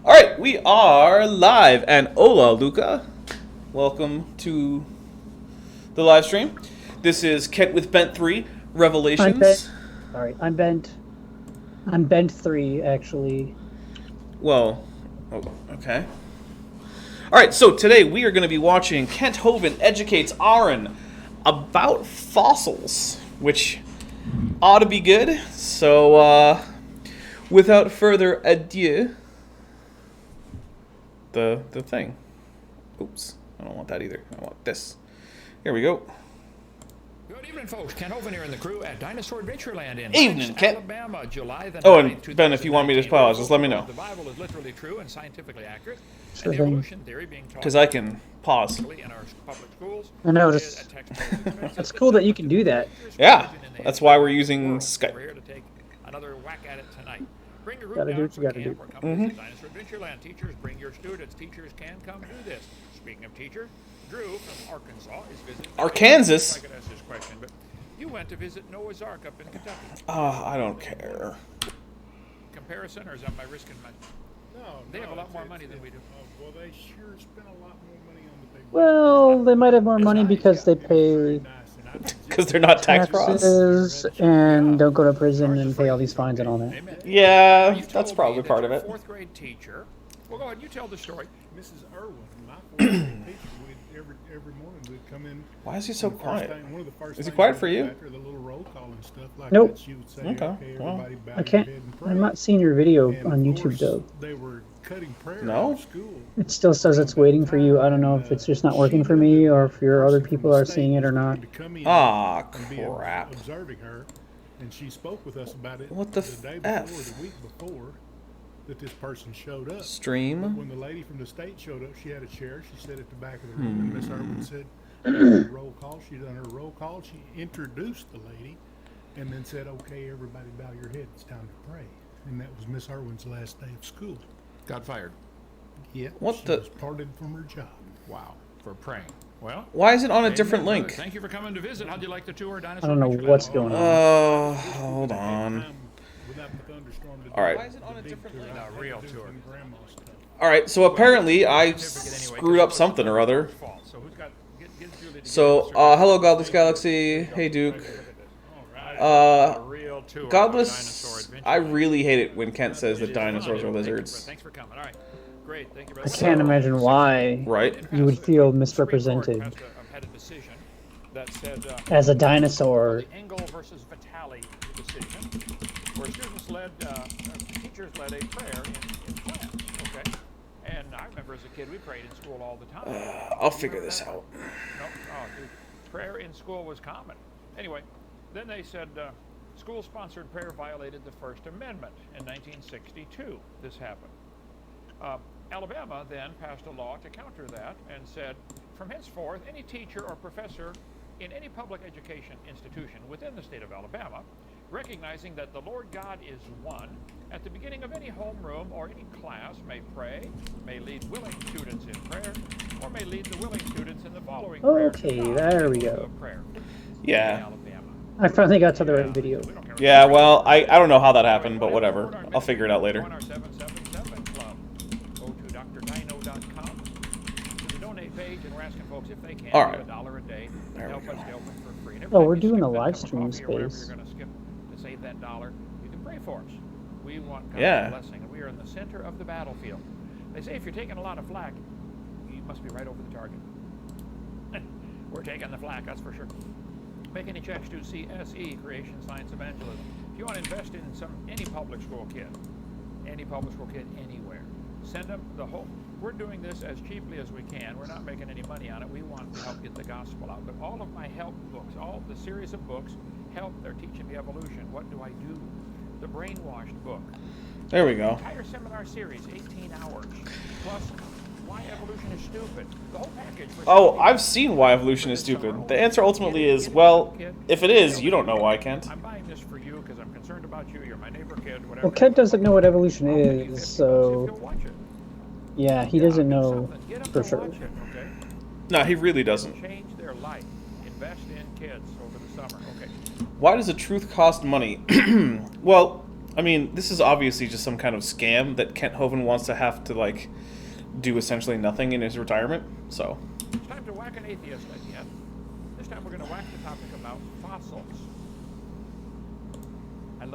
Alright, we are live, and hola, Luca. Welcome to the live stream. This is Kent with Bent 3, I'm bent. Revelations. Sorry, I'm bent. I'm bent 3, actually. Well, okay. Alright, so today we are going to be watching Kent Hovind Educates Aaron about fossils, which ought to be good. So, without further ado, the thing. Oops, I don't want that either. I want this. Here we go. Good evening, folks. Ken Hovind here and the crew at Dinosaur Adventureland in Evening, Kent. Alabama, July the 9th, Oh, and Ben, if you want me to pause, just let me know. The Bible is literally true and scientifically accurate. Sure and thing. evolution theory being taught Because I can pause. in our public schools. I noticed. It's cool that you can do that. Yeah, that's why we're using Skype. We're here to take another whack at it tonight. Bring your Gotta group do down what you for gotta camp do. or come visit Dinosaur Adventureland. Teachers, bring your students. Teachers can come do this. Speaking of teachers, Drew from Arkansas is visiting. Arkansas? I could ask this question, but you went to visit Noah's Ark up in Kentucky. I don't care. Comparison, or is that my risk and money? No, They have a lot more money than we do. Well, they sure spend a lot more money on the big. Well, they might have more money because they pay Because they're not tax frauds. taxes and don't go to prison and pay all these fines and all that. Amen. Yeah, You that's told probably me that part of your it. Fourth grade teacher. Well, go ahead. You tell the story. Mrs. Irwin, my fourth grade teacher, every morning we'd come in. Why is he so and the first quiet? One of the first Is he things quiet we'd for do you? After the little roll call and stuff like Nope. that, she would say, Okay, "Okay, well. everybody bow I your can't. head and pray." I'm not seeing your video And on of YouTube course, though. They were cutting prayer No? out of school. It still says it's waiting for you. I don't know if it's just not working for me or if your other people are seeing it or not. Ah, And be crap. observing her, and she spoke with us about it. What the day F? before, the week before, that this person showed up. Stream? When the lady from the state showed up, she had a chair. She sat at the back of the room, and Miss Irwin said, "Roll call." She done her roll call. She introduced the lady, and then said, "Okay, everybody, bow your head. It's time to pray." And that was Miss Irwin's last day of school. Got fired. Yeah, What she the- was parted from her job. Wow. For praying. Well. Why is it on a amen, different brother. link? Thank you for coming to visit. How'd you like the tour, I Dinosaur? don't know Adventureland? what's going on. Hold on. Without the thunderstorm today. All right. Why is it on a different link? No, real tour. Alright, so apparently I screwed up something or other. So who's got? Get Julie together, So, sir. hello Godless Galaxy. Hey Duke. A real tour of Dinosaur Godless, Adventure. I really hate it when Kent says that dinosaurs are lizards. Thanks for coming. All right. Great. Thank you, I brother. can't imagine why Right? you would feel The Supreme Court misrepresented had a decision that said as a dinosaur. the Engel versus Vitale decision, where students teachers led a prayer in class. Okay, and I remember as a kid we prayed in school all the time. I'll figure this out. No, oh, dude, prayer in school was common. Anyway, then they said school-sponsored prayer violated the First Amendment in 1962. This happened. Alabama then passed a law to counter that and said, from henceforth, any teacher or professor in any public education institution within the state of Alabama, recognizing that the Lord God is one, at the beginning of any homeroom or any class may pray, may lead willing students in prayer, or may lead the willing students in the following prayer. Okay, there we go. Of prayer. Yeah. Alabama. I finally got to the right video. We don't care. Yeah, well, I don't know how that happened, but whatever. I'll figure it out later. Join our 777 club. Go to drdino.com to the donate page, and we're asking folks if they can All give right. $1 a day to There we help go. us to open for free. And every Oh, time we're you doing skip a that live cup of stream coffee or whatever space. you're going to skip to save that $1, you can pray for us. We want God's Yeah. blessing, and we are in the center of the battlefield. They say if you're taking a lot of flack, you must be right over the target. We're taking the flack, that's for sure. Make any checks to CSE, Creation Science Evangelism. If you want to invest in any public school kid anywhere, send them the whole. We're doing this as cheaply as we can. We're not making any money on it. We want to help get the gospel out. But all of my help books, all the series of books, help. They're teaching me evolution. What do I do? The Brainwashed book. There we go. Entire seminar series, 18 hours. Plus, why evolution is stupid. The whole package. For Oh, 60 I've seen why evolution is stupid. The answer ultimately is, well, if it is, you don't know why, Kent. I'm buying this for you because I'm concerned about you. You're my neighbor kid, whatever. Well, Kent doesn't know what evolution I'll pay you is, 50 bucks if so you'll watch it. yeah, he doesn't Do know something. Get 'em for to sure. watch it, okay? No, he really doesn't. Change their life. Invest in kids over the summer, okay? Why does the truth cost money? Well, I mean, this is obviously just some kind of scam that Kent Hovind wants to have to, like, do essentially nothing in his retirement, so. It's time to whack an atheist again. This time we're going to whack the topic about fossils.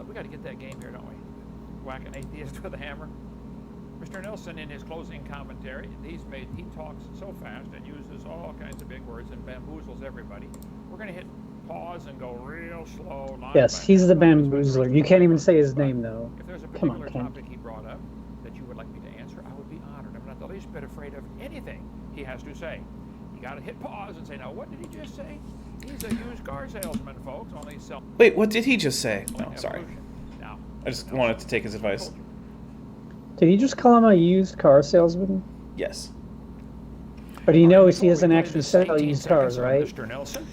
We got to get that game here, don't we? Whack an atheist with a hammer. Mr. Nelson, in his closing commentary, he talks so fast and uses all kinds of big words and bamboozles everybody. We're going to hit pause and go real slow. Yes, he's the bamboozler. You can't even say his name, though. If there's a Come particular on, Kent. topic he brought up that you would like me to answer, I would be honored. I'm not the least bit afraid of anything he has to say. You got to hit pause and say, now, what did he just say? He's a used car salesman, folks. Only sell. Wait, what did he just say? No, sorry. Evolution. Now, I just wanted to take his advice. Did he just call him a used car salesman? Yes. But he knows he before we doesn't play actually this sell 18 used cars, seconds on right? Mr. Nelson.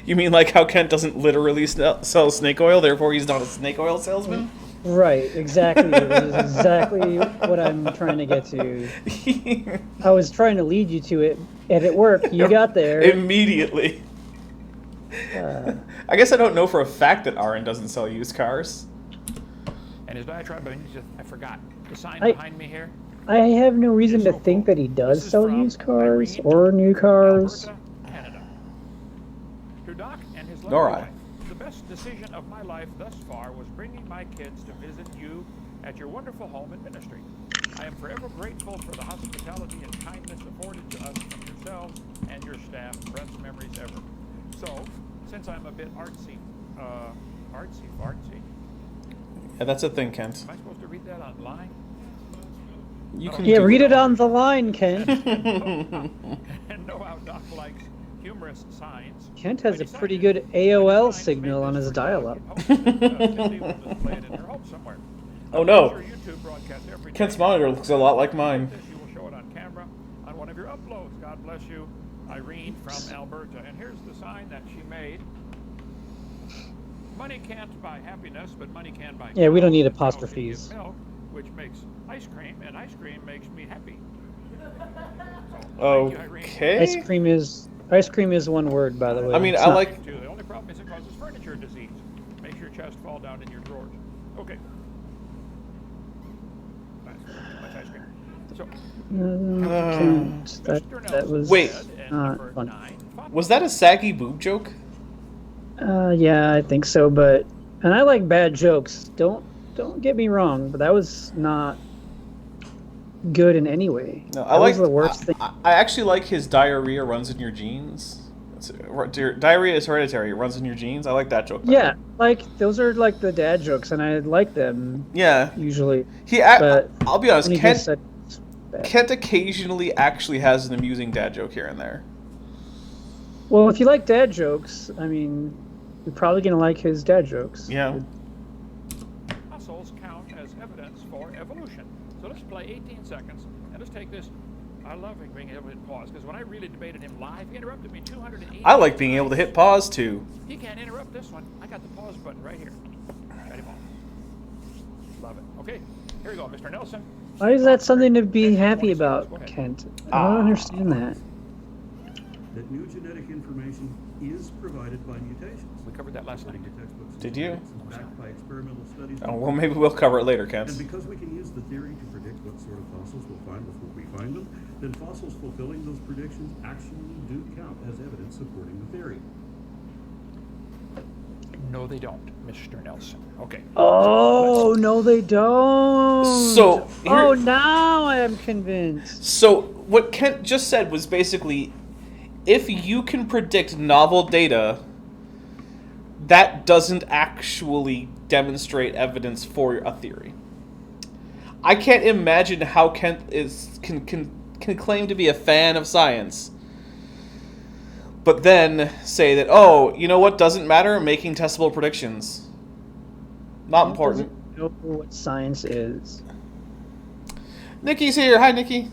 You mean like how Kent doesn't literally sell snake oil, therefore he's not a snake oil salesman? Right, exactly. This is exactly what I'm trying to get to. I was trying to lead you to it, and it worked. You got there. Immediately. I guess I don't know for a fact that Aaron doesn't sell used cars. And his diatribe, I forgot. The sign I- behind me here. I have no reason to So think cool. that he does This is sell from used cars Irene or new cars. Alberta, Canada. To Doc and his Nor lovely I. wife, the best decision of my life thus far was bringing my kids to visit you at your wonderful home and ministry. I am forever grateful for the hospitality and kindness afforded to us from yourselves and your staff. Best memories ever. So, since I'm a bit artsy, fartsy, Yeah, that's a thing, Kent. am I supposed to read that online? You can Yeah, do read it on the line, Kent. And know how Doc likes humorous signs. Kent has a pretty good AOL signal on his dial-up. Oh no. Kent's Kent's monitor looks a lot like mine. You will show it on camera on one of your uploads. God bless you, Irene from Alberta. And here's the sign that she made. Money can't buy happiness, but money can buy. Yeah, we don't need cows. apostrophes. Cows give milk, which makes ice cream, and ice cream makes me happy. So, thank you, Irene. Okay. Ice cream is one word, by the way. I mean, It's I not- like. The only problem is it causes furniture disease. Makes your chest fall down in your drawers. Okay. That's too much ice cream. So, Kent, that was Wait. not fun. Was that a saggy boob joke? Yeah, I think so, but and I like bad jokes. Don't get me wrong, but that was not good in any way. No, that was the worst thing. I actually like his diarrhea runs in your genes. Diarrhea is hereditary. It runs in your genes. I like that joke better. Yeah, like those are like the dad jokes, and I like them Yeah. usually. I'll be honest. when he Kent, just said it's bad. Kent occasionally actually has an amusing dad joke here and there. Well, if you like dad jokes, I mean, you're probably gonna like his dad jokes. Yeah. Fossils count as evidence for evolution. So let's play 18 seconds, and let's take this. I love being able to hit pause, because when I really debated him live, he interrupted me 280 I like being able to hit pause too. He can't interrupt this one. I got the pause button right here. Got him on. Love it. Okay, here we go, Mr. Nelson. Why is that something to be happy about, Go ahead. Kent? I don't understand that. That new genetic information is provided by mutations. We covered that last night. According to textbooks and Did you? genetics, backed by experimental studies. Oh, well, maybe we'll cover it later, Kent. And because we can use the theory to predict what sort of fossils we'll find before we find them, then fossils fulfilling those predictions actually do count as evidence supporting the theory. No, they don't, Mr. Nelson. Okay. Oh no, they don't. So, here- oh, now I am convinced. So what Kent just said was basically, if you can predict novel data, that doesn't actually demonstrate evidence for a theory. I can't imagine how Kent can claim to be a fan of science, but then say that, oh, you know what doesn't matter? Making testable predictions. Not important. Doesn't know what science is. Nikki's here. Hi, Nikki.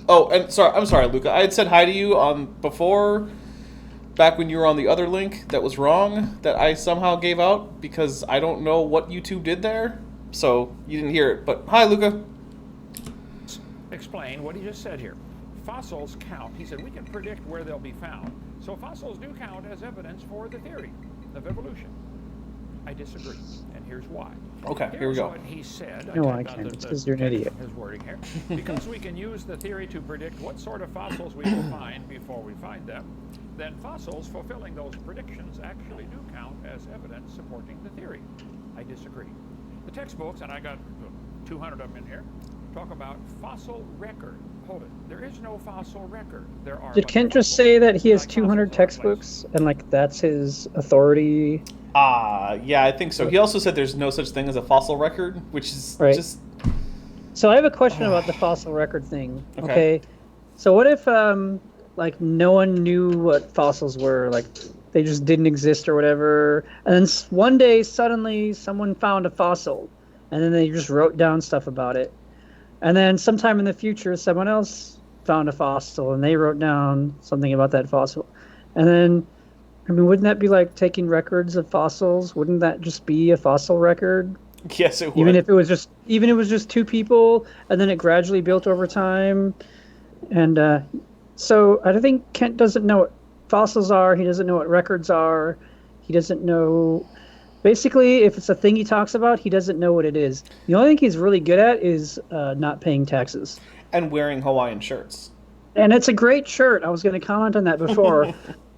Oh, and I'm sorry, Luca. I had said hi to you before, back when you were on the other link that was wrong, that I somehow gave out, because I don't know what YouTube did there, so you didn't hear it. But hi, Luca. Explain what he just said here. fossils count. He said we can predict where they'll be found. So fossils do count as evidence for the theory of evolution. I disagree, and here's why. Okay, here we go. What he said. No, I can't. It's because you're an idiot. His wording here. Because we can use the theory to predict what sort of fossils we will find before we find them, then fossils fulfilling those predictions actually do count as evidence supporting the theory. I disagree. The textbooks, and I got 200 of them in here, talk about fossil record. Hold it. There is no fossil record. There are. Did Kent just say that he has 200 textbooks and like that's his authority? Yeah, I think so. He also said there's no such thing as a fossil record, which is Right. just... So I have a question about the fossil record thing. Okay. Okay. So what if like no one knew what fossils were, like they just didn't exist or whatever, and then one day suddenly someone found a fossil, and then they just wrote down stuff about it, and then sometime in the future someone else found a fossil and they wrote down something about that fossil, and then I mean, wouldn't that be like taking records of fossils? Wouldn't that just be a fossil record? Yes, it would. Even if it was just two people, and then it gradually built over time, and so I think Kent doesn't know what fossils are. He doesn't know what records are. He doesn't know. Basically, if it's a thing he talks about, he doesn't know what it is. The only thing he's really good at is not paying taxes. And wearing Hawaiian shirts. And it's a great shirt. I was going to comment on that before.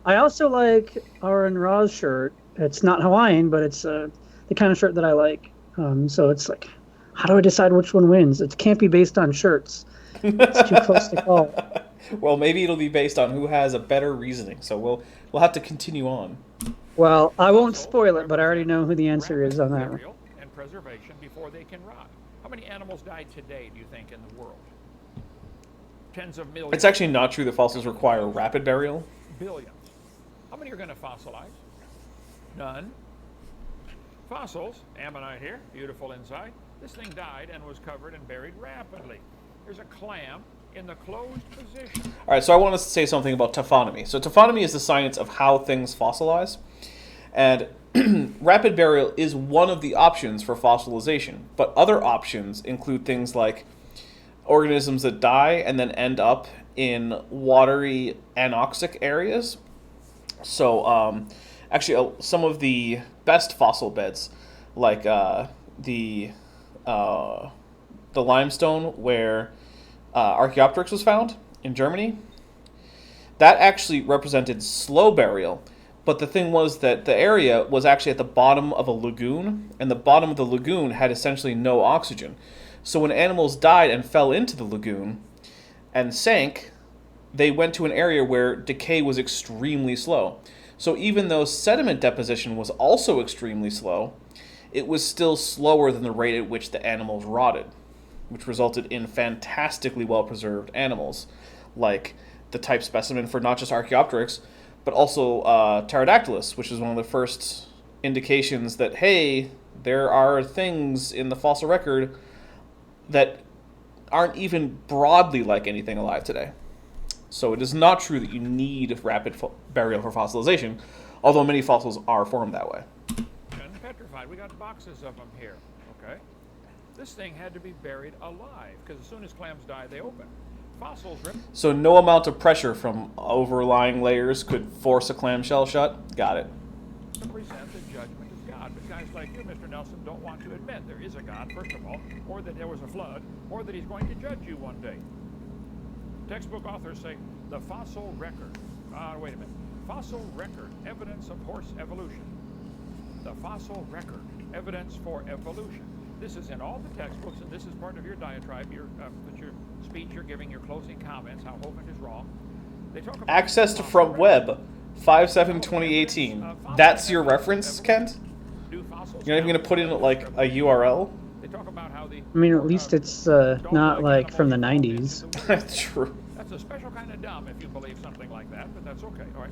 I also like Aaron Ra's shirt. It's not Hawaiian, but it's the kind of shirt that I like. So it's like, how do I decide which one wins? It can't be based on shirts. It's too close to call. Well, maybe it'll be based on who has a better reasoning. So we'll have to continue on. Well, I won't spoil it, but I already know who the answer is on that one. Burial and preservation before they can rot. How many animals died today, do you think, in the world? Tens of millions. It's actually not true that fossils require rapid burial. Billions. How many are going to fossilize? None. Fossils, ammonite here, beautiful inside. This thing died and was covered and buried rapidly. There's a clam in the closed position. All right, so I want to say something about taphonomy. So taphonomy is the science of how things fossilize. And rapid burial is one of the options for fossilization. But other options include things like organisms that die and then end up in watery anoxic areas. So actually, some of the best fossil beds, like the limestone where Archaeopteryx was found in Germany, that actually represented slow burial. But the thing was that the area was actually at the bottom of a lagoon, and the bottom of the lagoon had essentially no oxygen. So when animals died and fell into the lagoon and sank, they went to an area where decay was extremely slow. So even though sediment deposition was also extremely slow, it was still slower than the rate at which the animals rotted, which resulted in fantastically well-preserved animals, like the type specimen for not just Archaeopteryx, but also Pterodactylus, which is one of the first indications that, hey, there are things in the fossil record that aren't even broadly like anything alive today. So it is not true that you need rapid burial for fossilization, although many fossils are formed that way. And petrified. We got boxes of them here, okay? This thing had to be buried alive, because as soon as clams die, they open. Fossils rip. So no amount of pressure from overlying layers could force a clamshell shut? Got it. Represent the judgment of God. But guys like you, Mr. Nelson, don't want to admit there is a God, first of all, or that there was a flood, or that he's going to judge you one day. Textbook authors say the fossil record. Wait a minute. Fossil record, evidence of horse evolution. The fossil record, evidence for evolution. This is in all the textbooks, and this is part of your diatribe, your speech you're giving, your closing comments, how Hovind is wrong. They talk about Access to Front Web, 5/7/2018. That's your reference, Kent? You're not even going to put in like a URL? They talk about how the I mean, at least it's not like from the 90s. That's true. That's a special kind of dumb if you believe something like that, but that's okay. All right.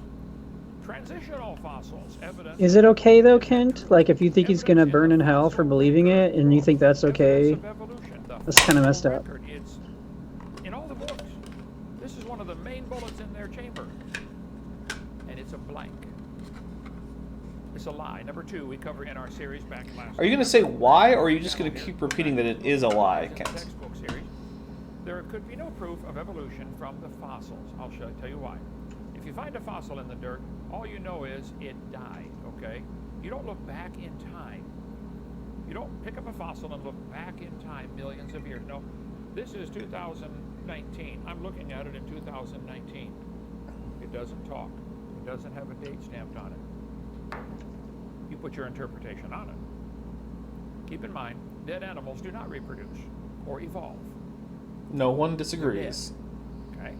Transitional fossils, evidence. Is it okay though, Kent? Like, if you think he's gonna burn in hell for believing it, and you think that's okay, that's kind of messed up. It's in all the books. This is one of the main bullets in their chamber, and it's a blank. It's a lie. Number 2, we cover in our series back last. Are you going to say why, or are you just going to keep repeating that it is a lie, Kent? Textbook series. there could be no proof of evolution from the fossils. I'll tell you why. If you find a fossil in the dirt, all you know is it died, okay? You don't look back in time. You don't pick up a fossil and look back in time millions of years. No, this is 2019. I'm looking at it in 2019. It doesn't talk. It doesn't have a date stamped on it. You put your interpretation on it. Keep in mind, dead animals do not reproduce or evolve. No one disagrees. Okay.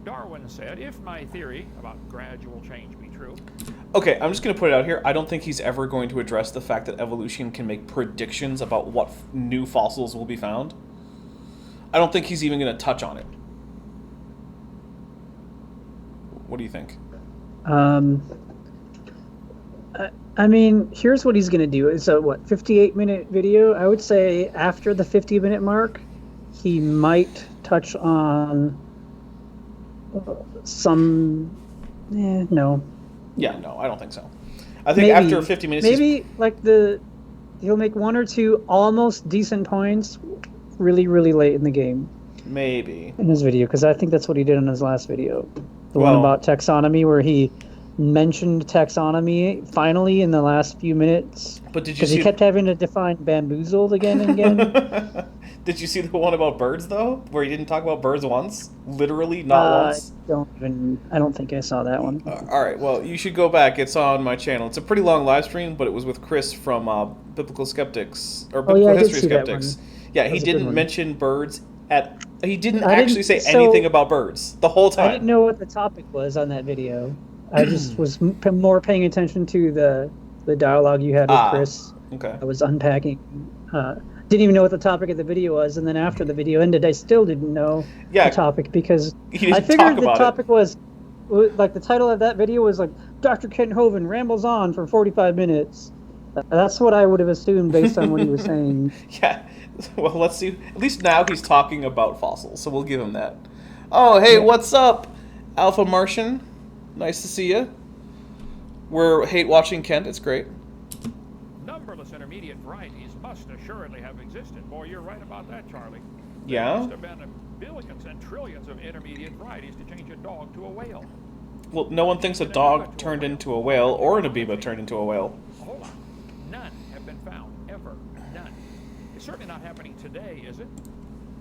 Darwin said, if my theory about gradual change be true. Okay, I'm just going to put it out here. I don't think he's ever going to address the fact that evolution can make predictions about what new fossils will be found. I don't think he's even going to touch on it. What do you think? I mean, here's what he's going to do. It's a, 58-minute video? I would say after the 50-minute mark, he might touch on some... no. Yeah, no, I don't think so. I think after 50 minutes... Maybe, like, he'll make one or two almost decent points really, really late in the game. Maybe. In his video, because I think that's what he did in his last video. The one about taxonomy, where he mentioned taxonomy finally in the last few minutes. But did you see? Because he kept having to define bamboozled again and again. Did you see the one about birds though, where he didn't talk about birds once? Literally, not once. I don't think I saw that one. All right, well, you should go back. It's on my channel. It's a pretty long live stream, but it was with Chris from Biblical Skeptics or Biblical History Skeptics. Yeah, he didn't mention birds at. He didn't actually say anything about birds the whole time. I didn't know what the topic was on that video. I just was more paying attention to the dialogue you had with Chris. Okay. I was unpacking. Didn't even know what the topic of the video was, and then after the video ended, I still didn't know the topic because I figured the topic was like the title of that video was like Dr. Kent Hovind rambles on for 45 minutes. That's what I would have assumed based on what he was saying. Yeah. Well, let's see. At least now he's talking about fossils, so we'll give him that. Oh, hey, what's up, Alpha Martian? Nice to see you. We're hate watching Kent. It's great. Numberless intermediate varieties must assuredly have existed. Boy, you're right about that, Charlie. Yeah? There must have been billions and trillions of intermediate varieties to change a dog to a whale. Well, no one thinks a dog turned into a whale or an amoeba turned into a whale. Hold on. None have been found, ever. None. It's certainly not happening today, is it?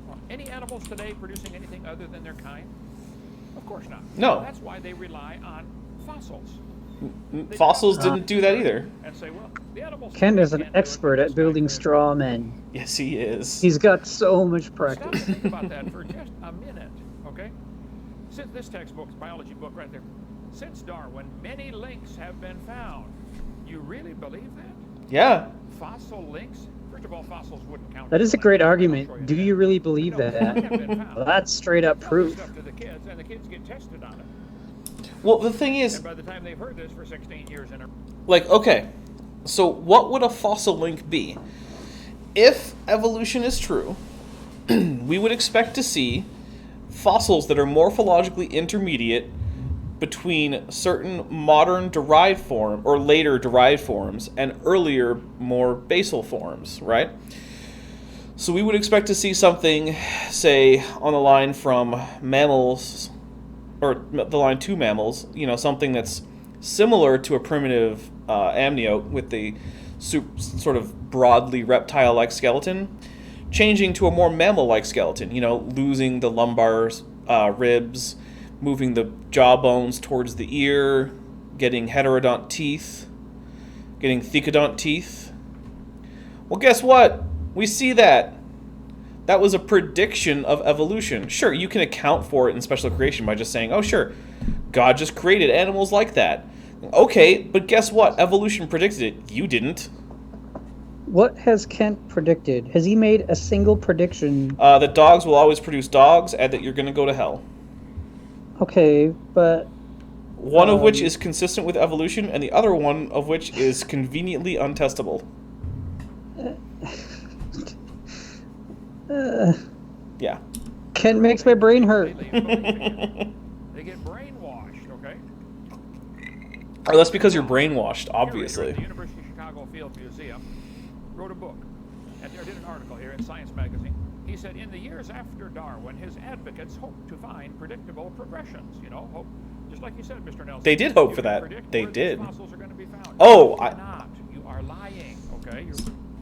Are any animals today producing anything other than their kind? Of course not. No. That's why they rely on fossils. Fossils didn't do that either. And say, well, the animals Ken is an expert at building straw men. Yes, he is. He's got so much practice. Stop and think about that for just a minute, okay? Since this textbook's biology book right there, since Darwin, many links have been found. You really believe that? Yeah. Fossil links? First of all, fossils wouldn't count. That is a great argument. Do you really believe that? Well, that's straight up proof. Stuff to the kids, and the kids get tested on it. Well, the thing is, and by the time they've heard this for 16 years in a... like, okay, so what would a fossil link be? If evolution is true, we would expect to see fossils that are morphologically intermediate between certain modern derived form or later derived forms and earlier more basal forms, right? So we would expect to see something, say, on the line from mammals, or the line to mammals, you know, something that's similar to a primitive amniote with the sort of broadly reptile-like skeleton, changing to a more mammal-like skeleton, you know, losing the lumbar ribs, moving the jaw bones towards the ear, getting heterodont teeth, getting thecodont teeth. Well, guess what? We see that. That was a prediction of evolution. Sure, you can account for it in special creation by just saying, oh, sure, God just created animals like that. Okay, but guess what? Evolution predicted it. You didn't. What has Kent predicted? Has he made a single prediction? That dogs will always produce dogs and that you're going to go to hell. Okay, but... One of which is consistent with evolution, and the other one of which is conveniently untestable. Yeah. Kent makes my brain hurt. They get brainwashed, okay? Oh, that's because you're brainwashed, obviously. The University of Chicago Field Museum wrote a book, and they did an article here in Science Magazine. He said, in the years after Darwin, his advocates hoped to find predictable progressions. You know, hope, just like you said, Mr. Nelson. They did hope you for can that. predict They where did. These fossils are going to be found. Oh, you cannot. You are lying. Okay.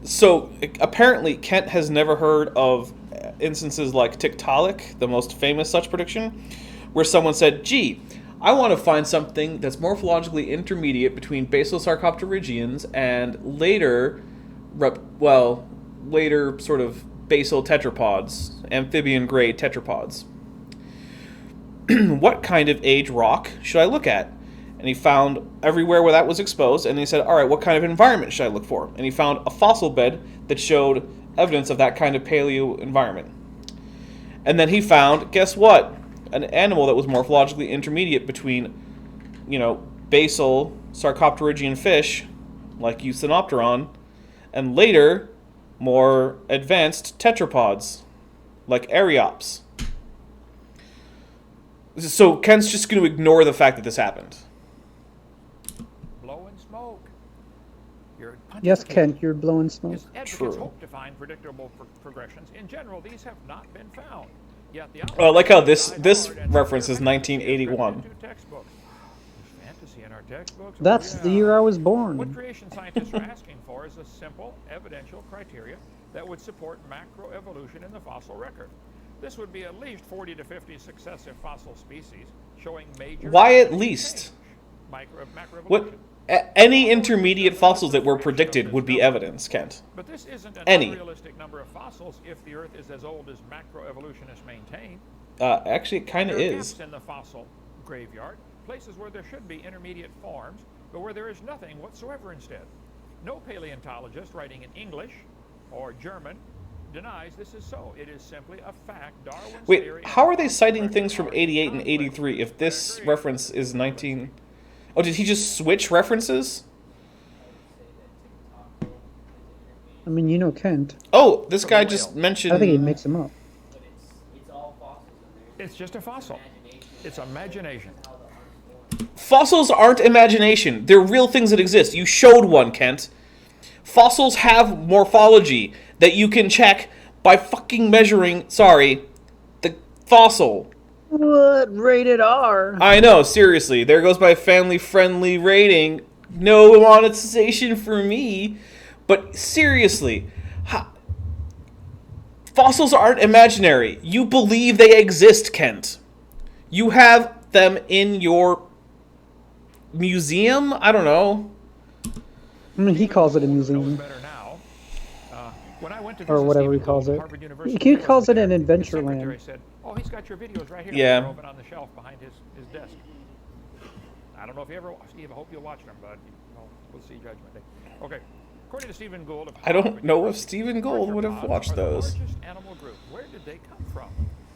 So apparently, Kent has never heard of instances like Tiktaalik, the most famous such prediction, where someone said, "Gee, I want to find something that's morphologically intermediate between basal sarcopterygians and later sort of basal tetrapods, amphibian-grade tetrapods. What kind of age rock should I look at?" And he found everywhere where that was exposed, and he said, all right, what kind of environment should I look for? And he found a fossil bed that showed evidence of that kind of paleo environment. And then he found, guess what? An animal that was morphologically intermediate between, basal sarcopterygian fish, like Euthenopteron, and later, more advanced tetrapods, like Ariops. So Kent's just going to ignore the fact that this happened. Blowing smoke. You're Yes, pontificating. Kent, you're blowing smoke. His advocates True. hope to find predictable progressions. In general, these have not been found. Yet the I like how this hard and reference is severe 1981. into textbooks. There's fantasy in our textbooks. Oh, That's the year I was What born. creation scientists are asking for is a simple, evidential criteria that would support macroevolution in the fossil record. This would be at least 40 to 50 successive fossil species showing major... Why at least? Macroevolution. What? Any intermediate fossils that were predicted would be evidence, Kent. But this isn't an Any. unrealistic number of fossils if the Earth is as old as macroevolutionists maintain. Actually, it kind of There are is. gaps in the fossil graveyard, places where there should be intermediate forms, but where there is nothing whatsoever instead. No paleontologist writing in English or German denies this is so. It is simply a fact. Darwin's Wait, theory how are they and citing record things from are 88 and conflict. 83 if this I agree. reference is 19... Oh, did he just switch references? I mean, you know Kent. Oh, this From guy a just whale. mentioned... I think he makes them up. It's just a fossil. It's imagination. Fossils aren't imagination. They're real things that exist. You showed one, Kent. Fossils have morphology that you can check by fucking measuring, the fossil. What? Rated R? I know, seriously. There goes my family-friendly rating. No monetization for me. But seriously, fossils aren't imaginary. You believe they exist, Kent. You have them in your museum? I don't know. I mean, he calls it a Knows museum. better now. When I went to Or visit whatever Stephen he calls Gould at it. Harvard University, He calls it an his Adventureland. secretary said, "Oh, he's got your videos right here. Yeah. They're open on the shelf behind his desk." I don't know if you ever, Steve. I hope you'll watch them, but we'll see Judgment Day. Okay. According to Stephen Gould of I don't Harvard know if University, Stephen Gould would have arthropods watched are the those. largest animal group. Where did they come from?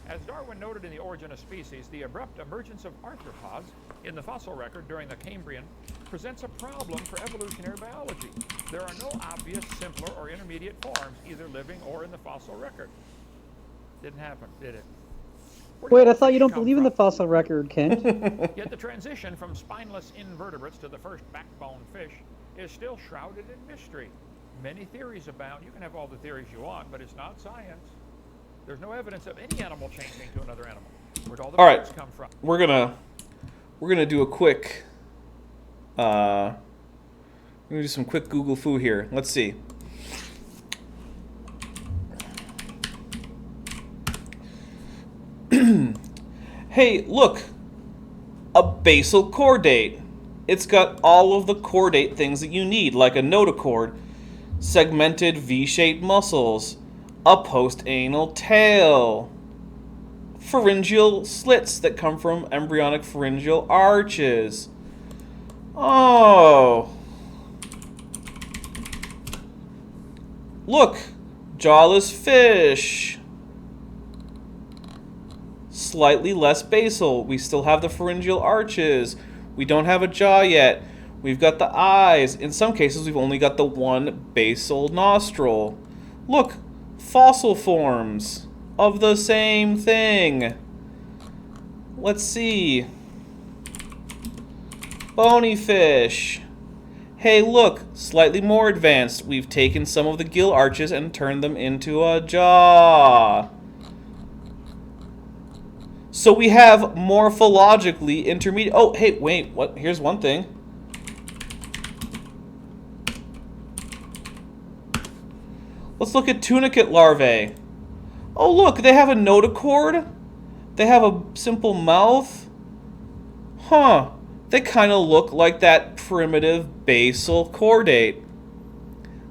As Darwin noted in The Origin of Species, the abrupt emergence of arthropods in the fossil record during the Cambrian presents a problem for evolutionary biology. There are no obvious, simpler, or intermediate forms, either living or in the fossil record. Didn't happen, did it? Where did Wait, I all thought you fish don't come believe in the from? fossil record, Kent. Yet the transition from spineless invertebrates to the first backbone fish is still shrouded in mystery. Many theories abound. You can have all the theories you want, but it's not science. There's no evidence of any animal changing to another animal. Where'd all the All right. birds come from? We're gonna do a quick we're gonna do some quick Google foo here. Let's see. Hey, look, a basal chordate. It's got all of the chordate things that you need, like a notochord, segmented V-shaped muscles, a post-anal tail, pharyngeal slits that come from embryonic pharyngeal arches. Oh. Look, jawless fish. Slightly less basal. We still have the pharyngeal arches. We don't have a jaw yet. We've got the eyes. In some cases, we've only got the one basal nostril. Look, fossil forms of the same thing. Let's see. Bony fish. Hey, look, slightly more advanced. We've taken some of the gill arches and turned them into a jaw. So we have morphologically intermediate... Oh, hey, wait, what? Here's one thing. Let's look at tunicate larvae. Oh, look, they have a notochord. They have a simple mouth. Huh. They kind of look like that primitive basal chordate.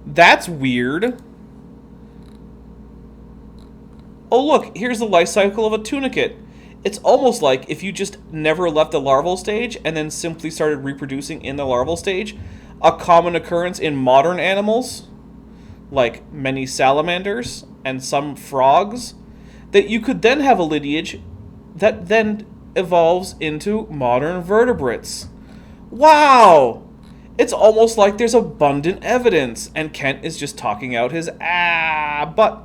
That's weird. Oh, look, here's the life cycle of a tunicate. It's almost like if you just never left the larval stage and then simply started reproducing in the larval stage, a common occurrence in modern animals, like many salamanders and some frogs, that you could then have a lineage that then evolves into modern vertebrates. Wow! It's almost like there's abundant evidence, and Kent is just talking out his butt.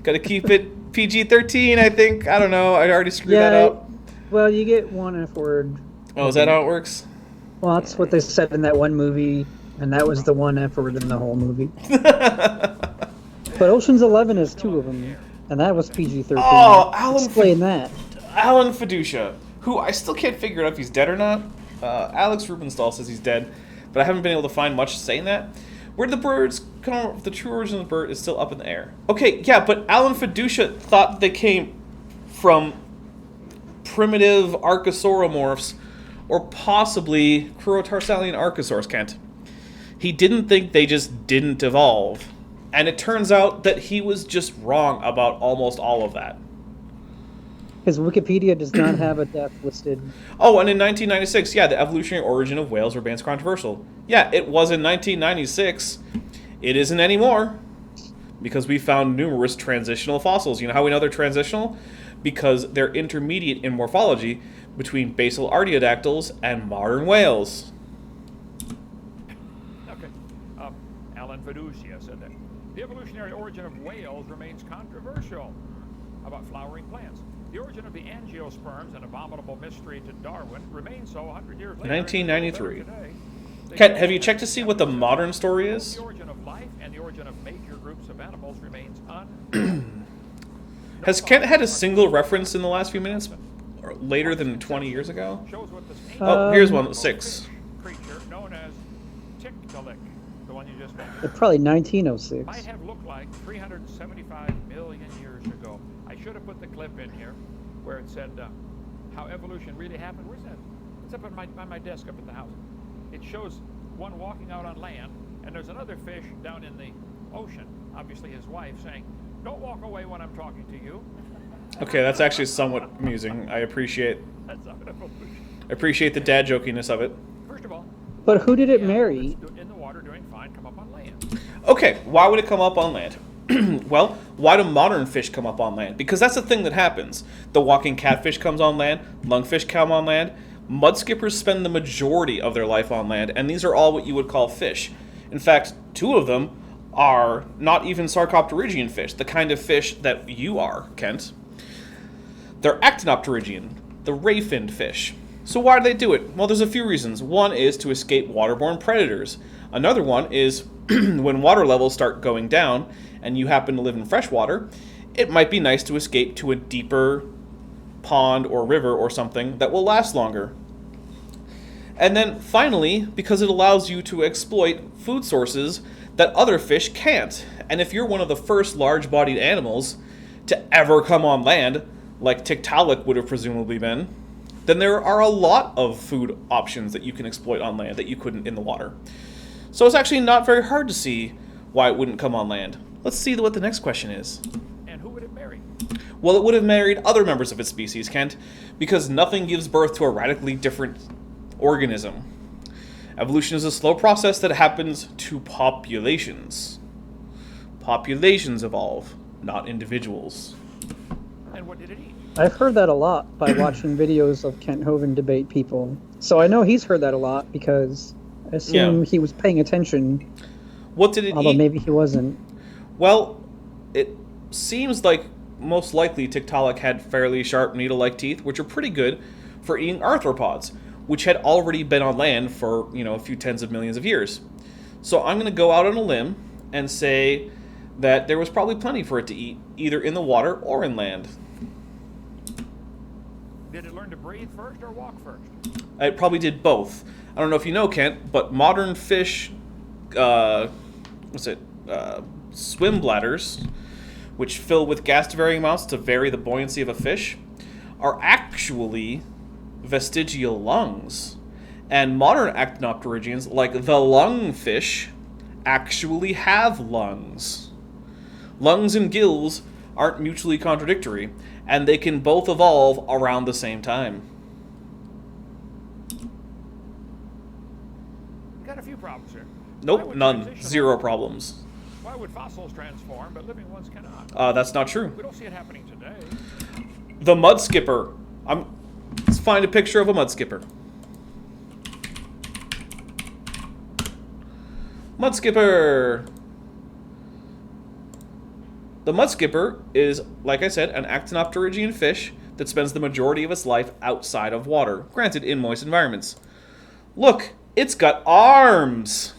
Gotta keep it PG-13, I think. I don't know. I already screwed that up. Well, you get one F word. Oh, is that how it works? Well, that's what they said in that one movie, and that was the one F word in the whole movie. But Ocean's 11 has 2 of them, and that was PG-13. Oh, Alan. Explain that. Alan Fiducia, who I still can't figure out if he's dead or not. Alex Rubenstahl says he's dead, but I haven't been able to find much saying that. Where did the birds come from? The true origin of the bird is still up in the air. Okay, yeah, but Alan Fiducia thought they came from primitive archosauromorphs, or possibly Crurotarsalian archosaurs, Kent. He didn't think they just didn't evolve. And it turns out that he was just wrong about almost all of that. Because Wikipedia does not have a death listed. Oh, and in 1996, yeah, the evolutionary origin of whales remains controversial. Yeah, it was in 1996. It isn't anymore. Because we found numerous transitional fossils. You know how we know they're transitional? Because they're intermediate in morphology between basal artiodactyls and modern whales. Okay. Alan Fiducia said that. The evolutionary origin of whales remains controversial. How about flowering plants? The origin of the angiosperms, an abominable mystery to Darwin, remains so 100 years later. 1993. Ken, have you checked to see what the modern story is? The origin of life and the origin of major groups of animals remains Has Kent had a single reference in the last few minutes? Or later than 20 years ago? Shows what this Oh, here's one, 6. creature known as Tiktaalik, the one you just mentioned, It's probably 1906. might have looked like 375 million years ago. I should have put the clip in here where it said how evolution really happened. Where's that? It's up on my desk up at the house. It shows one walking out on land, and there's another fish down in the ocean, obviously his wife, saying, "Don't walk away when I'm talking to you." Okay, that's actually somewhat amusing. I appreciate That's not evolution. the dad jokiness of it. First of all, But who did it the marry? animals in the water doing fine come up on land. Okay, why would it come up on land? Well, why do modern fish come up on land? Because that's the thing that happens. The walking catfish comes on land, lungfish come on land, mudskippers spend the majority of their life on land, and these are all what you would call fish. In fact, 2 of them are not even sarcopterygian fish, the kind of fish that you are, Kent. They're actinopterygian, the ray-finned fish. So why do they do it? Well, there's a few reasons. One is to escape waterborne predators. Another one is when water levels start going down and you happen to live in freshwater, it might be nice to escape to a deeper pond or river or something that will last longer. And then finally, because it allows you to exploit food sources that other fish can't. And if you're one of the first large-bodied animals to ever come on land, like Tiktaalik would have presumably been, then there are a lot of food options that you can exploit on land that you couldn't in the water. So it's actually not very hard to see why it wouldn't come on land. Let's see what the next question is. And who would it marry? Well, it would have married other members of its species, Kent, because nothing gives birth to a radically different organism. Evolution is a slow process that happens to populations. Populations evolve, not individuals. And what did it eat? I've heard that a lot by watching videos of Kent Hovind debate people. So I know he's heard that a lot because I assume he was paying attention. What did it although eat? Maybe he wasn't. Well, it seems like most likely Tiktaalik had fairly sharp needle-like teeth, which are pretty good for eating arthropods, which had already been on land for, a few tens of millions of years. So I'm going to go out on a limb and say that there was probably plenty for it to eat, either in the water or in land. Did it learn to breathe first or walk first? It probably did both. I don't know if you know, Kent, but modern fish, swim bladders, which fill with gas to varying amounts to vary the buoyancy of a fish, are actually vestigial lungs. And modern actinopterygians, like the lungfish, actually have lungs. Lungs and gills aren't mutually contradictory, and they can both evolve around the same time. Got a few problems here. Nope, none. Zero problems. Why would fossils transform, but living ones cannot? That's not true. We don't see it happening today. The mud skipper. Let's find a picture of a mud skipper. Mud skipper. The mud skipper is, like I said, an actinopterygian fish that spends the majority of its life outside of water, granted in moist environments. Look, it's got arms.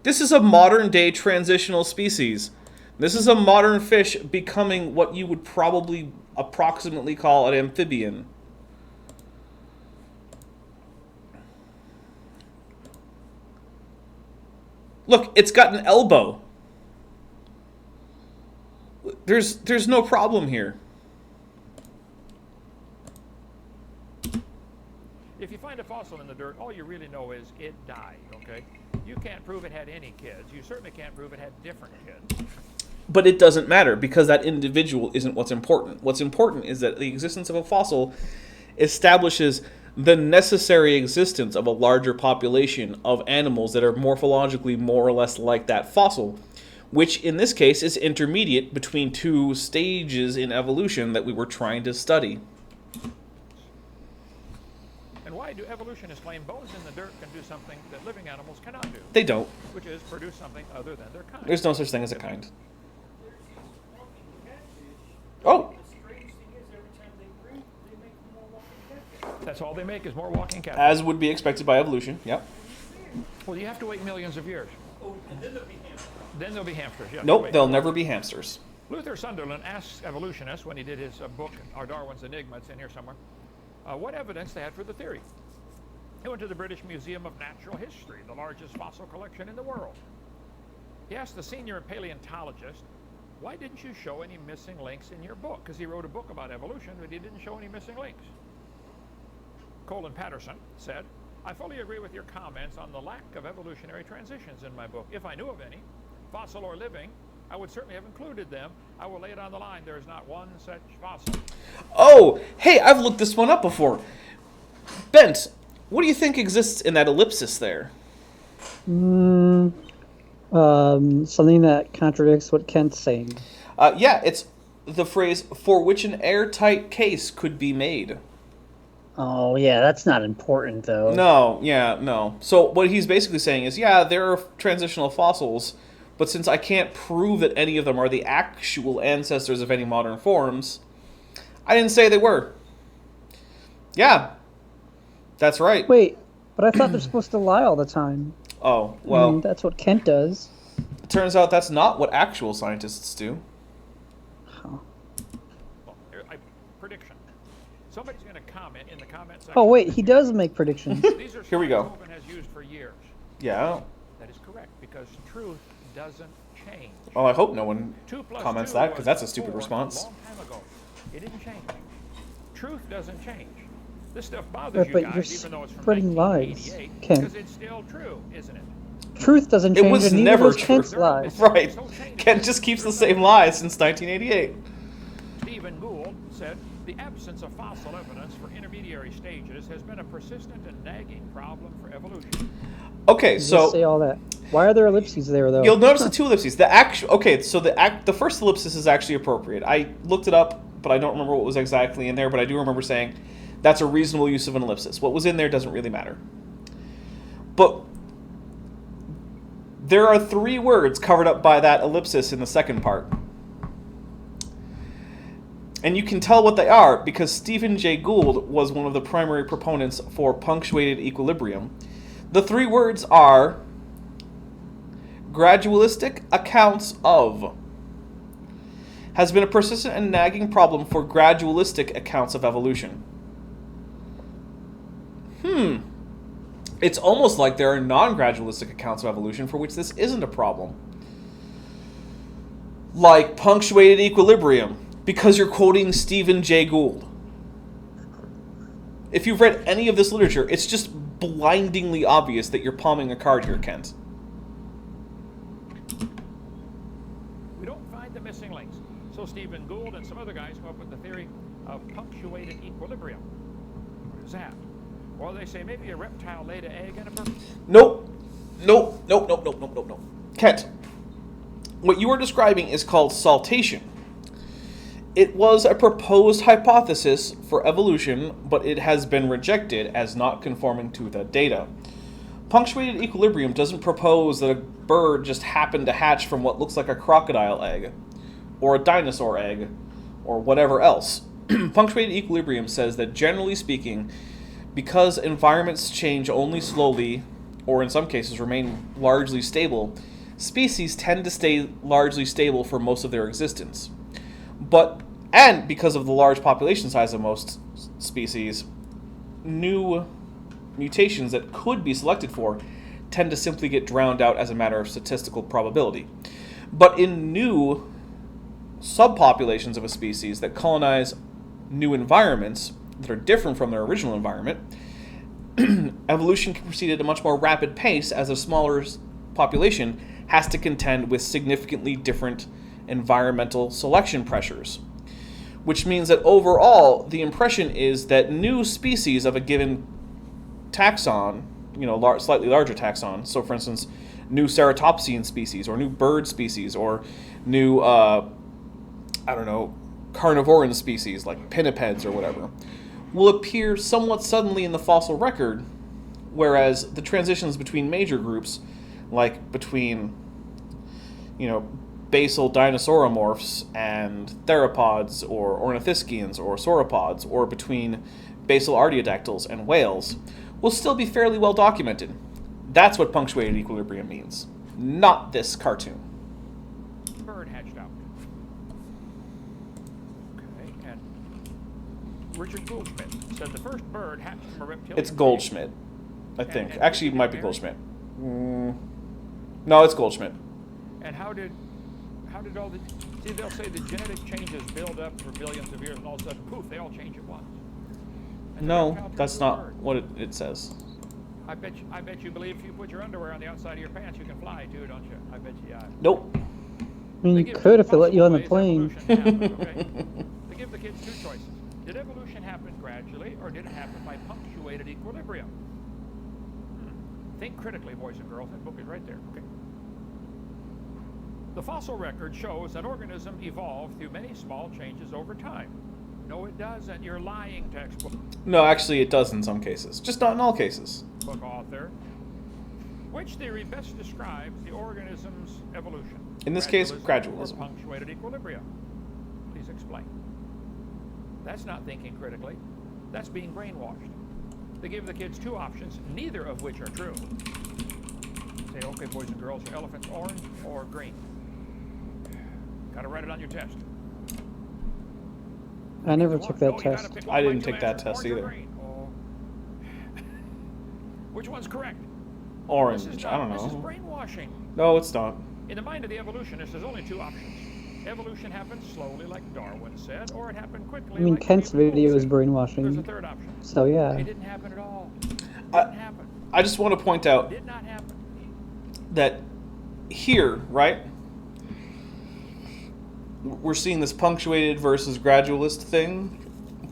This is a modern-day transitional species. This is a modern fish becoming what you would probably approximately call an amphibian. Look, it's got an elbow. There's no problem here. If you find a fossil in the dirt, all you really know is it died, okay? You can't prove it had any kids. You certainly can't prove it had different kids. But it doesn't matter, because that individual isn't what's important. What's important is that the existence of a fossil establishes the necessary existence of a larger population of animals that are morphologically more or less like that fossil, which in this case is intermediate between two stages in evolution that we were trying to study. And why do evolutionists claim bones in the dirt can do something that living animals cannot do? They don't. Which is produce something other than their kind. There's no such thing as a kind. Oh! That's all they make is more walking catfish. As would be expected by evolution, yep. Well, you have to wait millions of years. Oh, and then there'll be hamsters. Then they'll be hamsters. Yeah, Nope, wait. they'll never be hamsters. Luther Sunderland asked evolutionists when he did his book, Our Darwin's Enigma, it's in here somewhere, what evidence they had for the theory. He went to the British Museum of Natural History, the largest fossil collection in the world. He asked the senior paleontologist, why didn't you show any missing links in your book? Because he wrote a book about evolution, but he didn't show any missing links. Colin Patterson said, I fully agree with your comments on the lack of evolutionary transitions in my book. If I knew of any, fossil or living, I would certainly have included them. I will lay it on the line. There is not one such fossil. Oh, hey, I've looked this one up before. Bent, what do you think exists in that ellipsis there? Something that contradicts what Kent's saying. Yeah, it's the phrase, for which an airtight case could be made. Oh, yeah, that's not important, though. No. So what he's basically saying is, yeah, there are transitional fossils, but since I can't prove that any of them are the actual ancestors of any modern forms, I didn't say they were. Yeah, that's right. Wait, but I thought they're supposed to lie all the time. Oh, well, That's what Kent does. it turns out that's not what actual scientists do. Huh. Well, prediction. Somebody's going to comment in the comment section. Oh, wait, he does make predictions. These are Here we go. Hovind has used for years. Yeah. That is correct, because truth doesn't change. Well, I hope no one 2 plus comments 2 that, because was that's a stupid 4 response. A long time ago. It didn't change. Truth doesn't change. This stuff bothers you But guys, you're even though it's from spreading lies, 1988, Ken. because it's still true, isn't it? Truth doesn't It change, was and neither never does Kent's true. lies. Right. Ken just keeps the same lies since 1988. Stephen Gould said, the absence of fossil evidence for intermediary stages has been a persistent and nagging problem for evolution. Okay, Just say so all that. Why are there ellipses there, though? you'll notice the two ellipses. The first ellipsis is actually appropriate. I looked it up, but I don't remember what was exactly in there, but I do remember saying that's a reasonable use of an ellipsis. What was in there doesn't really matter. But there are 3 words covered up by that ellipsis in the second part. And you can tell what they are because Stephen Jay Gould was one of the primary proponents for punctuated equilibrium. The three words are gradualistic accounts of. Has been a persistent and nagging problem for gradualistic accounts of evolution. It's almost like there are non-gradualistic accounts of evolution for which this isn't a problem. Like punctuated equilibrium, because you're quoting Stephen Jay Gould. If you've read any of this literature, it's just blindingly obvious that you're palming a card here, Kent. We don't find the missing links. So Stephen Gould and some other guys come up with the theory of punctuated equilibrium. What is that? Well, they say maybe a reptile laid an egg and a bird. Nope. Kent, what you are describing is called saltation. It was a proposed hypothesis for evolution, but it has been rejected as not conforming to the data. Punctuated equilibrium doesn't propose that a bird just happened to hatch from what looks like a crocodile egg, or a dinosaur egg, or whatever else. Punctuated equilibrium says that generally speaking, because environments change only slowly, or in some cases remain largely stable, species tend to stay largely stable for most of their existence. And because of the large population size of most species, new mutations that could be selected for tend to simply get drowned out as a matter of statistical probability. But in new subpopulations of a species that colonize new environments that are different from their original environment, evolution can proceed at a much more rapid pace as a smaller population has to contend with significantly different environmental selection pressures. Which means that overall, the impression is that new species of a given taxon, slightly larger taxon, so for instance, new ceratopsian species, or new bird species, or new, carnivoran species, like pinnipeds or whatever, will appear somewhat suddenly in the fossil record, whereas the transitions between major groups, like between, basal dinosauromorphs and theropods or ornithischians or sauropods, or between basal artiodactyls and whales, will still be fairly well documented. That's what punctuated equilibrium means, not this cartoon. Bird hatched out. Okay, and Richard Goldschmidt said the first bird hatched from a reptilian. It's Goldschmidt, I think. Actually, it might be Mary? Goldschmidt. No, it's Goldschmidt. And how did all the... See, they'll say the genetic changes build up for billions of years, and all of a sudden, poof, they all change at once. And the No, reptile turns that's into a not bird. what it says. I bet you believe if you put your underwear on the outside of your pants, you can fly too, don't you? I bet you, yeah. Nope. I mean, you could if they let you on the plane. They give the kids two choices. Did evolution happen gradually, or did it happen by punctuated equilibrium? Think critically, boys and girls. That book is right there. Okay. The fossil record shows that organisms evolved through many small changes over time. No, it doesn't. You're lying, textbook. No, actually, it does in some cases. Just not in all cases. Book author. Which theory best describes the organism's evolution? In this case, gradualism. Or punctuated equilibrium? Please explain. That's not thinking critically. That's being brainwashed. They give the kids two options, neither of which are true. Say, okay, boys and girls, are elephants orange or green? Got to write it on your test. I never took that No, you test. gotta pick one I of my didn't two take that answers, test orange or either. green. Oh. Which one's correct? Orange. This is I don't This is know. brainwashing. No, it's not. In the mind of the evolutionist, there's only two options. Evolution happens slowly, like Darwin said, or it happened quickly. I mean, like Kent's Stephen Gould video is said. There's a brainwashing. third option. So yeah. It didn't happen at all. It I- didn't happen. I just want to point out Did not happen. that here, right, we're seeing this punctuated versus gradualist thing,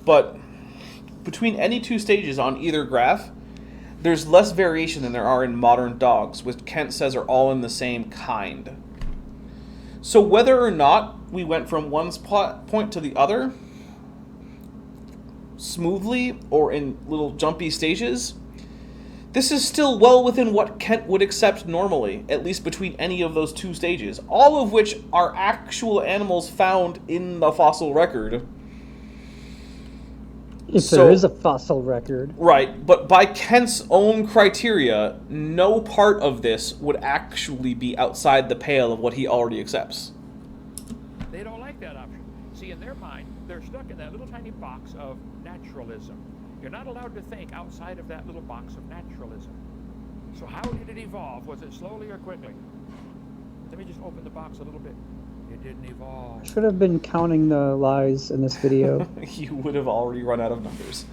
but between any two stages on either graph, there's less variation than there are in modern dogs, which Kent says are all in the same kind. So whether or not we went from one point to the other smoothly or in little jumpy stages, this is still well within what Kent would accept normally, at least between any of those two stages, all of which are actual animals found in the fossil record If So- there is a fossil record. Right, but by Kent's own criteria, no part of this would actually be outside the pale of what he already accepts. They don't like that option. See, in their mind, they're stuck in that little tiny box of naturalism. You're not allowed to think outside of that little box of naturalism. So how did it evolve? Was it slowly or quickly? Let me just open the box a little bit. It didn't evolve. Should have been counting the lies in this video. You would have already run out of numbers.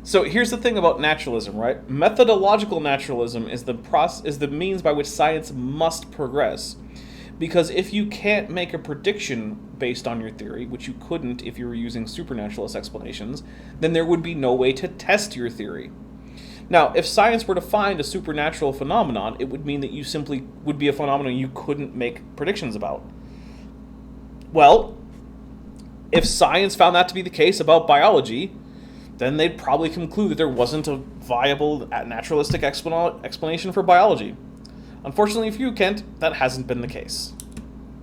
So here's the thing about naturalism, right? Methodological naturalism is the means by which science must progress. Because if you can't make a prediction based on your theory, which you couldn't if you were using supernaturalist explanations, then there would be no way to test your theory. Now, if science were to find a supernatural phenomenon, it would mean that you simply would be a phenomenon you couldn't make predictions about. Well, if science found that to be the case about biology, then they'd probably conclude that there wasn't a viable naturalistic explanation for biology. Unfortunately for you, Kent, that hasn't been the case.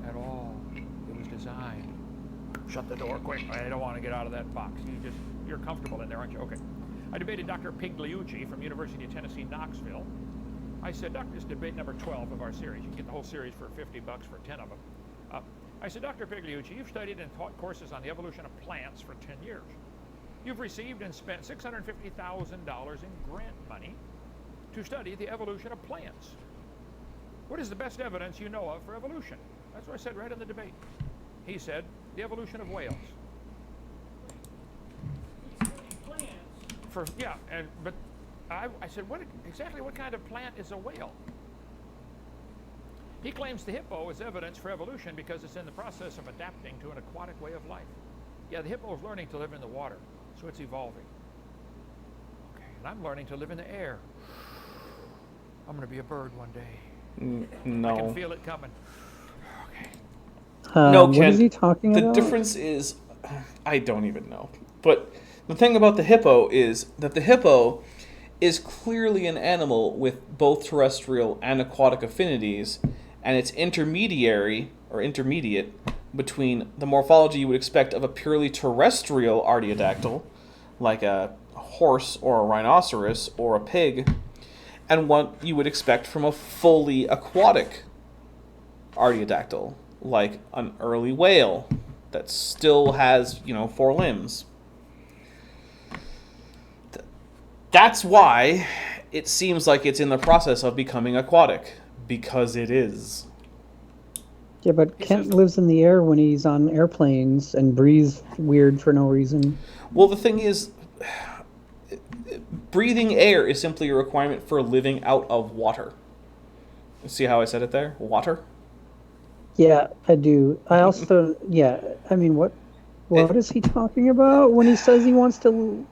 At all. It was designed. Shut the door quick. I don't want to get out of that box. You're comfortable in there, aren't you? Okay. I debated Dr. Pigliucci from University of Tennessee, Knoxville. I said, Doctor, this is debate number 12 of our series. You can get the whole series for $50 for 10 of them. I said, Dr. Pigliucci, you've studied and taught courses on the evolution of plants for 10 years. You've received and spent $650,000 in grant money to study the evolution of plants. What is the best evidence you know of for evolution? That's what I said right in the debate. He said, the evolution of whales. But I said, exactly what kind of plant is a whale? He claims the hippo is evidence for evolution because it's in the process of adapting to an aquatic way of life. Yeah, the hippo is learning to live in the water, so it's evolving. Okay, and I'm learning to live in the air. I'm going to be a bird one day. No. I can feel it coming. Okay. No, Ken, what is he talking the about? difference is, I don't even know. But the thing about the hippo is that the hippo is clearly an animal with both terrestrial and aquatic affinities, and it's intermediate between the morphology you would expect of a purely terrestrial artiodactyl, like a horse or a rhinoceros or a pig, and what you would expect from a fully aquatic artiodactyl, like an early whale that still has, 4 limbs. That's why it seems like it's in the process of becoming aquatic, because it is. Yeah, but Kent lives in the air when he's on airplanes and breathes weird for no reason. Well, the thing is, breathing air is simply a requirement for living out of water. See how I said it there? Water? Yeah, I do. I also, what is he talking about when he says he wants to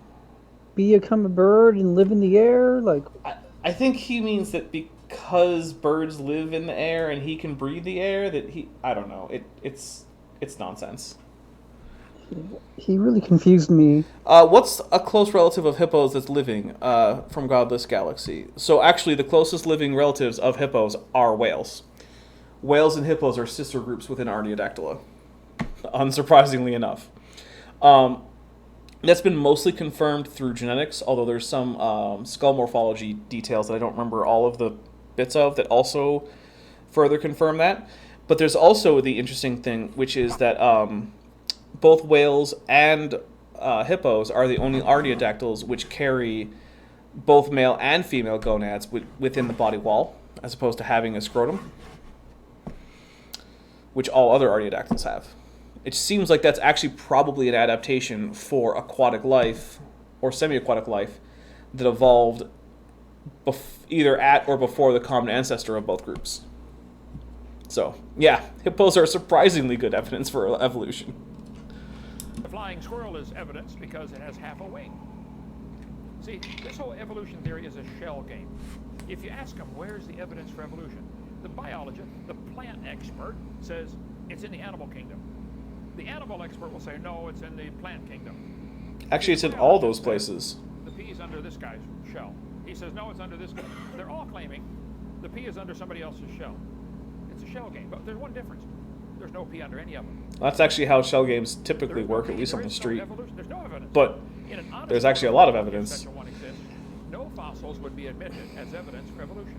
become a bird and live in the air? Like, I think he means that because birds live in the air and he can breathe the air, I don't know. It's nonsense. he really confused me. What's a close relative of hippos that's living from Godless Galaxy? So actually, the closest living relatives of hippos are whales. Whales and hippos are sister groups within Artiodactyla, unsurprisingly enough. That's been mostly confirmed through genetics, although there's some skull morphology details that I don't remember all of the bits of that also further confirm that. But there's also the interesting thing, which is that both whales and hippos are the only artiodactyls which carry both male and female gonads within the body wall, as opposed to having a scrotum, which all other artiodactyls have. It seems like that's actually probably an adaptation for aquatic life or semi-aquatic life that evolved either at or before the common ancestor of both groups. So, yeah, hippos are surprisingly good evidence for evolution. The flying squirrel is evidence because it has half a wing. See, this whole evolution theory is a shell game. If you ask them, where's the evidence for evolution? The biologist, the plant expert, says it's in the animal kingdom. The animal expert will say, no, it's in the plant kingdom. Actually, it's in all those places. The pea is under this guy's shell. He says, no, it's under this guy. They're all claiming the pea is under somebody else's shell. It's a shell game, but there's one difference. There's no pea under any of them. That's actually how shell games typically work, at least on the street. There's no evidence. But In an honest There's actually a court lot of law, if evidence. such a one exists, no fossils would be admitted as evidence for evolution.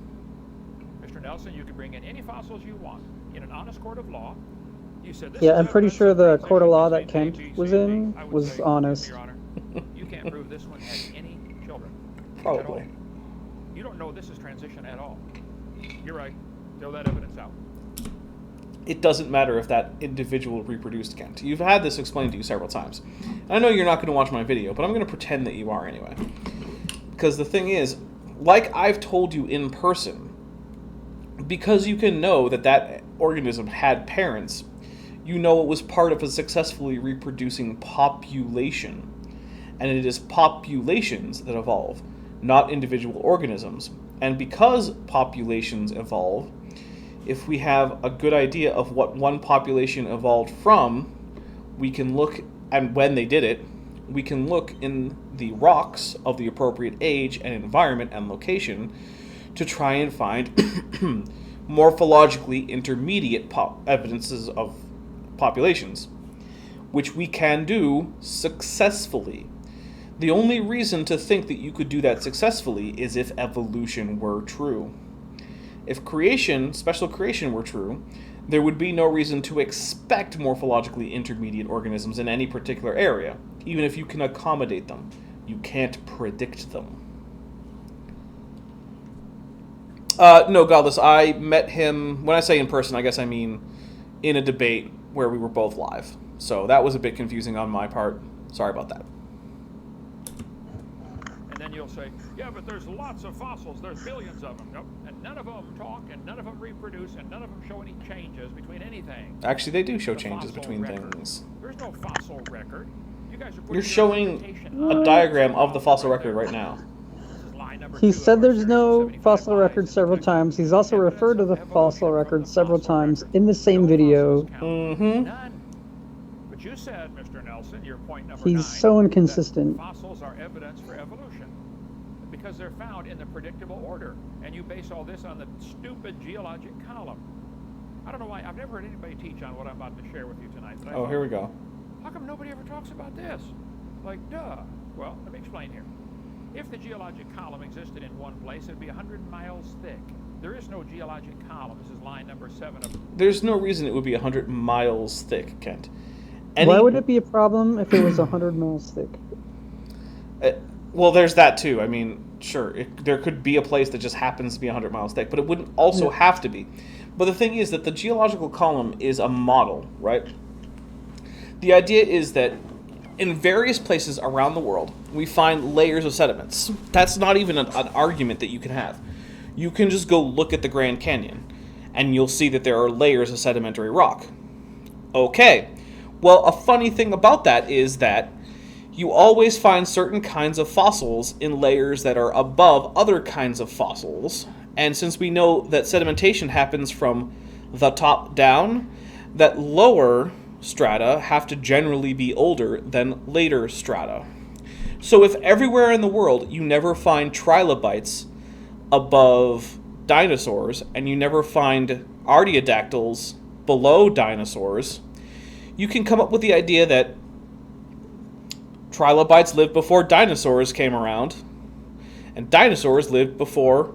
Mr. Nelson, you can bring in any fossils you want. In an honest court of law, you said this Yeah, is I'm pretty evidence sure of the court of law transition that between Kent A, B, was C, and in D. I would was say, honest. Your Honor, you can't prove this one had any children. At Probably. all. You don't know this is transition at all. You're right. Throw that evidence out. It doesn't matter if that individual reproduced, Kent. You've had this explained to you several times. I know you're not going to watch my video, but I'm going to pretend that you are anyway. Because the thing is, like I've told you in person, because you can know that that organism had parents, you know it was part of a successfully reproducing population. And it is populations that evolve, not individual organisms. And because populations evolve, if we have a good idea of what one population evolved from, we can look, and when they did it, we can look in the rocks of the appropriate age and environment and location to try and find morphologically intermediate evidences of populations, which we can do successfully. The only reason to think that you could do that successfully is if evolution were true. If creation, special creation, were true, there would be no reason to expect morphologically intermediate organisms in any particular area, even if you can accommodate them. You can't predict them. No, Godless, I met him, when I say in person, I guess I mean in a debate where we were both live. So that was a bit confusing on my part. Sorry about that. And then you'll say, yeah, but there's lots of fossils. There's billions of them. Nope. And none of them talk, and none of them reproduce, and none of them show any changes between anything. Actually, they do show The changes fossil between record. things. There's no fossil record. You guys are putting You're your showing interpretation a on diagram the of the fossil record there. right now. This is lie number He 2 said of our there's series of no 75 fossil lies record several detecting times. He's also evidence referred to of the evolution fossil from record the several fossil times record. in the same No video. fossils count. Mm-hmm. None. But you said, Mr. Nelson, your point number He's 9, so inconsistent. that fossils are evidence for evolution because they're found in the predictable order, and you base all this on the stupid geologic column. I don't know why. I've never heard anybody teach on what I'm about to share with you tonight. But I Oh, thought, here we go. how come nobody ever talks about this? Like, duh. Well, let me explain here. If the geologic column existed in one place, it'd be 100 miles thick. There is no geologic column. This is line number 7 of... There's no reason it would be 100 miles thick, Kent. Why would it be a problem if it was 100 miles thick? Well, there's that too. I mean, sure, there could be a place that just happens to be 100 miles thick, but it wouldn't also have to be. But the thing is that the geological column is a model, right? The idea is that in various places around the world, we find layers of sediments. That's not even an argument that you can have. You can just go look at the Grand Canyon, and you'll see that there are layers of sedimentary rock. Okay. Well, a funny thing about that is that you always find certain kinds of fossils in layers that are above other kinds of fossils. And since we know that sedimentation happens from the top down, that lower strata have to generally be older than later strata. So if everywhere in the world you never find trilobites above dinosaurs, and you never find artiodactyls below dinosaurs, you can come up with the idea that trilobites lived before dinosaurs came around, and dinosaurs lived before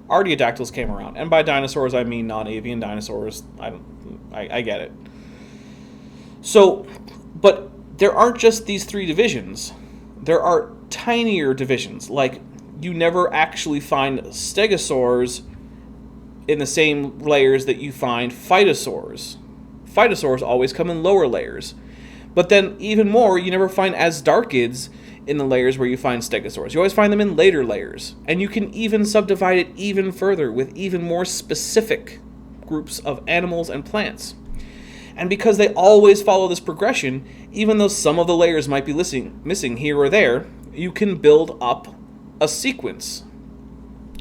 artiodactyls came around. And by dinosaurs, I mean non-avian dinosaurs. I get it. So, but there aren't just these 3 divisions. There are tinier divisions, like you never actually find stegosaurs in the same layers that you find phytosaurs. Phytosaurs always come in lower layers. But then, even more, you never find asdarchids in the layers where you find stegosaurs. You always find them in later layers. And you can even subdivide it even further with even more specific groups of animals and plants. And because they always follow this progression, even though some of the layers might be missing here or there, you can build up a sequence.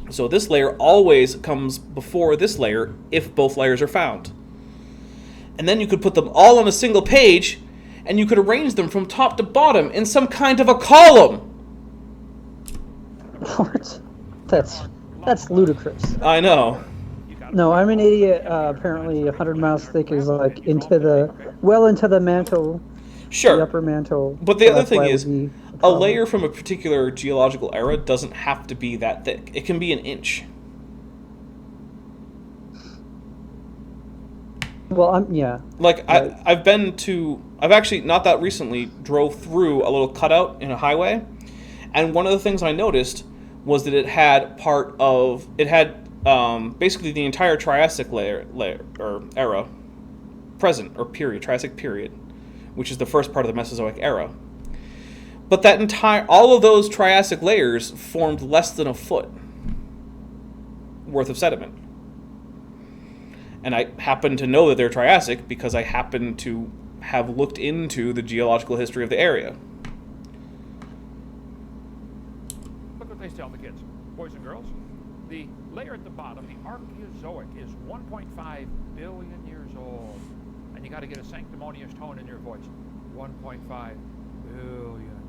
So this layer always comes before this layer if both layers are found. And then you could put them all on a single page, and you could arrange them from top to bottom in some kind of a column. What? That's ludicrous. I know. No, I'm an idiot. Apparently, 100 miles thick is like into the mantle Sure. The upper mantle. But the so other that's why thing it would is, be a problem. layer from a particular geological era doesn't have to be that thick. It can be an inch. Well, yeah. Like, Right. I've actually, not that recently, drove through a little cutout in a highway, and one of the things I noticed was that it had basically the entire Triassic layer or era present, or period, Triassic period, which is the first part of the Mesozoic era. But all of those Triassic layers formed less than a foot worth of sediment. And I happen to know that they're Triassic because I happen to have looked into the geological history of the area. Look what they tell the kids, boys and girls. The layer at the bottom, the Archaeozoic, is 1.5 billion years old. And you got to get a sanctimonious tone in your voice. 1.5 billion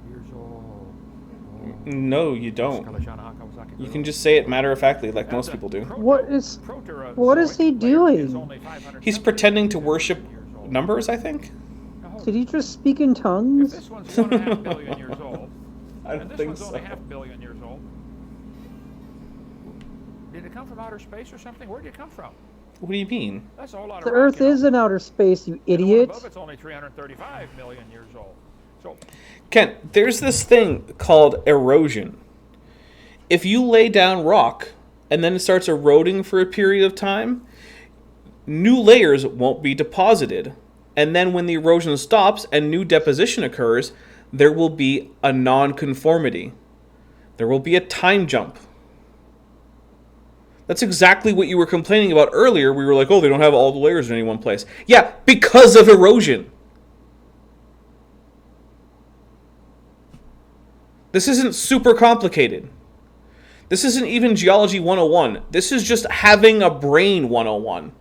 years old. No, you don't. You can just say it matter-of-factly like most people do. What is he doing? He's pretending to worship numbers, I think? Did he just speak in If tongues? this one's 1.5 billion years old, I and don't this think one's so. only 500 million years old, did it come from outer space or something? Where did it come from? What do you mean? That's a whole lot The of rock, Earth is in outer space, you And the one idiot. above it's only 335 million years old. So Kent, there's this thing called erosion. If you lay down rock and then it starts eroding for a period of time, new layers won't be deposited. And then when the erosion stops and new deposition occurs, there will be a non-conformity. There will be a time jump. That's exactly what you were complaining about earlier. We were like, oh, they don't have all the layers in any one place. Yeah, because of erosion. This isn't super complicated. This isn't even Geology 101. This is just having a brain 101.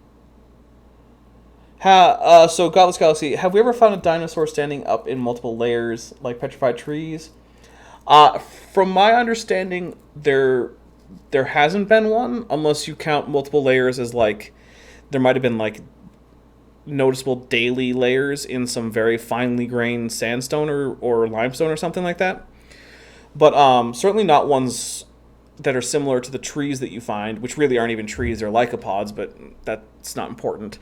So, Godless Galaxy, have we ever found a dinosaur standing up in multiple layers, like petrified trees? From my understanding, there hasn't been one, unless you count multiple layers as, like, there might have been, like, noticeable daily layers in some very finely grained sandstone or limestone or something like that. But certainly not ones that are similar to the trees that you find, which really aren't even trees, they're lycopods, but that's not important.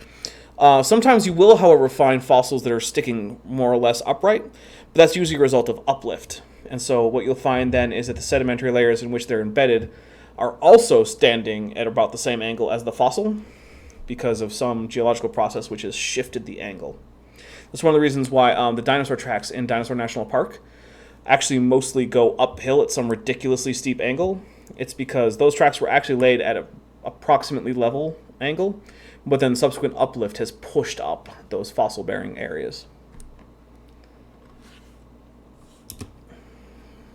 Sometimes you will, however, find fossils that are sticking more or less upright, but that's usually a result of uplift. And so what you'll find then is that the sedimentary layers in which they're embedded are also standing at about the same angle as the fossil because of some geological process which has shifted the angle. That's one of the reasons why the dinosaur tracks in Dinosaur National Park actually mostly go uphill at some ridiculously steep angle. It's because those tracks were actually laid at an approximately level angle, but then subsequent uplift has pushed up those fossil-bearing areas.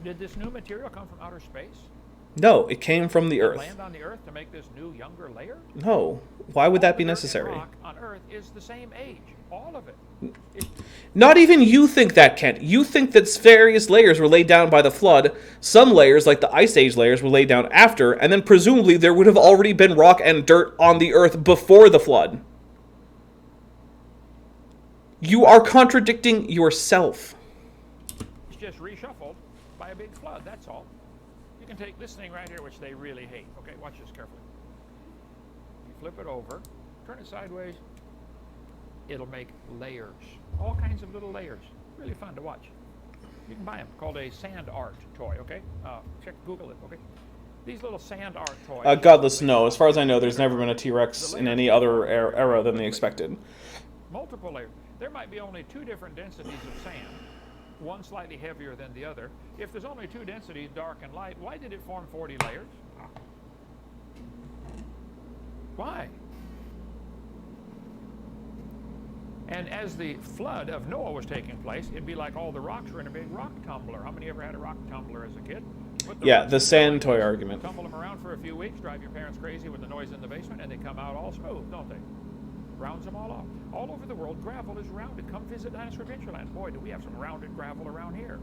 did this new material come from outer space? No, it came from the Did it Earth. land on the Earth to make this new, younger layer? No. Why would that be Dirt and necessary? rock on Earth is the same age, all of it. Not even you think that, Kent. You think that various layers were laid down by the flood. Some layers, like the Ice Age layers, were laid down after, and then presumably there would have already been rock and dirt on the Earth before the flood. You are contradicting yourself. It's just reshuffled by a big flood, that's all. You can take this thing right here, which they really hate. Okay, watch this carefully. You flip it over, turn it sideways. It'll make layers, all kinds of little layers. Really fun to watch. You can buy them, called a sand art toy, okay? Google it, okay? These little sand art toys. Godless, no. As far as I know, there's never been a T-Rex in any other era than they expected. Multiple layers. There might be only two different densities of sand, one slightly heavier than the other. If there's only two densities, dark and light, why did it form 40 layers? Why? And as the flood of Noah was taking place, it'd be like all the rocks were in a big rock tumbler. How many ever had a rock tumbler as a kid? Yeah, the sand toy argument. Tumble them around for a few weeks, drive your parents crazy with the noise in the basement, and they come out all smooth, don't they? Rounds them all off. All over the world, gravel is rounded. Come visit Dinosaur Adventureland. Boy, do we have some rounded gravel around here.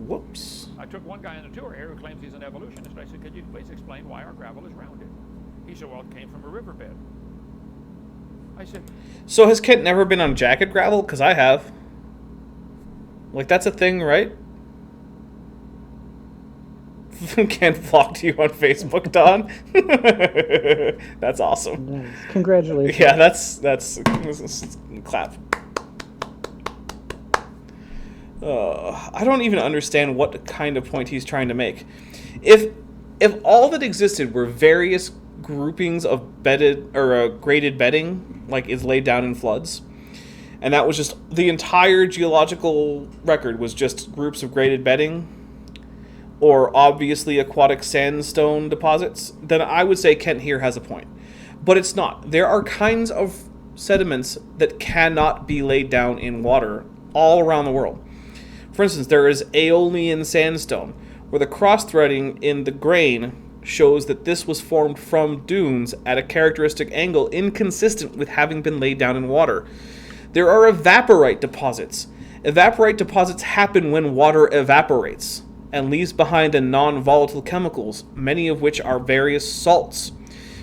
Whoops. I took one guy on a tour here who claims he's an evolutionist. I said, could you please explain why our gravel is rounded? He said, well, it came from a riverbed. I said, So has Kent never been on jagged gravel? Because I have. Like, that's a thing, right? Kent blocked you on Facebook, Don. That's awesome. Nice. Congratulations. Yeah, that's clap. I don't even understand what kind of point he's trying to make. If all that existed were various groupings of bedded or graded bedding, like is laid down in floods, and that was just the entire geological record was just groups of graded bedding, or obviously aquatic sandstone deposits, then I would say Kent here has a point. But it's not. There are kinds of sediments that cannot be laid down in water all around the world. For instance, there is Aeolian sandstone, where the cross-threading in the grain shows that this was formed from dunes at a characteristic angle inconsistent with having been laid down in water. There are evaporite deposits. Evaporite deposits happen when water evaporates and leaves behind the non-volatile chemicals, many of which are various salts.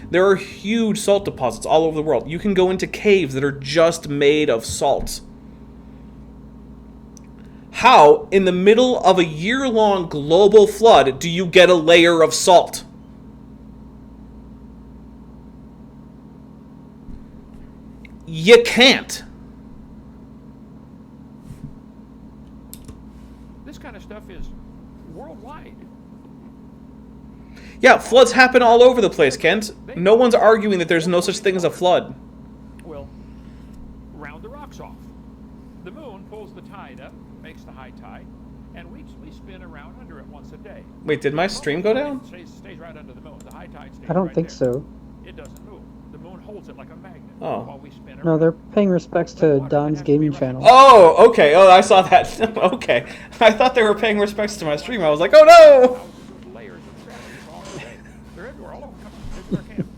There are huge salt deposits all over the world. You can go into caves that are just made of salt. How, in the middle of a year-long global flood, do you get a layer of salt? You can't. this kind of stuff is worldwide. Yeah, floods happen all over the place, Kent. No one's arguing that there's no such thing as a flood. Will round the rocks off. The moon pulls the tide up, makes the high tide, and we spin around under it once a day. Wait, did my stream go down? It stays right under the moon. The high tide stays I don't right think there. so. It doesn't move. The moon holds it like a magnet Oh. while we spin around. No, they're paying respects to Don's gaming channel. Oh, okay. Oh, I saw that. Okay. I thought they were paying respects to my stream. I was like, oh no! Thousands of layers of gravity all the way. They're everywhere, all over the camp.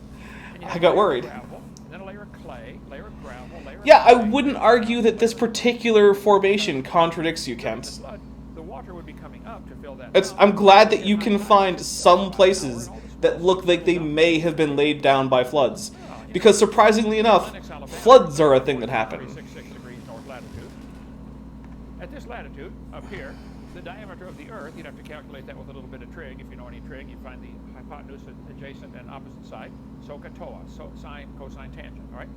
And you have I got a layer of worried. gravel, and then a layer of clay, layer of gravel, layer of Yeah, I clay. wouldn't argue that this particular formation contradicts you, During the Kent. flood, the water would be coming up to fill that. I'm glad that you can find some places that look like they may have been laid down by floods. Because surprisingly enough, floods are a thing that happen. 366 degrees north latitude. At this latitude, up here, the diameter of the Earth, you'd have to calculate that with a little bit of trig. If you know any trig, you find the hypotenuse adjacent and opposite side. SOHCAHTOA, so sine, cosine, tangent, all right?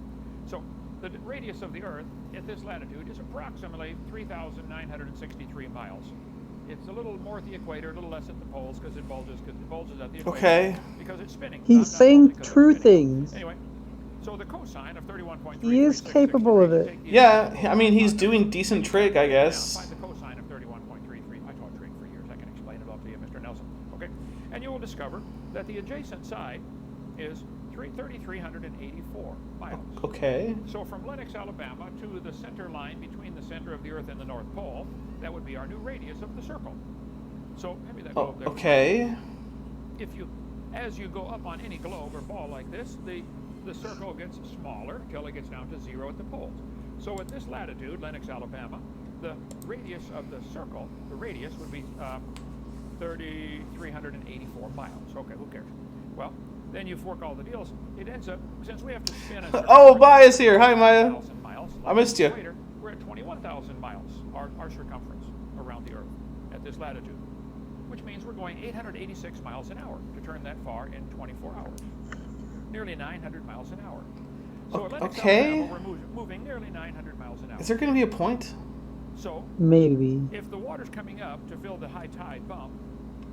So the radius of the Earth at this latitude is approximately 3,963 miles. It's a little more at the equator, a little less at the poles because it bulges at the equator. Okay. Because it's spinning. He's not saying bulging 'cause it's true spinning. things. Anyway, so the cosine of 31.3. He is capable of it. Yeah, I mean, he's doing decent trig, I guess. Find the cosine of 31.33. I taught trig for years. I can explain it all to you, Mr. Nelson. Okay? And you will discover that the adjacent side is 3,384 miles. Okay. So from Lenox, Alabama to the center line between the center of the Earth and the North Pole, that would be our new radius of the circle. So maybe that Oh, globe there. okay. As you go up on any globe or ball like this, the circle gets smaller till it gets down to 0 at the poles. So at this latitude, Lenox, Alabama, the radius of the circle, the radius would be 3,384 miles. Okay, who cares? Well, then you fork all the deals. It ends up, since we have to spin a Oh, Maya's here. Hi, Maya. 1,000 miles, I missed the you. equator, we're at 21,000 miles, our circumference around the Earth at this latitude, which means we're going 886 miles an hour to turn that far in 24 hours. Nearly 900 miles an hour. So at Lenox, Okay. Alabama, we're moving nearly 900 miles an hour. Is there going to be a point? So Maybe. if the water's coming up to fill the high tide bump,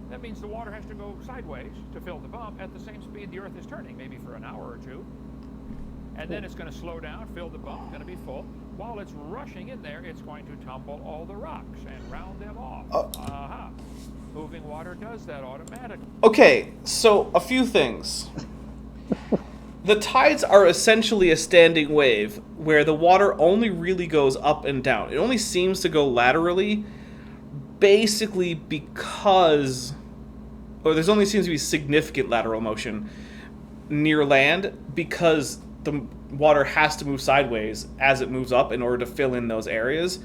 that means the water has to go sideways to fill the bump at the same speed the Earth is turning, maybe for an hour or two. And then it's going to slow down, fill the bump, going to be full. While it's rushing in there, it's going to tumble all the rocks and round them off. Aha. Moving water does that automatically. Okay, so a few things. The tides are essentially a standing wave where the water only really goes up and down. It only seems to go laterally, basically because, or there's only seems to be significant lateral motion near land because the water has to move sideways as it moves up in order to fill in those areas.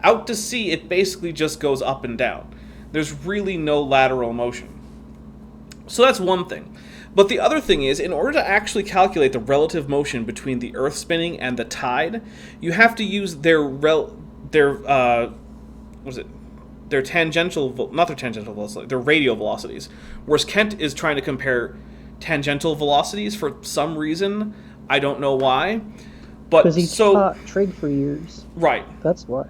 Out to sea, it basically just goes up and down. There's really no lateral motion. So that's one thing. But the other thing is, in order to actually calculate the relative motion between the Earth spinning and the tide, you have to use their tangential, not their tangential velocity, their radial velocities. Whereas Kent is trying to compare tangential velocities for some reason. I don't know why. But Because he taught trig for years. Right. That's why.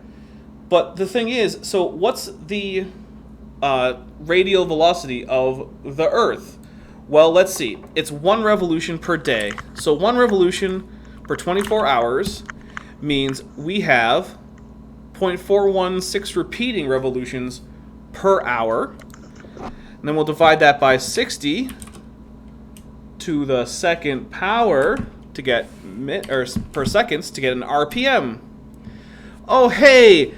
But the thing is, so what's the radial velocity of the Earth? Well, let's see. It's 1 revolution per day. So 1 revolution per 24 hours means we have 0.416 repeating revolutions per hour. And then we'll divide that by 60 to the second power to get per seconds to get an RPM. Oh, hey!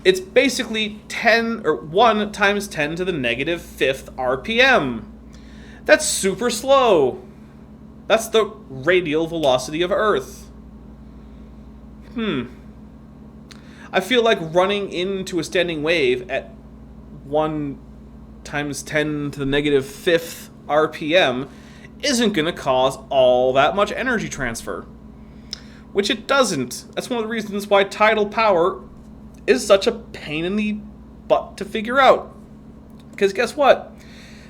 It's basically 1 times 10 to the negative 5th RPM. That's super slow. That's the radial velocity of Earth. I feel like running into a standing wave at 1 times 10 to the negative 5th RPM isn't going to cause all that much energy transfer. Which it doesn't. That's one of the reasons why tidal power is such a pain in the butt to figure out. Because guess what?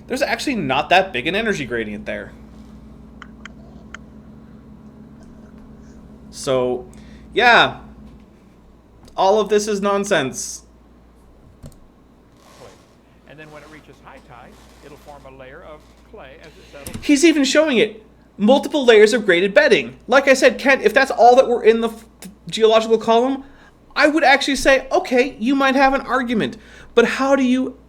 There's actually not that big an energy gradient there. So, yeah. All of this is nonsense. And then when it reaches high tide, it'll form a layer of clay as it settles. He's even showing it. Multiple layers of graded bedding. Like I said, Kent, if that's all that were in the geological column, I would actually say, okay, you might have an argument. But how do you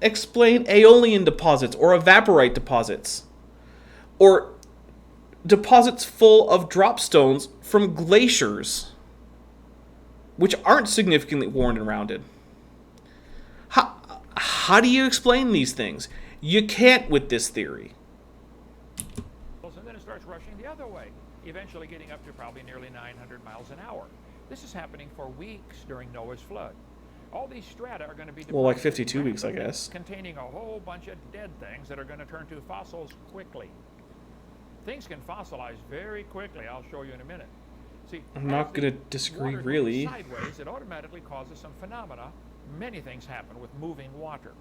explain aeolian deposits or evaporite deposits? Or deposits full of drop stones from glaciers, which aren't significantly worn and rounded? How do you explain these things? You can't with this theory. And then it starts rushing the other way, eventually getting up to probably nearly 900 miles an hour. This is happening for weeks during Noah's flood. All these strata are going to be Well, like 52 weeks, I guess. Containing a whole bunch of dead things that are going to turn to fossils quickly. Things can fossilize very quickly. I'll show you in a minute. See, I'm not going to disagree, water really. moves sideways, it automatically causes some phenomena. Many things happen with moving water,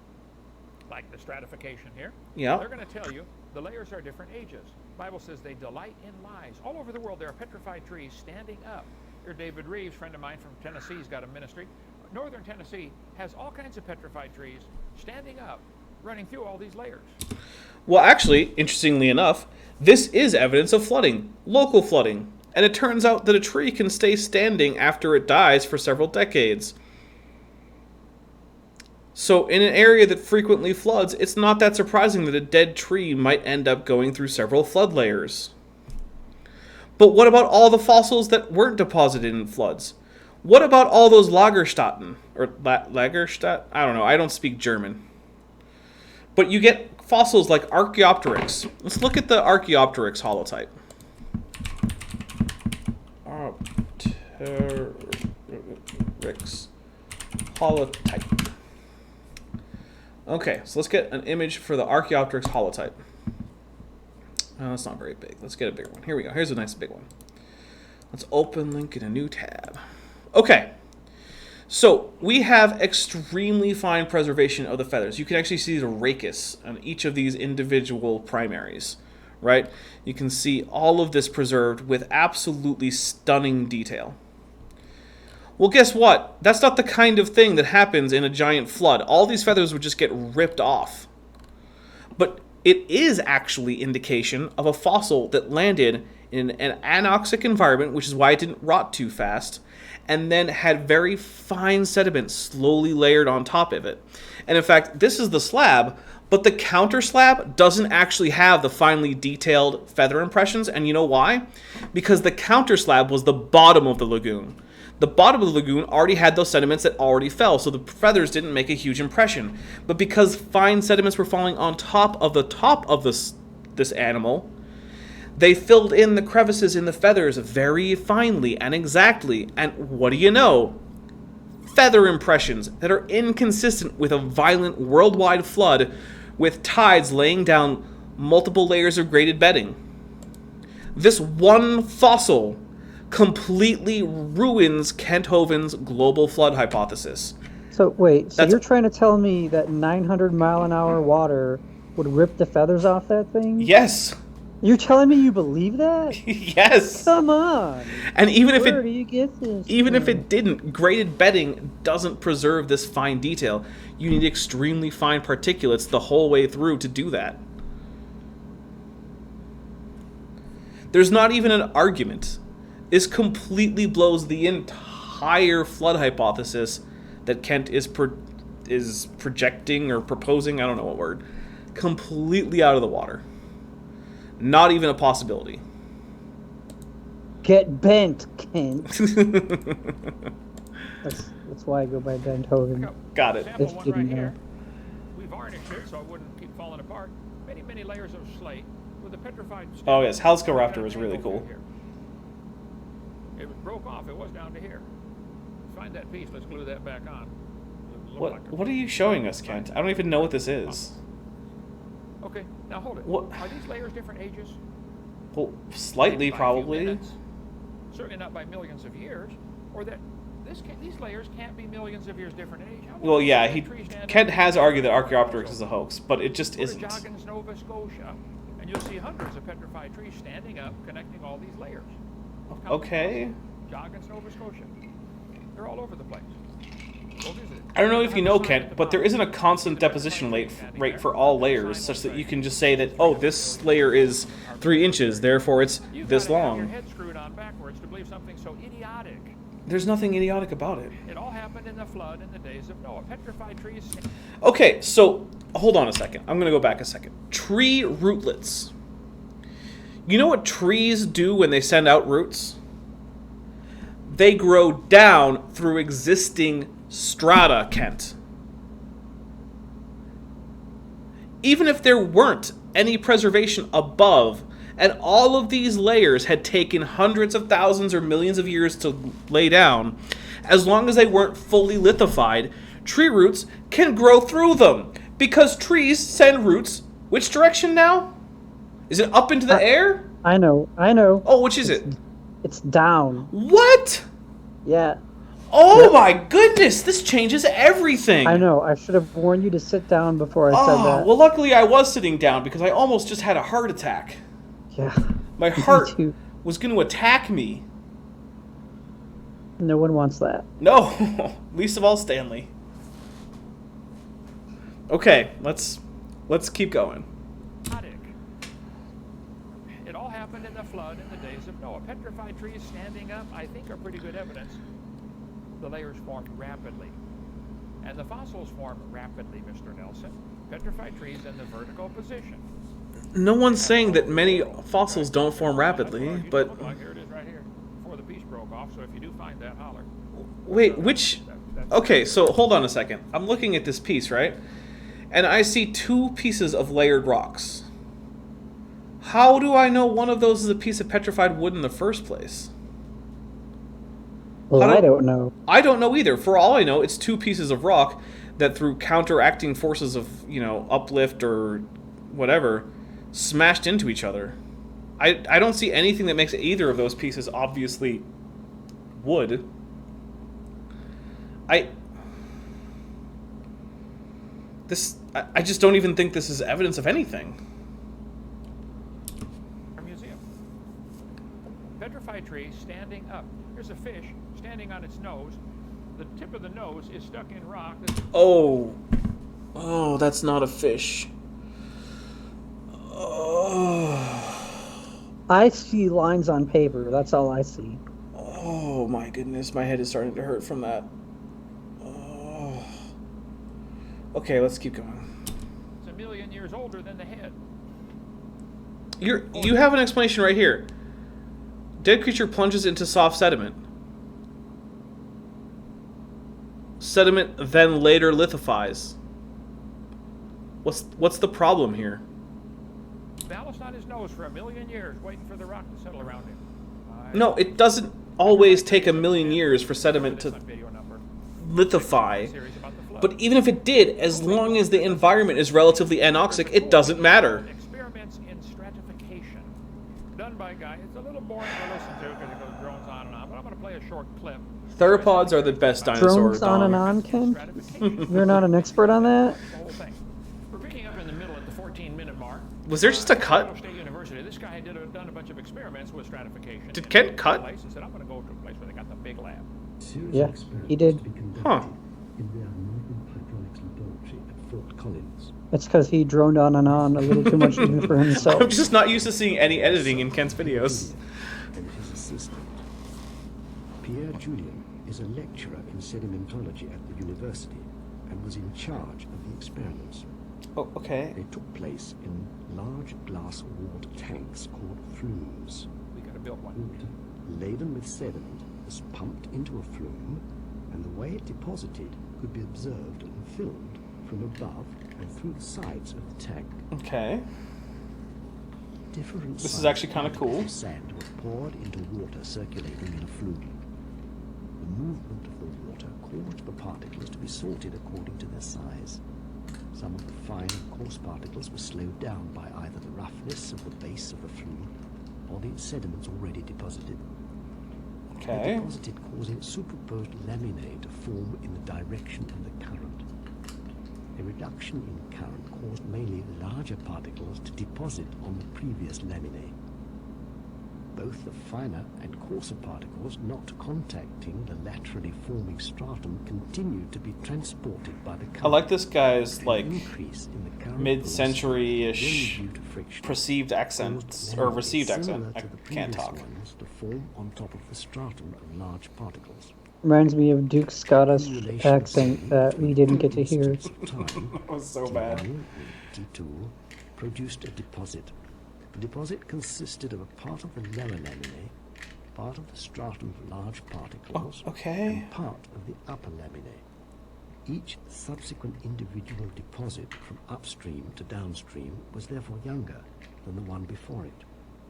like the stratification here. Yeah. They're going to tell you the layers are different ages. The Bible says they delight in lies. All over the world, there are petrified trees standing up. Here, David Reeves, friend of mine from Tennessee, has got a ministry. Northern Tennessee has all kinds of petrified trees standing up, running through all these layers. Well, actually, interestingly enough, this is evidence of flooding, local flooding. And it turns out that a tree can stay standing after it dies for several decades. So in an area that frequently floods, it's not that surprising that a dead tree might end up going through several flood layers. But what about all the fossils that weren't deposited in floods? What about all those Lagerstätten? Or Lagerstädt? I don't know, I don't speak German. But you get fossils like Archaeopteryx. Let's look at the Archaeopteryx holotype. Archaeopteryx holotype. Okay, so let's get an image for the Archaeopteryx holotype. Oh, that's not very big. Let's get a bigger one. Here we go. Here's a nice big one. Let's open link in a new tab. Okay. So we have extremely fine preservation of the feathers. You can actually see the rachis on each of these individual primaries, right? You can see all of this preserved with absolutely stunning detail. Well, guess what? That's not the kind of thing that happens in a giant flood. All these feathers would just get ripped off. But it is actually indication of a fossil that landed in an anoxic environment, which is why it didn't rot too fast, and then had very fine sediment slowly layered on top of it. And in fact, this is the slab, but the counter slab doesn't actually have the finely detailed feather impressions, and you know why? Because the counter slab was the bottom of the lagoon. The bottom of the lagoon already had those sediments that already fell, so the feathers didn't make a huge impression. But because fine sediments were falling on top of this animal, they filled in the crevices in the feathers very finely and exactly. And what do you know? Feather impressions that are inconsistent with a violent worldwide flood with tides laying down multiple layers of graded bedding. This one fossil completely ruins Kent Hovind's global flood hypothesis. So wait, so That's- you're trying to tell me that 900-mile-an-hour water would rip the feathers off that thing? Yes. You're telling me you believe that? Yes. Come on. And even if Where do you get this? Even if from? it didn't, graded bedding doesn't preserve this fine detail. You need extremely fine particulates the whole way through to do that. There's not even an argument. This completely blows the entire flood hypothesis that Kent is projecting or proposing, I don't know what word, completely out of the water. Not even a possibility. Get bent, Kent. That's why I go by Bent Hovind. Got it. Sample Just one kidding, right yeah. here. We varnished it so it wouldn't keep falling apart. Many, many layers of slate with a petrified stem. Oh yes, Halsco is really cool. It broke off. It was down to here. Find that piece. Let's glue that back on. It'll look like a- What are you showing us, Kent? I don't even know what this is. Okay, now hold it. What- Are these layers different ages? Well, slightly, Maybe by a few probably. minutes. Certainly not by millions of years. Or that these layers can't be millions of years different age. How about Well, yeah, a tree standing Kent up has in argued that the Archaeopteryx is a hoax, but it just Go to isn't. Joggins, Nova Scotia, and you'll see hundreds of petrified trees standing up, connecting all these layers. Okay. Joggins, Nova Scotia. They're all over the place. Go visit it. I don't know if you know, Have a sign at Kent, the but there bottom. isn't a constant deposition rate for all layers, such that you can just say that, oh, this layer is 3 inches, therefore it's You've this gotta have your long. head screwed on backwards to believe something so idiotic. There's nothing idiotic about it. It all happened in the flood in the days of Noah. Petrified trees. Okay, so hold on a second. I'm going to go back a second. Tree rootlets. You know what trees do when they send out roots? They grow down through existing strata, Kent. Even if there weren't any preservation above, and all of these layers had taken hundreds of thousands or millions of years to lay down, as long as they weren't fully lithified, tree roots can grow through them. Because trees send roots which direction now? Is it up into the air? I know. Oh, which is it? It's down. What? Yeah. Oh my goodness, this changes everything. I know. I should have warned you to sit down before I said Oh, that. well, luckily I was sitting down because I almost just had a heart attack. Yeah. My Me heart too. was going to attack me. No one wants that. No, least of all Stanley. Okay, let's keep going. Idiotic. It all happened in the flood in the days of Noah. Petrified trees standing up, I think, are pretty good evidence. The layers formed rapidly. And the fossils formed rapidly, Mr. Nelson. Petrified trees in the vertical position. No one's saying that many fossils don't form rapidly, but Look like here it is right here. Before the piece broke off, so if you do find that, holler. wait, which... Okay, so hold on a second. I'm looking at this piece, right? And I see 2 pieces of layered rocks. How do I know one of those is a piece of petrified wood in the first place? Well, How do- I don't know. I don't know either. For all I know, it's 2 pieces of rock that through counteracting forces of, uplift or whatever, smashed into each other. I don't see anything that makes either of those pieces obviously wood. I just don't even think this is evidence of anything. Our museum. Petrified tree standing up. Here's a fish standing on its nose. The tip of the nose is stuck in rock. Oh, that's not a fish. I see lines on paper. That's all I see. Oh my goodness, my head is starting to hurt from that. Oh. Okay, let's keep going. It's 1,000,000 years older than the head. You have an explanation right here. Dead creature plunges into soft sediment. Sediment then later lithifies. What's the problem here? Ballast on his nose for 1,000,000 years, waiting for the rock to settle around him. No, it doesn't always take 1,000,000 years for sediment to Video number. lithify. Series about the flood. But even if it did, as long as the environment is relatively anoxic, it doesn't matter. Experiments in stratification, done by a guy. It's a little boring to listen to because it goes drones on and on, but I'm going to play a short clip. Theropods are the best dinosaur. Drones on and on, Ken? You're not an expert on that? The whole thing. We're picking up in the middle at the 14-minute mark. Was there just a cut? Colorado State University. This guy had done a bunch of experiments with stratification. Did Ken cut? He said, I'm going to go to a place where they got the big lab. Serious Yeah, experiments he did. to be conducted Huh. in their modern hydraulics laboratory at Fort Collins. It's because he droned on and on a little too much even for himself. I'm just not used to seeing any editing in Kent's videos. And his assistant. Pierre Julien is a lecturer in sedimentology at the university and was in charge of the experiments. Oh, okay. They took place in large glass-walled tanks called flumes. We got to build one. Water laden with sediment was pumped into a flume, and the way it deposited could be observed and filmed from above and through the sides of the tank. Okay. Different This is sized actually kinda cool. particles of sand were poured into water circulating in a flume. The movement of the water caused the particles to be sorted according to their size. Some of the fine, coarse particles were slowed down by either the roughness of the base of the flume or the sediments already deposited. They Okay. deposited, causing superposed laminae to form in the direction of the current. A reduction in current caused mainly larger particles to deposit on the previous laminae. Both the finer and coarser particles not contacting the laterally forming stratum continued to be transported by the current. I like this guy's, An like, increase in the current mid-century-ish velocity, due to friction, perceived accents, or caused received laminae accent. similar I to the can't previous talk. ones to form on top of the stratum of large particles. Reminds me of Duke's Scottish accent that we didn't get to hear. That was so bad. T1 and T2 produced a deposit. The deposit consisted of a part of the lower laminae, part of the stratum of large particles, Okay. and part of the upper laminae. Each subsequent individual deposit from upstream to downstream was therefore younger than the one before it.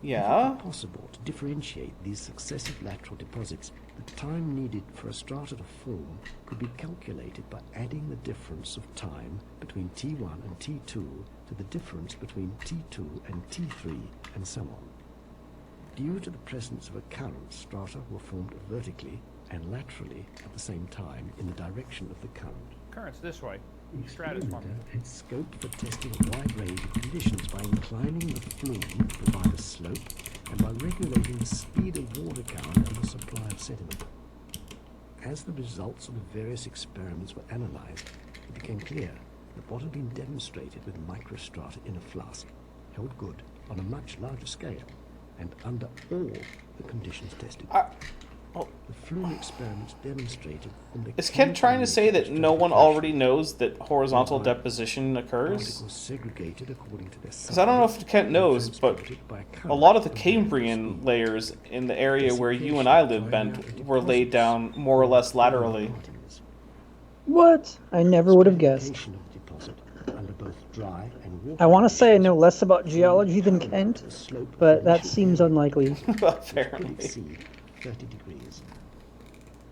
If it Yeah. were possible to differentiate these successive lateral deposits, the time needed for a strata to form could be calculated by adding the difference of time between T1 and T2 to the difference between T2 and T3, and so on. Due to the presence of a current, strata were formed vertically and laterally at the same time in the direction of the current. Currents this way. The Stratus experimenter forming. had scope for testing a wide range of conditions by inclining the flume to provide a slope and by regulating the speed of water current and the supply of sediment. As the results of the various experiments were analyzed, it became clear that what had been demonstrated with microstrata in a flask held good on a much larger scale and under all the conditions tested. The flume experiments demonstrated that the Is Kent trying to say that no one already knows that horizontal deposition occurs? particles segregated according to their size. Because I don't know if Kent knows, but transported by a current lot of the at Cambrian speed. layers in the area where you and I live, Ben, were laid down more or less laterally. What? I never would have guessed. Segmentation of the deposit under both dry and water I want to say I know less about geology than Kent, the slope of but the that initial seems area unlikely. could Apparently. exceed 30 degrees.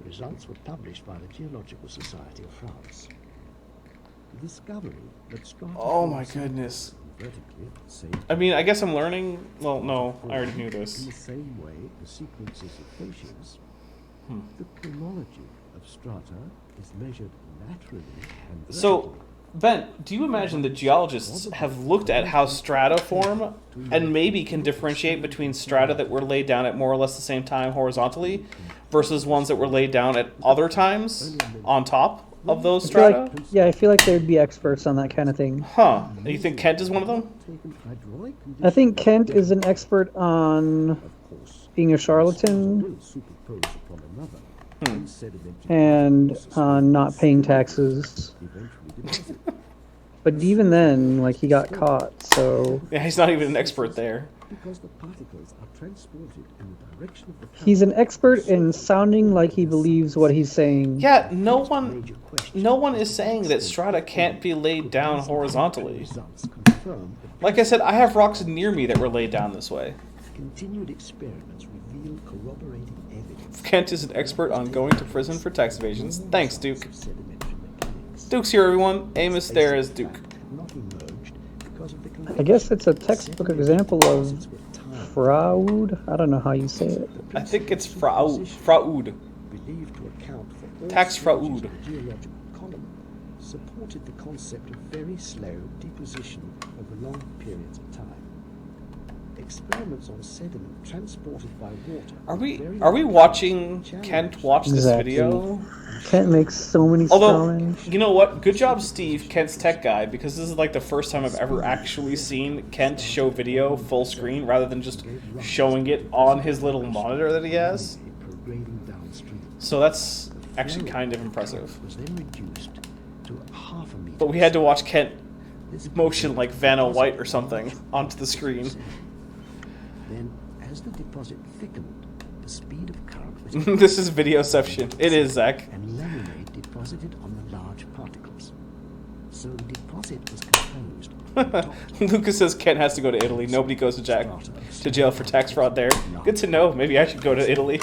The results were published by the Geological Society of France. The discovery that strata Oh my form goodness. vertically at the same I mean, I guess I'm learning. Well, no, I already knew in this. the same way the sequences of facies. Hmm. The chronology of strata is measured laterally and So, vertically. Ben, do you imagine that geologists have looked at how strata form and maybe can differentiate between strata that were laid down at more or less the same time horizontally versus ones that were laid down at other times on top of those I feel like, strata? yeah, I feel like they'd be experts on that kind of thing. Huh. You think Kent is one of them? Taken hydraulic I think conditions Kent is an expert on of course, being a strata charlatan will superimpose upon another, and sedimentary and particles on not paying taxes. eventually deposit. But even then, like, he got caught, so Yeah, he's not even an expert there. Because the particles are transported in the direction of the current. he's an expert in sounding like he believes what he's saying. Yeah, no Major one question is saying that strata can't be laid down horizontally. results confirm the Like I said, I have rocks near me that were laid down this way. continued experiments reveal corroborating evidence Kent is an expert on going to prison for tax evasions. Thanks, Duke. of sedimentary mechanics. Duke's here, everyone. Amos there is Duke. Had not emerged because of the I guess it's a textbook Sediment example of deposits were timed. fraud. I don't know how you say it. The I think it's principle of fraud. superposition, Fraud. believed to account for all Tax stages fraud. of the geological column, supported the concept of very slow deposition over long periods of time. Experiments on sediment transported by water. Are we very are we long watching challenged Kent watch this Exactly. video? Kent makes so many Although, comments. you know what? Good job, Steve, Kent's tech guy, because this is like the first time I've ever actually seen Kent show video full screen rather than just showing it on his little monitor that he has. prograding downstream. So that's The actually flow kind of of impressive. current was then reduced to half a meter. But we had to watch Kent This motion like Vanna White or something onto the screen. Then, as the deposit thickened, the speed of current was This is videoception. It is, Zach. and lemonade deposited on the large particles. So the deposit was composed. Lucas says Kent has to go to Italy. Nobody goes to jail for tax fraud there. Good to know. Maybe I should go to Italy.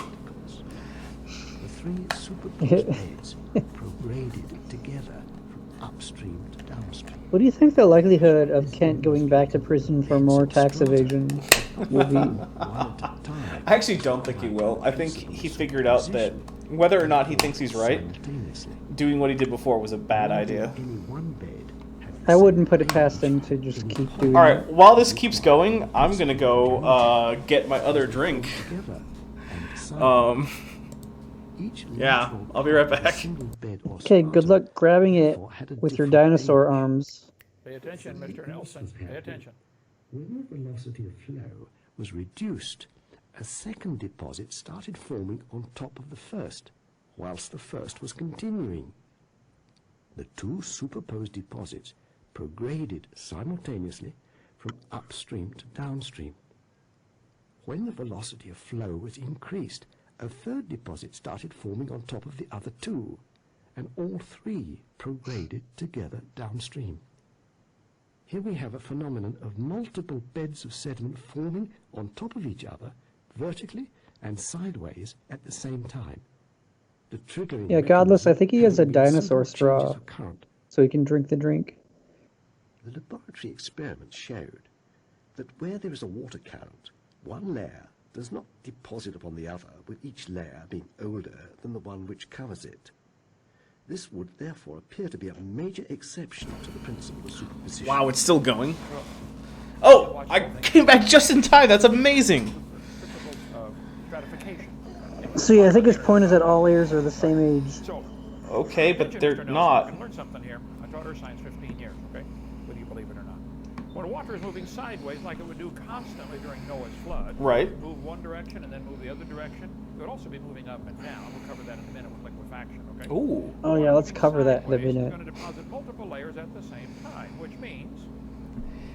The three superposed beds prograded together from upstream to downstream. What do you think the likelihood of Kent going back to prison for more tax evasion will be? One at a time. I actually don't think he will. I think he figured out that whether or not he thinks he's right, Simultaneously. doing what he did before was a bad More idea. than any one bed had I wouldn't put it past him to just keep doing Alright, it. while this keeps going, I'm gonna go get my other drink. together and beside Um, each yeah, lateral I'll be right part of a back. single bed or Okay, good strata luck grabbing it with your dinosaur arms. Pay attention, Mr. Nelson. Pay attention. When the velocity of flow was reduced, a second deposit started forming on top of the first, whilst the first was continuing. The two superposed deposits prograded simultaneously from upstream to downstream. When the velocity of flow was increased, a third deposit started forming on top of the other two, and all three prograded together downstream. Here we have a phenomenon of multiple beds of sediment forming on top of each other, vertically and sideways at the same time. The triggering Yeah, Godless, I think he has a having been dinosaur simple changes straw. of current. So he can drink the drink. The laboratory experiments showed that where there is a water current, one layer does not deposit upon the other, with each layer being older than the one which covers it. This would therefore appear to be a major exception to the principle of superposition. Wow, it's still going. Oh, I came back just in time. That's amazing. Typical stratification. So yeah, I think his point is that all layers are the same age. So, Okay, but attention, they're Mr. Nelson. not. You can learn something here. I taught her science 15 years, okay? Whether you believe it or not. When water is moving sideways, like it would do constantly during Noah's flood, Right. it would move one direction and then move the other direction. It would also be moving up and down. We'll cover that in a minute with liquefaction, okay? Ooh. Oh yeah, let's cover that in a Sideways is minute. going to deposit multiple layers at the same time, which means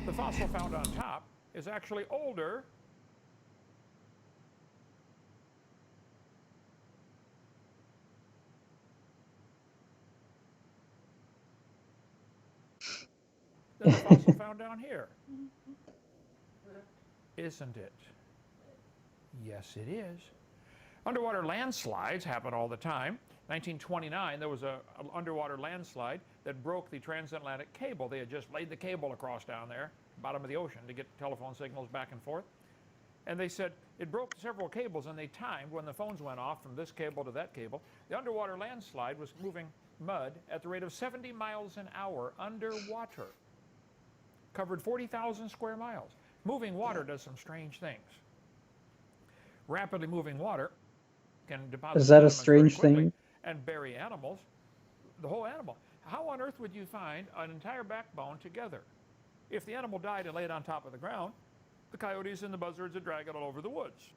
the fossil found on top is actually older than the fossil found down here. Isn't it? Yes, it is. Underwater landslides happen all the time. 1929, there was an underwater landslide that broke the transatlantic cable. They had just laid the cable across down there, bottom of the ocean, to get telephone signals back and forth. And they said it broke several cables, and they timed when the phones went off from this cable to that cable. The underwater landslide was moving mud at the rate of 70 miles an hour underwater. Covered 40,000 square miles. Moving water does some strange things. Rapidly moving water can deposit Is that a sediments very strange quickly thing? and bury animals, the whole animal. How on earth would you find an entire backbone together? If the animal died and laid on top of the ground, the coyotes and the buzzards would drag it all over the woods.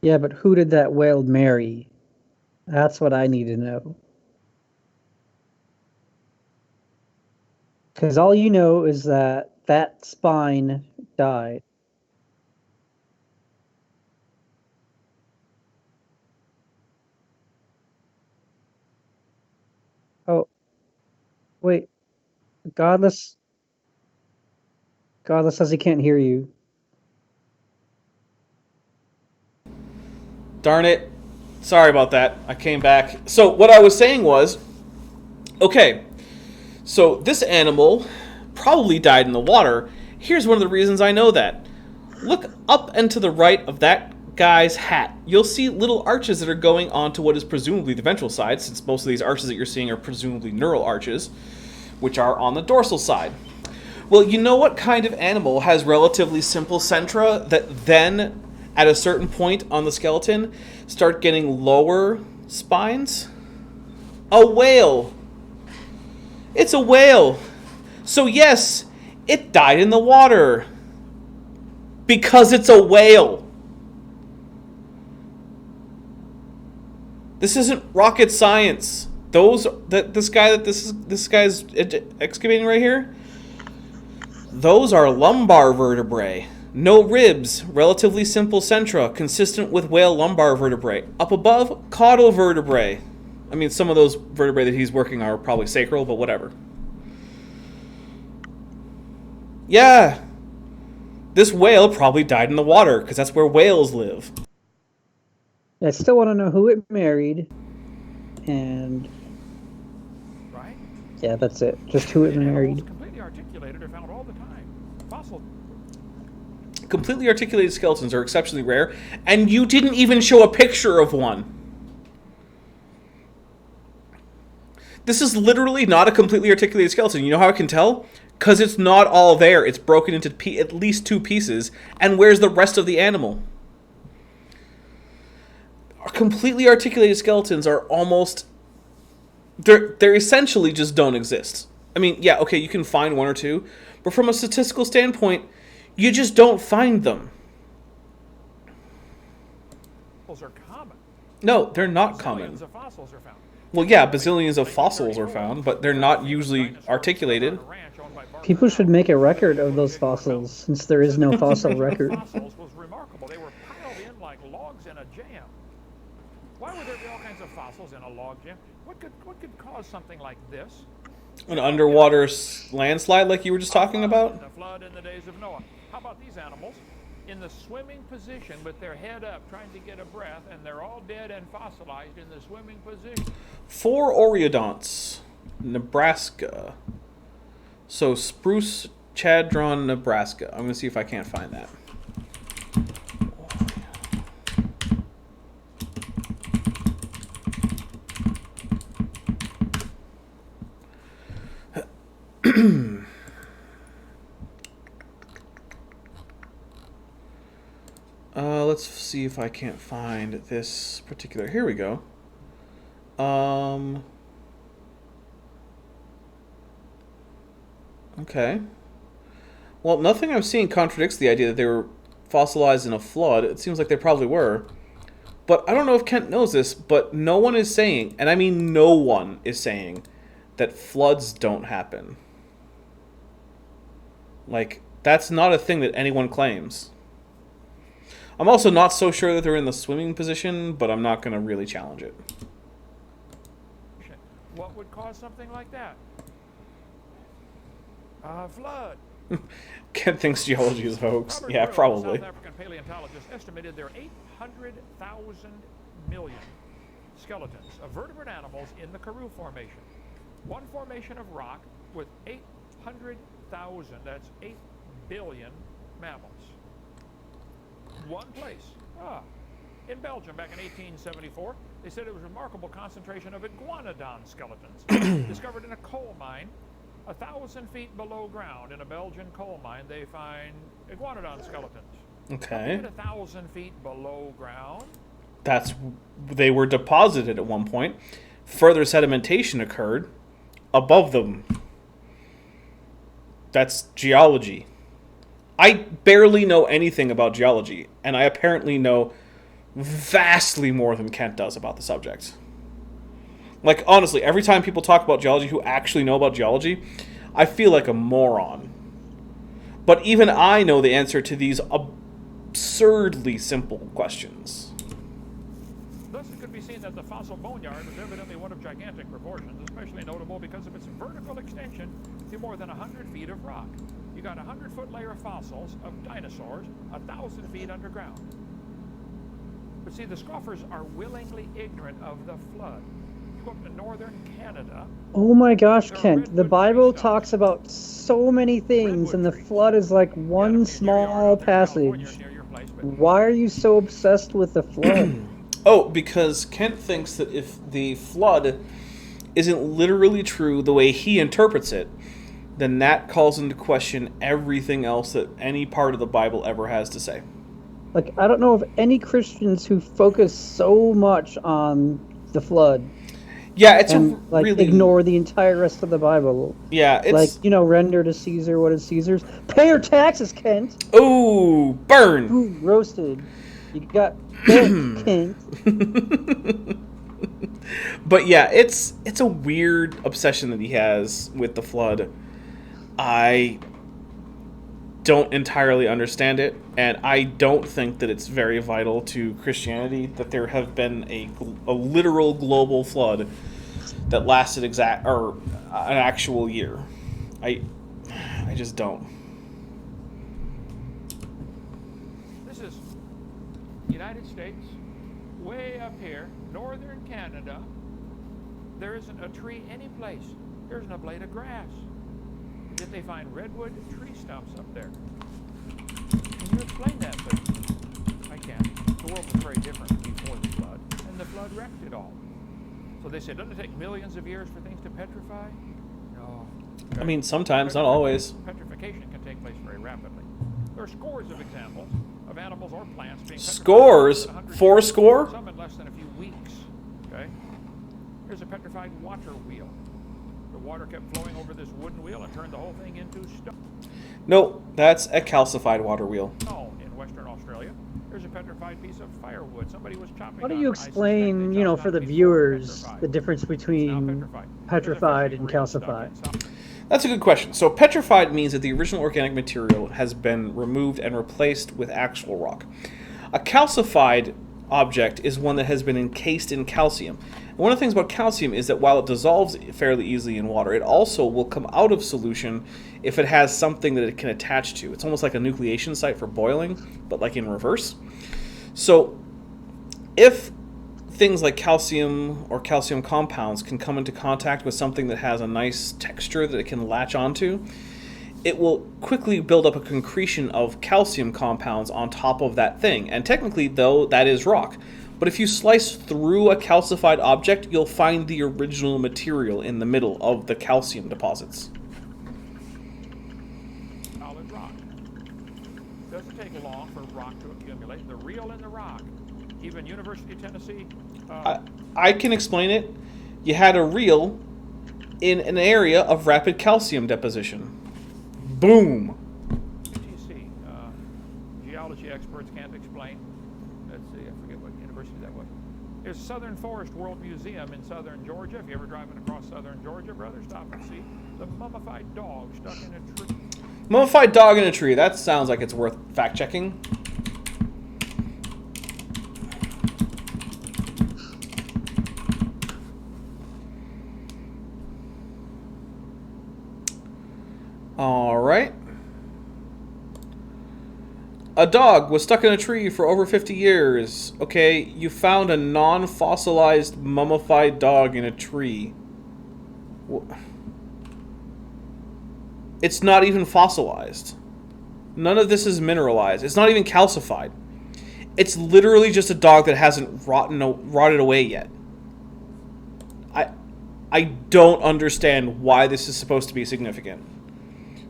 Yeah, but who did that whale marry? That's what I need to know. Because all you know is that spine died. Oh, wait. Godless. Godless says he can't hear you. Darn it. Sorry about that. I came back. So what I was saying was, okay, so this animal probably died in the water. Here's one of the reasons I know that. Look up and to the right of that guy's hat. You'll see little arches that are going on to what is presumably the ventral side, since most of these arches that you're seeing are presumably neural arches, which are on the dorsal side. Well, you know what kind of animal has relatively simple centra that then, at a certain point on the skeleton, start getting lower spines? A whale. It's a whale. So yes, it died in the water. Because it's a whale. This isn't rocket science. This guy's excavating right here, those are lumbar vertebrae. No ribs, relatively simple centra, consistent with whale lumbar vertebrae. Up above, caudal vertebrae. I mean, some of those vertebrae that he's working on are probably sacral, but whatever. Yeah. This whale probably died in the water, because that's where whales live. I still want to know who it married, and Right? yeah, that's it. Just who it And animals married. completely articulated are found all the time. Fossil. Completely articulated skeletons are exceptionally rare, and you didn't even show a picture of one. This is literally not a completely articulated skeleton. You know how I can tell? Because it's not all there. It's broken into at least two pieces. And where's the rest of the animal? Completely articulated skeletons are almost... They're essentially just don't exist. I mean, yeah, okay, you can find one or two. But from a statistical standpoint, you just don't find them. Fossils are common. No, they're not common. Millions of fossils are found. Well, yeah, bazillions of fossils are found, but they're not usually articulated. People should make a record of those fossils, since there is no fossil record. Fossils was remarkable. They were piled in like logs in a jam. Why would there be all kinds of fossils in a log jam? What could cause something like this? An underwater landslide like you were just talking about? The flood in the days of Noah. How about these animals? In the swimming position with their head up trying to get a breath, and they're all dead and fossilized in the swimming position. 4 Oreodonts, Nebraska. So Spruce Chadron, Nebraska. I'm going to see if I can't find that. Let's see if I can't find this particular. Here we go. Okay. Well, nothing I'm seeing contradicts the idea that they were fossilized in a flood. It seems like they probably were. But I don't know if Kent knows this, but no one is saying, and I mean no one is saying, that floods don't happen. Like, that's not a thing that anyone claims. I'm also not so sure that they're in the swimming position, but I'm not going to really challenge it. What would cause something like that? A flood. Kent thinks geology is a hoax. Robert Yeah, Brill, probably. South African paleontologist, estimated there are 800,000 million skeletons of vertebrate animals in the Karoo Formation. One formation of rock with 800,000, that's 8 billion mammals. One place. In Belgium back in 1874, they said it was a remarkable concentration of iguanodon skeletons discovered in a coal mine 1,000 feet below ground. In a Belgian coal mine, they find iguanodon skeletons. Okay. 1,000 feet below ground. They were deposited at one point. Further sedimentation occurred above them. That's geology. I barely know anything about geology, and I apparently know vastly more than Kent does about the subject. Like, honestly, every time people talk about geology who actually know about geology, I feel like a moron. But even I know the answer to these absurdly simple questions. Thus, it could be seen that the fossil boneyard was evidently one of gigantic proportions, especially notable because of its vertical extension to more than 100 feet of rock. You got a 100-foot layer of fossils of dinosaurs 1,000 feet underground. But see, the scoffers are willingly ignorant of the flood. You go up to northern Canada. Oh my gosh, There are Kent, the redwood Bible tree talks stumps. about so many things, and the Redwood trees. flood is like Yeah, one near your small yard out there in California, passage. near your place, but Why are you so obsessed with the flood? Oh, because Kent thinks that if the flood isn't literally true the way he interprets it, then that calls into question everything else that any part of the Bible ever has to say. Like, I don't know of any Christians who focus so much on the flood Yeah, it's and, a like, really... ignore the entire rest of the Bible. Yeah, Like, it's... render to Caesar what is Caesar's. Pay your taxes, Kent! Ooh, burn! Ooh, roasted. You got bent, Kent. But yeah, it's a weird obsession that he has with the flood. I don't entirely understand it, and I don't think that it's very vital to Christianity that there have been a literal global flood that lasted an actual year. I just don't. this is United States, way up here, northern Canada. There isn't a tree any place. There isn't a blade of grass. Yet they find redwood tree stumps up there. Can you explain that? But I can't. The world was very different before the flood, and the flood wrecked it all. So they said, doesn't it take millions of years for things to petrify? No. I mean, sometimes, not always. Petrification can take place very rapidly. There are scores of examples of animals or plants being petrified. Scores? in 100 Four years, score? Some in less than a few weeks. Okay? Here's a petrified water wheel. The water kept flowing over this wooden wheel and turned the whole thing into stone No, that's a calcified water wheel. in Western Australia. There's a petrified piece of firewood. Somebody was chopping Why don't on you it. I suspect explain, they chopped for on the it before viewers, petrified. the difference It's now between petrified. petrified There's a and fishing reel stuck calcified? inside. That's a good question. So petrified means that the original organic material has been removed and replaced with actual rock. A calcified object is one that has been encased in calcium. And one of the things about calcium is that while it dissolves fairly easily in water, it also will come out of solution if it has something that it can attach to. It's almost like a nucleation site for boiling, but like in reverse. So if things like calcium or calcium compounds can come into contact with something that has a nice texture that it can latch onto, it will quickly build up a concretion of calcium compounds on top of that thing. And technically, though, that is rock. But if you slice through a calcified object, you'll find the original material in the middle of the calcium deposits. Solid rock. Doesn't take long for rock to accumulate. The real in the rock. Even University of Tennessee. I can explain it. You had a reel in an area of rapid calcium deposition. Boom. UTC. Geology experts can't explain. Let's see, I forget what university that was. There's Southern Forest World Museum in southern Georgia. If you're ever driving across southern Georgia, brother, stop and see the mummified dog stuck in a tree. Mummified dog in a tree. That sounds like it's worth fact-checking. All right. A dog was stuck in a tree for over 50 years. Okay, you found a non-fossilized mummified dog in a tree. It's not even fossilized. None of this is mineralized. It's not even calcified. It's literally just a dog that hasn't rotted away yet. I don't understand why this is supposed to be significant.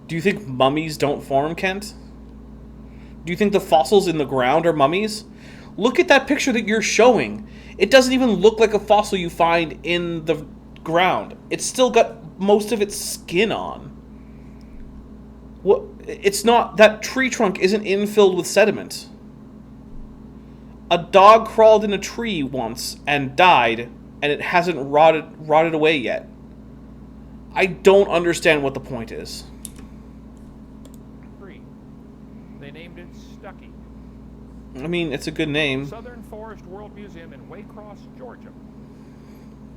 Do you think mummies don't form, Kent? Do you think the fossils in the ground are mummies? Look at that picture that you're showing. It doesn't even look like a fossil you find in the ground. It's still got most of its skin on. What? It's not... That tree trunk isn't infilled with sediment. A dog crawled in a tree once and died, and it hasn't rotted away yet. I don't understand what the point is. 3. They named it Stucky. I mean, it's a good name. Southern Forest World Museum in Waycross, Georgia.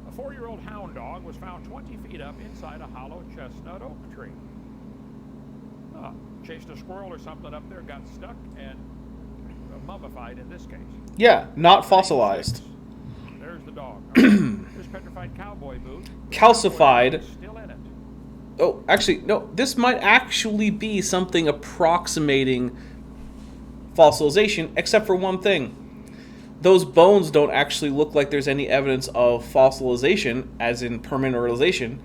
A 4-year-old hound dog was found 20 feet up inside a hollow chestnut oak tree. Chased a squirrel or something up there, got stuck, and mummified in this case. Yeah, not fossilized. There's the dog. There's petrified cowboy boot. Calcified. Still in it. Oh, actually, no. This might actually be something approximating fossilization, except for one thing. Those bones don't actually look like there's any evidence of fossilization, as in permineralization.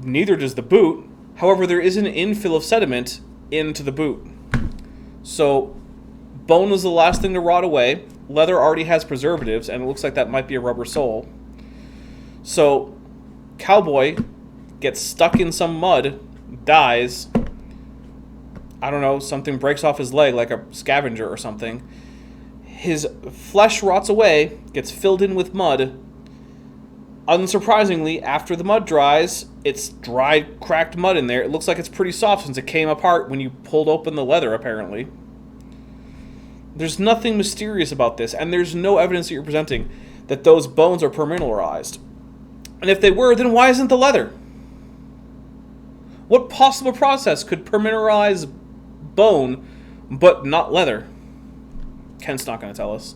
Neither does the boot. However, there is an infill of sediment into the boot. So, bone was the last thing to rot away. Leather already has preservatives, and it looks like that might be a rubber sole. So, cowboy gets stuck in some mud, dies. I don't know, something breaks off his leg like a scavenger or something. His flesh rots away, gets filled in with mud. Unsurprisingly, after the mud dries, it's dried, cracked mud in there. It looks like it's pretty soft since it came apart when you pulled open the leather, apparently. There's nothing mysterious about this, and there's no evidence that you're presenting that those bones are permineralized. And if they were, then why isn't the leather? What possible process could permineralize bone, but not leather? Kent's not going to tell us.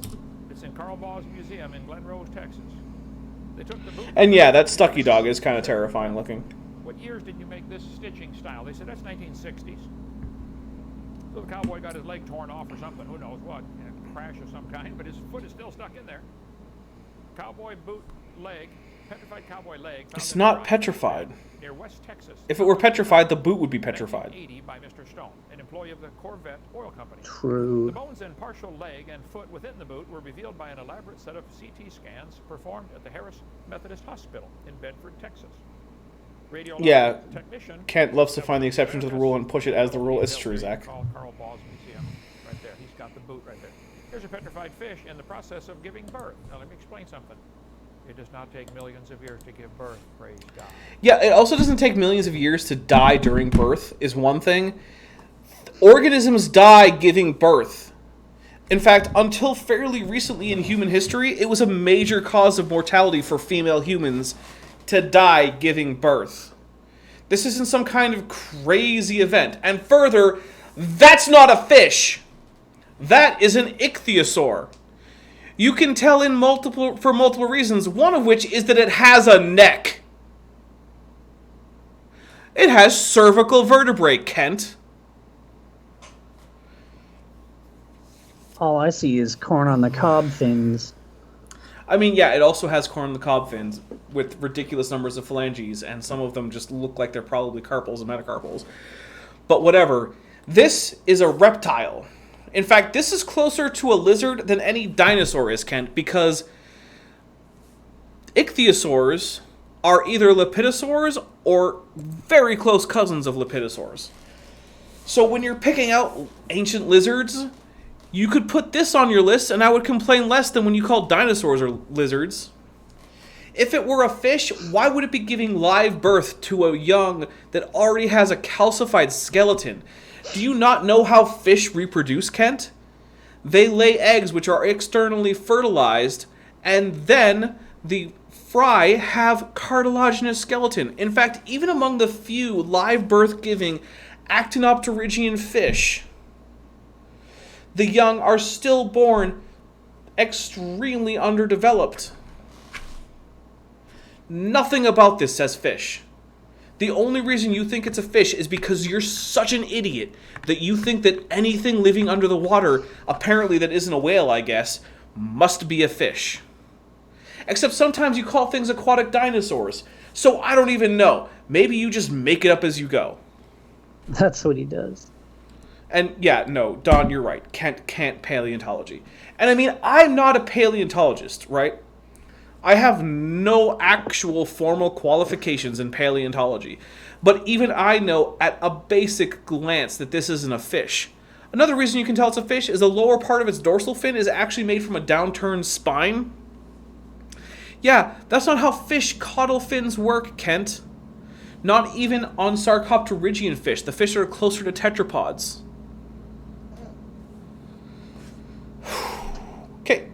It's in Carl Baugh's Museum in Glen Rose, Texas. They took the boot. And yeah, that Stucky dog is kind of terrifying looking. What years did you make this stitching style? They said that's 1960s. So the cowboy got his leg torn off or something, who knows what, in a crash of some kind, but his foot is still stuck in there. Cowboy boot leg, petrified cowboy leg. It's not petrified. Near West Texas. If it were petrified, the boot would be petrified. 1980 by Mr. Stone, an employee of the Corvette Oil Company. True. The bones and partial leg and foot within the boot were revealed by an elaborate set of CT scans performed at the Harris Methodist Hospital in Bedford, Texas. Yeah, Technician Kent loves to find the exception to the rule and push it as the rule. It's true, Zach. Carl Baugh's Museum, right there. He's got the boot right there. Here's a petrified fish in the process of giving birth. Now let me explain something. It does not take millions of years to give birth, praise God. Yeah, it also doesn't take millions of years to die during birth, is one thing. Organisms die giving birth. In fact, until fairly recently in human history, it was a major cause of mortality for female humans to die giving birth. This isn't some kind of crazy event. And further, that's not a fish. That is an ichthyosaur. You can tell for multiple reasons, one of which is that it has a neck. It has cervical vertebrae, Kent. All I see is corn on the cob fins. I mean, yeah, it also has corn on the cob fins with ridiculous numbers of phalanges, and some of them just look like they're probably carpals and metacarpals. But whatever. This is a reptile. In fact, this is closer to a lizard than any dinosaur is, Kent, because ichthyosaurs are either lepidosaurs or very close cousins of lepidosaurs. So when you're picking out ancient lizards, you could put this on your list, and I would complain less than when you call dinosaurs or lizards. If it were a fish, why would it be giving live birth to a young that already has a calcified skeleton? Do you not know how fish reproduce, Kent? They lay eggs which are externally fertilized, and then the fry have cartilaginous skeleton. In fact, even among the few live birth-giving actinopterygian fish, the young are still born extremely underdeveloped. Nothing about this says fish. The only reason you think it's a fish is because you're such an idiot that you think that anything living under the water, apparently that isn't a whale, I guess, must be a fish. Except sometimes you call things aquatic dinosaurs. So I don't even know. Maybe you just make it up as you go. That's what he does. And yeah, no, Don, you're right. Can't paleontology. And I mean, I'm not a paleontologist, right? I have no actual formal qualifications in paleontology. But even I know at a basic glance that this isn't a fish. Another reason you can tell it's a fish is the lower part of its dorsal fin is actually made from a downturned spine. Yeah, that's not how fish caudal fins work, Kent. Not even on Sarcopterygian fish, the fish that are closer to tetrapods. Okay.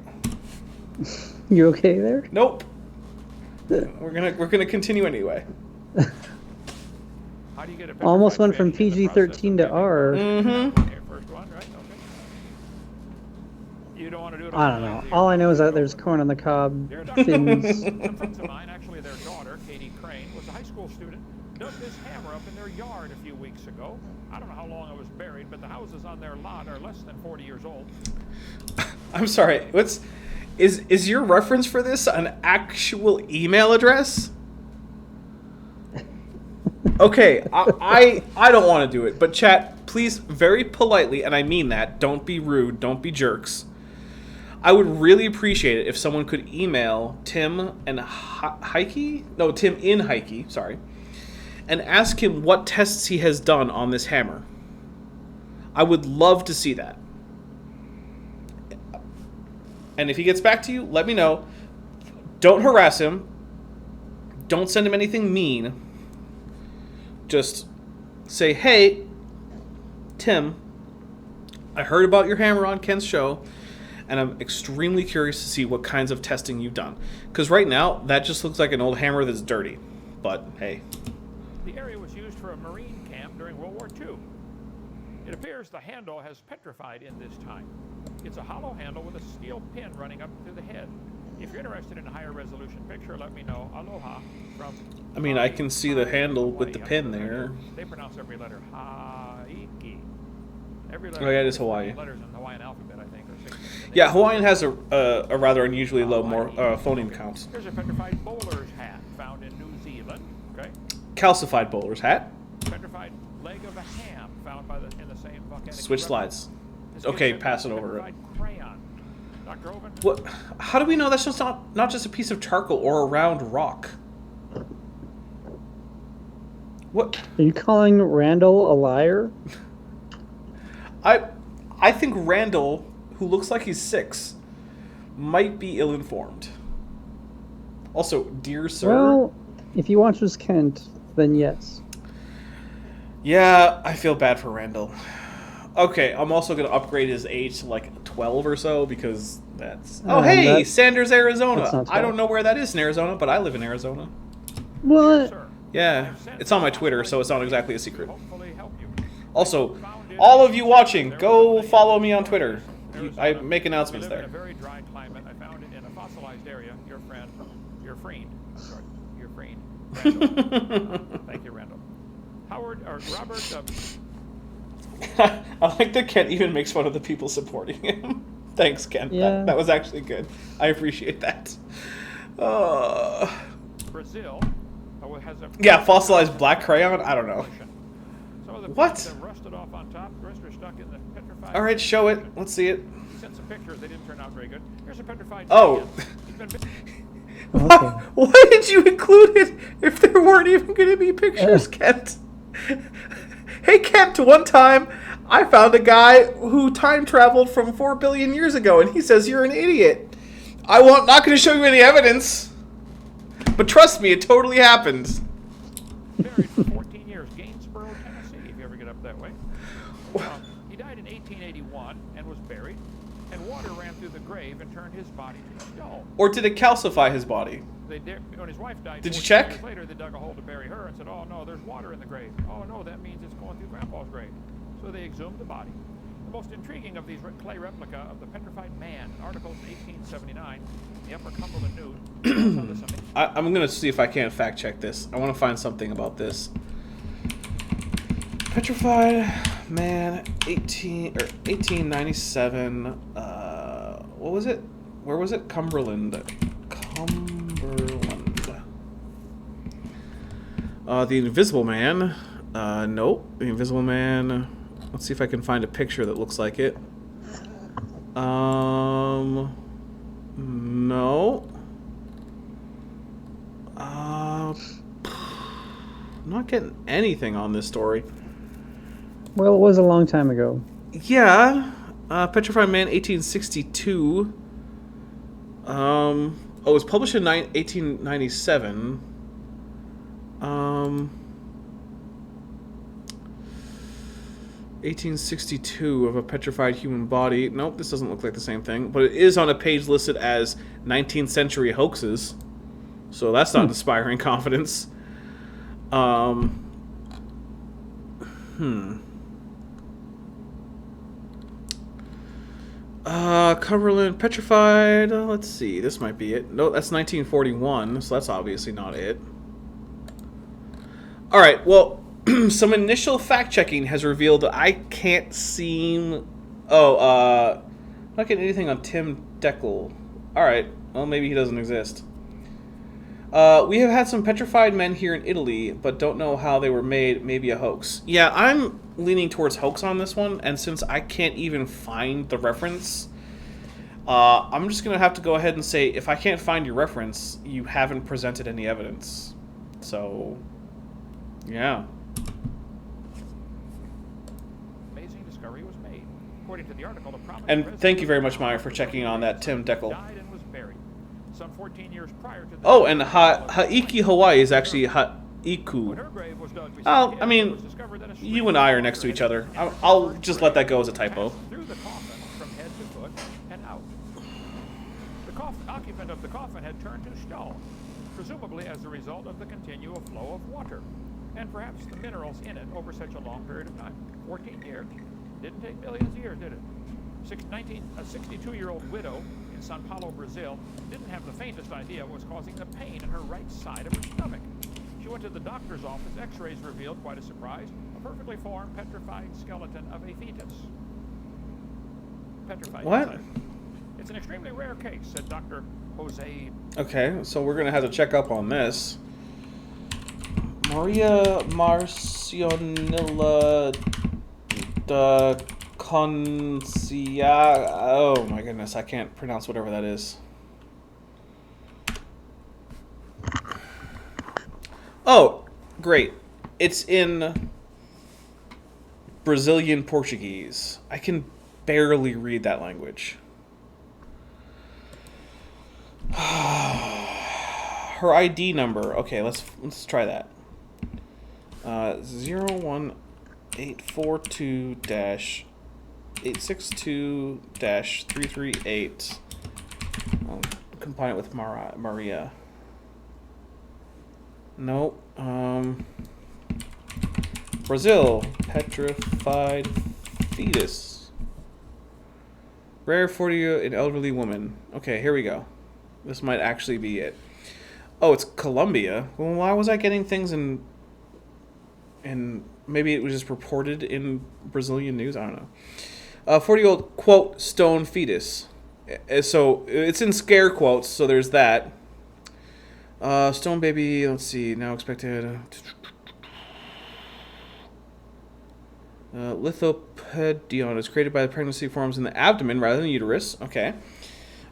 You okay there? Nope. We're gonna continue anyway. How do you get a Almost petrified went from fish in the process PG-13 of to getting R. Mm-hmm. your first one, right? Okay. You don't want to do it. I don't know. All I know is that there's corn on the cob Dear Dr. fins. Some friends of mine, actually their daughter, Katie Crane, was a high school student, dug this hammer up in their yard a few weeks ago. I don't know how long it was buried, but the houses on their lot are less than 40 years old. I'm sorry. Is your reference for this an actual email address? Okay, I don't want to do it, but chat, please, very politely, and I mean that, don't be rude, don't be jerks. I would really appreciate it if someone could email Tim and Tim in Heike, sorry, and ask him what tests he has done on this hammer. I would love to see that. And if he gets back to you, let me know. Don't harass him. Don't send him anything mean. Just say, hey, Tim, I heard about your hammer on Ken's show, and I'm extremely curious to see what kinds of testing you've done. Because right now, that just looks like an old hammer that's dirty. But, hey. The area was used for a Marine camp during World War II. It appears the handle has petrified in this time. It's a hollow handle with a steel pin running up to the head. If you're interested in a higher resolution picture, let me know. Aloha from... I mean, I can see the handle with the pin there. They pronounce every letter Haiki. Every letter. Oh, yeah, it is Hawaii. Letters in the Hawaiian alphabet, I think, or 16. Yeah, Hawaiian has a rather unusually low phoneme count. Here's a petrified bowler's hat found in New Zealand. Okay. Calcified bowler's hat. Petrified leg of a ham found in the same volcanic. Switch slides. Okay, pass it over. Petrified crayon. Dr. Oven? What? How do we know that's just not just a piece of charcoal or a round rock? What? Are you calling Randall a liar? I think Randall, who looks like he's 6, might be ill-informed. Also, dear sir. Well, if he watches Kent, then yes. Yeah, I feel bad for Randall. Okay, I'm also going to upgrade his age to like 12 or so because that's... Oh, hey, Sanders, Arizona. I don't know where that is in Arizona, but I live in Arizona. What? Sir, Yeah, it's on my Twitter, so it's not exactly a secret. hopefully help you. Also, all of you watching, go follow me on Twitter. I make announcements We live there. in a very dry climate. I found it in a fossilized area. Your friend, your friend, Randall. Thank you, Randall. Howard or Robert. I like that Kent even makes fun of the people supporting him. Thanks, Kent. Yeah. That was actually good. I appreciate that. Brazil has a Yeah, fossilized black crayon? I don't know. Some of the What? pieces have rusted off on top. The rest are stuck in the petrified. All right, show it. Let's see it. He sent some pictures. They didn't turn out very good. Here's a petrified. Oh. He's been Okay. Why did you include it if there weren't even going to be pictures, Kent? Hey, Kent, one time I found a guy who time traveled from 4 billion years ago, and he says you're an idiot. Not going to show you any evidence. But trust me, it totally happened. buried for 14 years, Gainesboro, Tennessee, if you ever get up that way. He died in 1881 and was buried, and water ran through the grave and turned his body to stone. Or did it calcify his body? When his wife died, Did you 14 check? years later, they dug a hole to bury her and said, "Oh no, there's water in the grave. Oh no, that means it's going through Grandpa's grave." So they exhumed the body. The most intriguing of these clay replica of the petrified man, an article in 1879, the Upper Cumberland News. I'm going to see if I can fact check this. I want to find something about this. Petrified man, 1897. What was it? Where was it? Cumberland. The Invisible Man. Nope. The Invisible Man. Let's see if I can find a picture that looks like it. No. I'm not getting anything on this story. Well, it was a long time ago. Yeah. Petrified Man, 1862. It was published in 1897. 1862 of a petrified human body. Nope, this doesn't look like the same thing. But it is on a page listed as 19th century hoaxes. So that's not inspiring confidence. Cumberland petrified. Let's see. This might be it. No, that's 1941. So that's obviously not it. All right. Well, some initial fact checking has revealed that I can't seem. Oh, not getting anything on Tim Deckel. All right. Well, maybe he doesn't exist. We have had some petrified men here in Italy, but don't know how they were made. Maybe a hoax. Yeah, I'm leaning towards hoax on this one, and since I can't even find the reference, I'm just going to have to go ahead and say, if I can't find your reference, you haven't presented any evidence. So, yeah. Amazing discovery was made. According to the article, the prominent And thank you very much, Meyer, for checking on that Tim Deckel. died and was buried some 14 years prior to the Oh, and Haiki, Hawaii is actually Haiku. When her grave was dug beside Oh, his, I it mean, was discovered that a you shriek and I are of next to water each had other. been I'll just let that go as a typo. passed through the coffin from head to foot and out. The occupant of the coffin had turned to stone, presumably as a result of the continual flow of water, and perhaps the minerals in it over such a long period of time. 14 years. Didn't take millions of years, did it? A 62-year-old widow in Sao Paulo, Brazil, didn't have the faintest idea what was causing the pain in her right side of her stomach. She went to the doctor's office. X-rays revealed, quite a surprise, a perfectly formed, petrified skeleton of a fetus. Petrified. What? Inside. It's an extremely rare case, said Dr. Jose. Okay, so we're going to have to check up on this. Maria Marcionilla da Concia. Oh my goodness, I can't pronounce whatever that is. Oh, great. It's in Brazilian Portuguese. I can barely read that language. Her ID number. Okay, let's try that. 01842-862-338. I'll combine it with Maria. Nope. Brazil. Petrified fetus. Rare 40 an elderly woman. Okay, here we go. This might actually be it. Oh, it's Colombia. Well, why was I getting things in maybe it was just reported in Brazilian news? I don't know. 40-year-old, quote, stone fetus. So it's in scare quotes, so there's that. Stone baby, let's see, now expected. Lithopedion is created by the pregnancy forms in the abdomen rather than the uterus. Okay.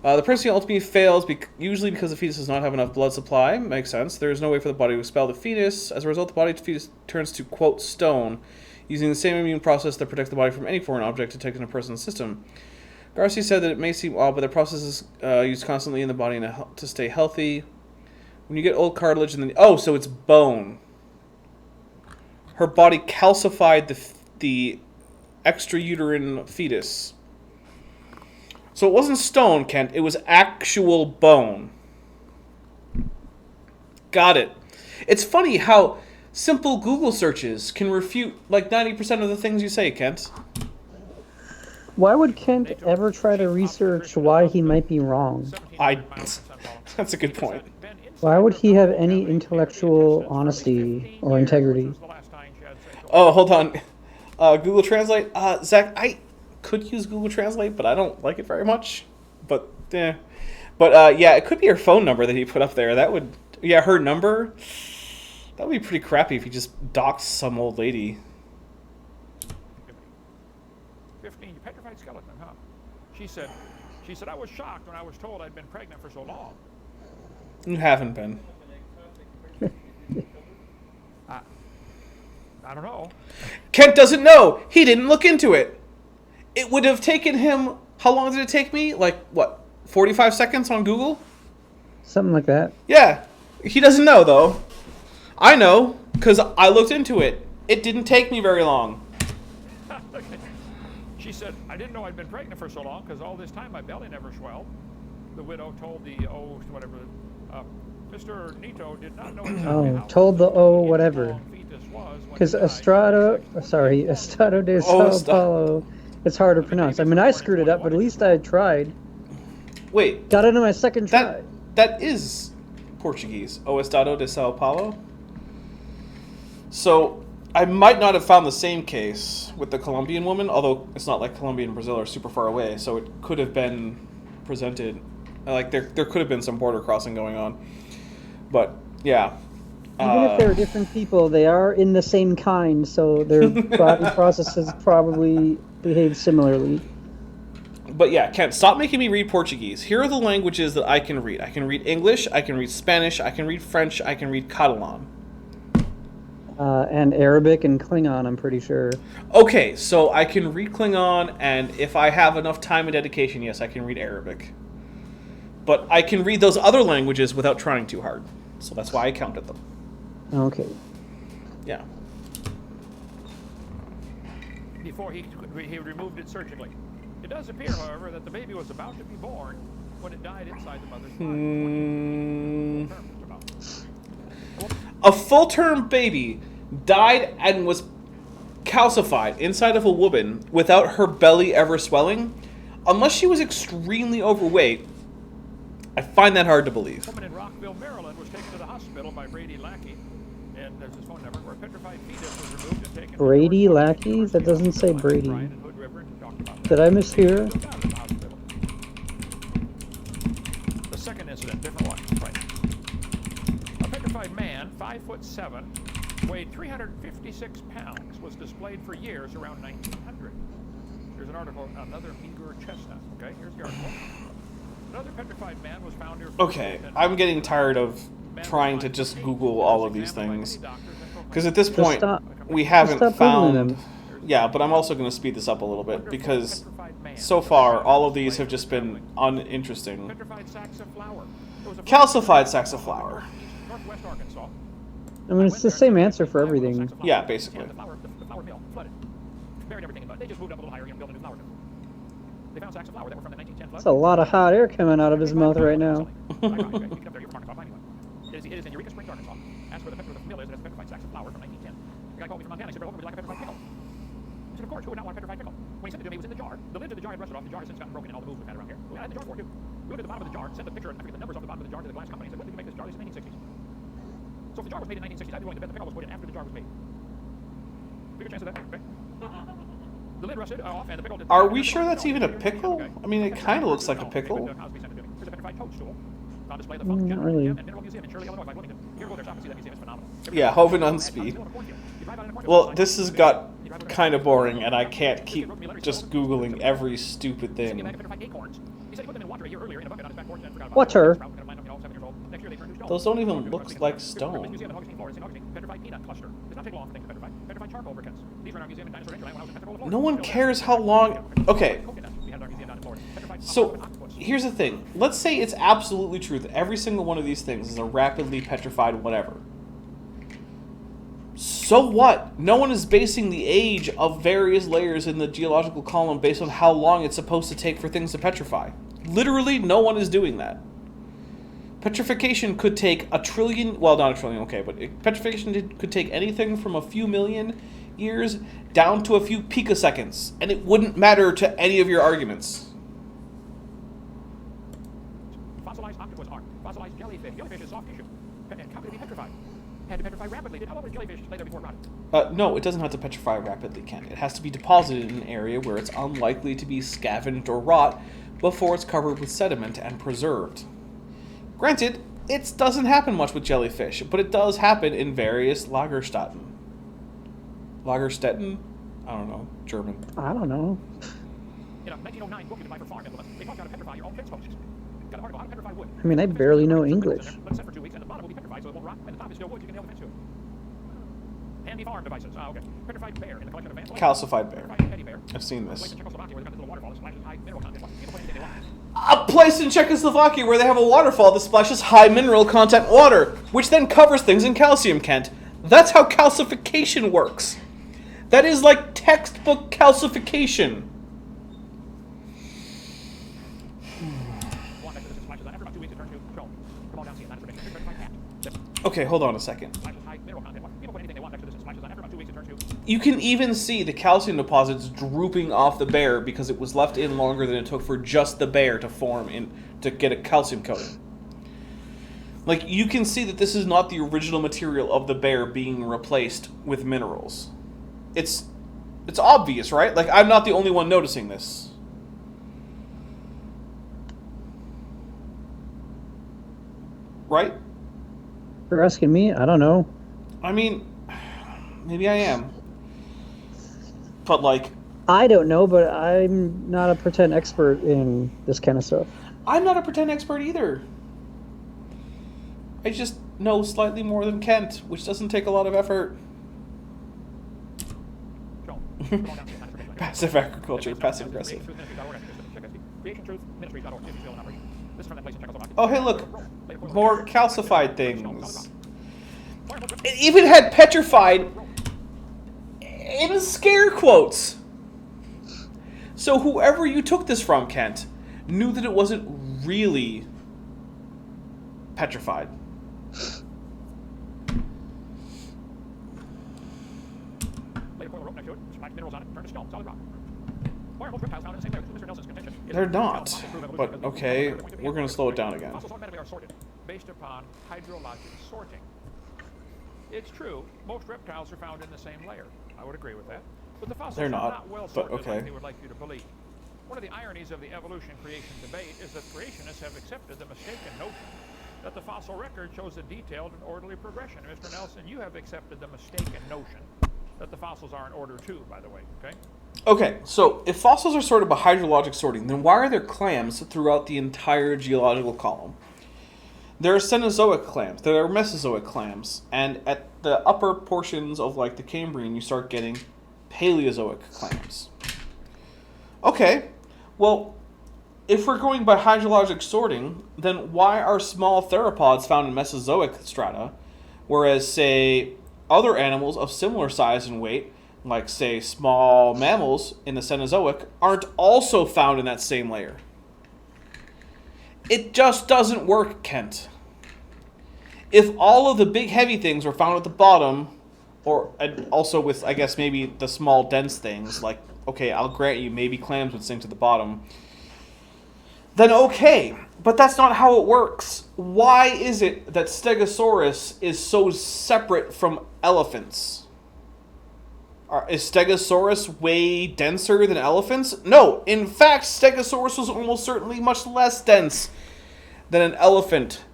The pregnancy ultimately fails, usually because the fetus does not have enough blood supply. Makes sense. There is no way for the body to expel the fetus. As a result, the body of the fetus turns to, quote, stone, using the same immune process that protects the body from any foreign object detected in a person's system. Garcia said that it may seem odd, but the process is used constantly in the body to stay healthy. When you get old cartilage and then... Oh, so it's bone. Her body calcified the extrauterine fetus. So it wasn't stone, Kent. It was actual bone. Got it. It's funny how simple Google searches can refute like 90% of the things you say, Kent. Why would Kent ever try to research why he might be wrong? That's a good point. Why would he have any intellectual honesty or integrity? Oh, hold on. Google Translate. Zach, I could use Google Translate, but I don't like it very much. But, yeah, it could be her phone number that he put up there. That would, yeah, her number. That would be pretty crappy if he just doxed some old lady. 15, petrified skeleton, huh? She said, I was shocked when I was told I'd been pregnant for so long. You haven't been. I don't know. Kent doesn't know. He didn't look into it. It would have taken him... How long did it take me? Like, what, 45 seconds on Google? Something like that. Yeah. He doesn't know, though. I know, because I looked into it. It didn't take me very long. Look She said, I didn't know I'd been pregnant for so long because all this time my belly never swelled. The widow told the Mr. Nito did not know exactly how told the whatever. long fetus was when Because he died. Estado de Sao Paulo, it's hard to pronounce. I mean, I screwed it up, but at least I tried. Wait, Got it on my second try. that is Portuguese. O Estado de Sao Paulo. So I might not have found the same case with the Colombian woman, although it's not like Colombia and Brazil are super far away, so it could have been presented like there could have been some border crossing going on. But yeah. Even if they're different people, they are in the same kind, so their body processes probably behave similarly. But yeah, Kent, stop making me read Portuguese. Here are the languages that I can read. I can read English, I can read Spanish, I can read French, I can read Catalan. And Arabic and Klingon, I'm pretty sure. Okay, so I can read Klingon, and if I have enough time and dedication, yes, I can read Arabic. But I can read those other languages without trying too hard. So that's why I counted them. Okay. Yeah. Before he removed it surgically. It does appear, however, that the baby was about to be born when it died inside the mother's body. A full-term baby died and was calcified inside of a woman without her belly ever swelling? Unless she was extremely overweight, I find that hard to believe. A woman in Rockville, Maryland was taken to the hospital by Brady Lackey, and there's his phone number, where a petrified fetus was removed and taken Brady Lackey? That doesn't say Brady. Did I mishear? The second incident, different one. Right. A petrified man, 5'7", weighed 356 pounds, was displayed for years around 1900. Here's an article, another meager chestnut. Okay, here's the article. Another petrified man was found here. Okay, I'm getting tired of trying to just Google all of these things. Because at this point, we haven't found... Yeah, but I'm also going to speed this up a little bit, because so far, all of these have just been uninteresting. Calcified sacks of flour. I mean, it's the same answer for everything. Yeah, basically. That's a lot of hot air coming out of his mouth right now. Of course, who would not want a petrified pickle? When he sent it to me, it was in the jar. The lid to the jar had rusted off. The jar has since gotten broken in all the moves we've had around here. We had the jar for it, too. We looked at the bottom of the jar, sent the picture, and I forget the numbers off the bottom of the jar to the glass company, and said, when did you make this jar? They said 1960s. So if the jar was made in 1960s, I'd be willing to bet the pickle was put in after the jar was made. Bigger chance of that, okay? The lid rusted off, and the pickle did... Are we sure that's even a pickle? I mean, it kind of looks like a pickle. Here's a petrified toadstool. On display at the Not really. and Mineral Museum in Shirley, Illinois by Bloomington. Here, go there, stop and see that museum. It's phenomenal. Yeah, Hovind on speed. Well, this has got kind of boring, and I can't keep just Googling every stupid thing. Water. Those don't even look like stone. No one cares how long... Okay. So, here's the thing. Let's say it's absolutely true that every single one of these things is a rapidly petrified whatever. So what? No one is basing the age of various layers in the geological column based on how long it's supposed to take for things to petrify. Literally, no one is doing that. Petrification could take a trillion... Well, not a trillion, okay, but petrification could take anything from a few million years down to a few picoseconds, and it wouldn't matter to any of your arguments. Fossilized octopus are. Fossilized jellyfish. Jellyfish is soft tissue. And how could it be petrified? Had to petrify rapidly. How long would jellyfish stay there before it rotted? No, it doesn't have to petrify rapidly, Ken. It has to be deposited in an area where it's unlikely to be scavenged or rot before it's covered with sediment and preserved. Granted, it doesn't happen much with jellyfish, but it does happen in various Lagerstätten. Lagerstätten? I don't know. German. I don't know. In a 1909 book you can buy for farm implements, they taught you how to petrify your own fence posts. Got an article how to petrify wood. I mean, I barely know English. Let it set for 2 weeks, and the bottom will be petrified so it won't rot, and the top is still wood. You can nail the fence to it. Handy farm devices. Okay. Petrified bear in the collection of advanced... Calcified bear. Petrified teddy bear. I've seen this. In Czechoslovakia, where they've got this little waterfall that splashes high mineral content. A place in Czechoslovakia where they have a waterfall that splashes high mineral content water, which then covers things in calcium, Kent. That's how calcification works. That is like textbook calcification. Okay, hold on a second. You can even see the calcium deposits drooping off the bear because it was left in longer than it took for just the bear to form to get a calcium coating. Like, you can see that this is not the original material of the bear being replaced with minerals. It's obvious, right? Like, I'm not the only one noticing this. Right? You're asking me? I don't know. I mean, maybe I am. But, like... I don't know, but I'm not a pretend expert in this kind of stuff. I'm not a pretend expert either. I just know slightly more than Kent, which doesn't take a lot of effort. Passive agriculture, passive aggressive. Oh, hey, look. More calcified things. It even had petrified in scare quotes. So whoever you took this from, Kent, knew that it wasn't really petrified. They're not. But, okay, we're going to slow it down again. Fossils automatically are sorted based upon hydrologic sorting. It's true, most reptiles are found in the same layer. I would agree with that. But the fossils They're are not, not well but sorted okay. like they would like you to believe. One of the ironies of the evolution-creation debate is that creationists have accepted the mistaken notion that the fossil record shows a detailed and orderly progression. Mr. Nelson, you have accepted the mistaken notion that the fossils are in order too, by the way, okay? Okay, so if fossils are sorted by hydrologic sorting, then why are there clams throughout the entire geological column? There are Cenozoic clams, there are Mesozoic clams, and at the upper portions of like the Cambrian, you start getting Paleozoic clams. Okay, well, if we're going by hydrologic sorting, then why are small theropods found in Mesozoic strata, whereas, say, other animals of similar size and weight, like, say, small mammals in the Cenozoic, aren't also found in that same layer? It just doesn't work, Kent. If all of the big heavy things were found at the bottom, or and also with, I guess, maybe the small dense things, like, okay, I'll grant you, maybe clams would sink to the bottom, then okay, but that's not how it works. Why is it that Stegosaurus is so separate from elephants? Is Stegosaurus way denser than elephants? No, in fact, Stegosaurus was almost certainly much less dense than an elephant,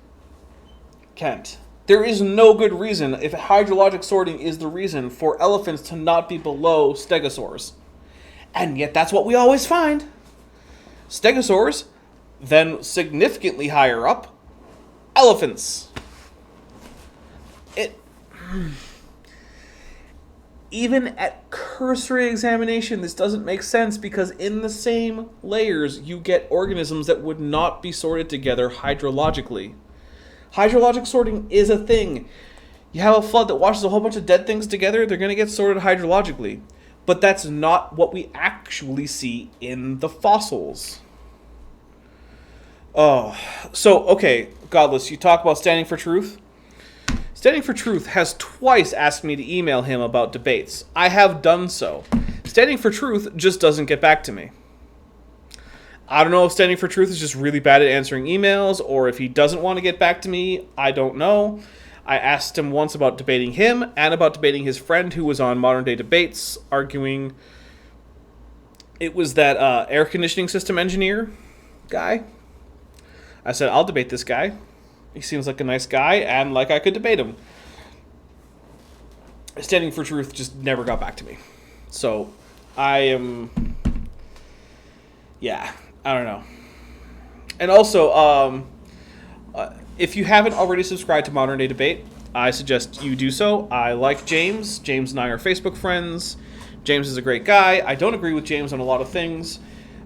Kent. There is no good reason, if hydrologic sorting is the reason, for elephants to not be below Stegosaurus. And yet that's what we always find. Stegosaurus, then significantly higher up, elephants. Even at cursory examination, this doesn't make sense because in the same layers, you get organisms that would not be sorted together hydrologically. Hydrologic sorting is a thing. You have a flood that washes a whole bunch of dead things together, they're going to get sorted hydrologically. But that's not what we actually see in the fossils. Oh, so, okay, Godless, you talk about Standing for Truth? Standing for Truth has twice asked me to email him about debates. I have done so. Standing for Truth just doesn't get back to me. I don't know if Standing for Truth is just really bad at answering emails, or if he doesn't want to get back to me. I don't know. I asked him once about debating him, and about debating his friend who was on Modern Day Debates, arguing it was that air conditioning system engineer guy. I said, I'll debate this guy. He seems like a nice guy, and like I could debate him. Standing for Truth just never got back to me. So, I don't know. And also, if you haven't already subscribed to Modern Day Debate, I suggest you do so. I like James. James and I are Facebook friends. James is a great guy. I don't agree with James on a lot of things,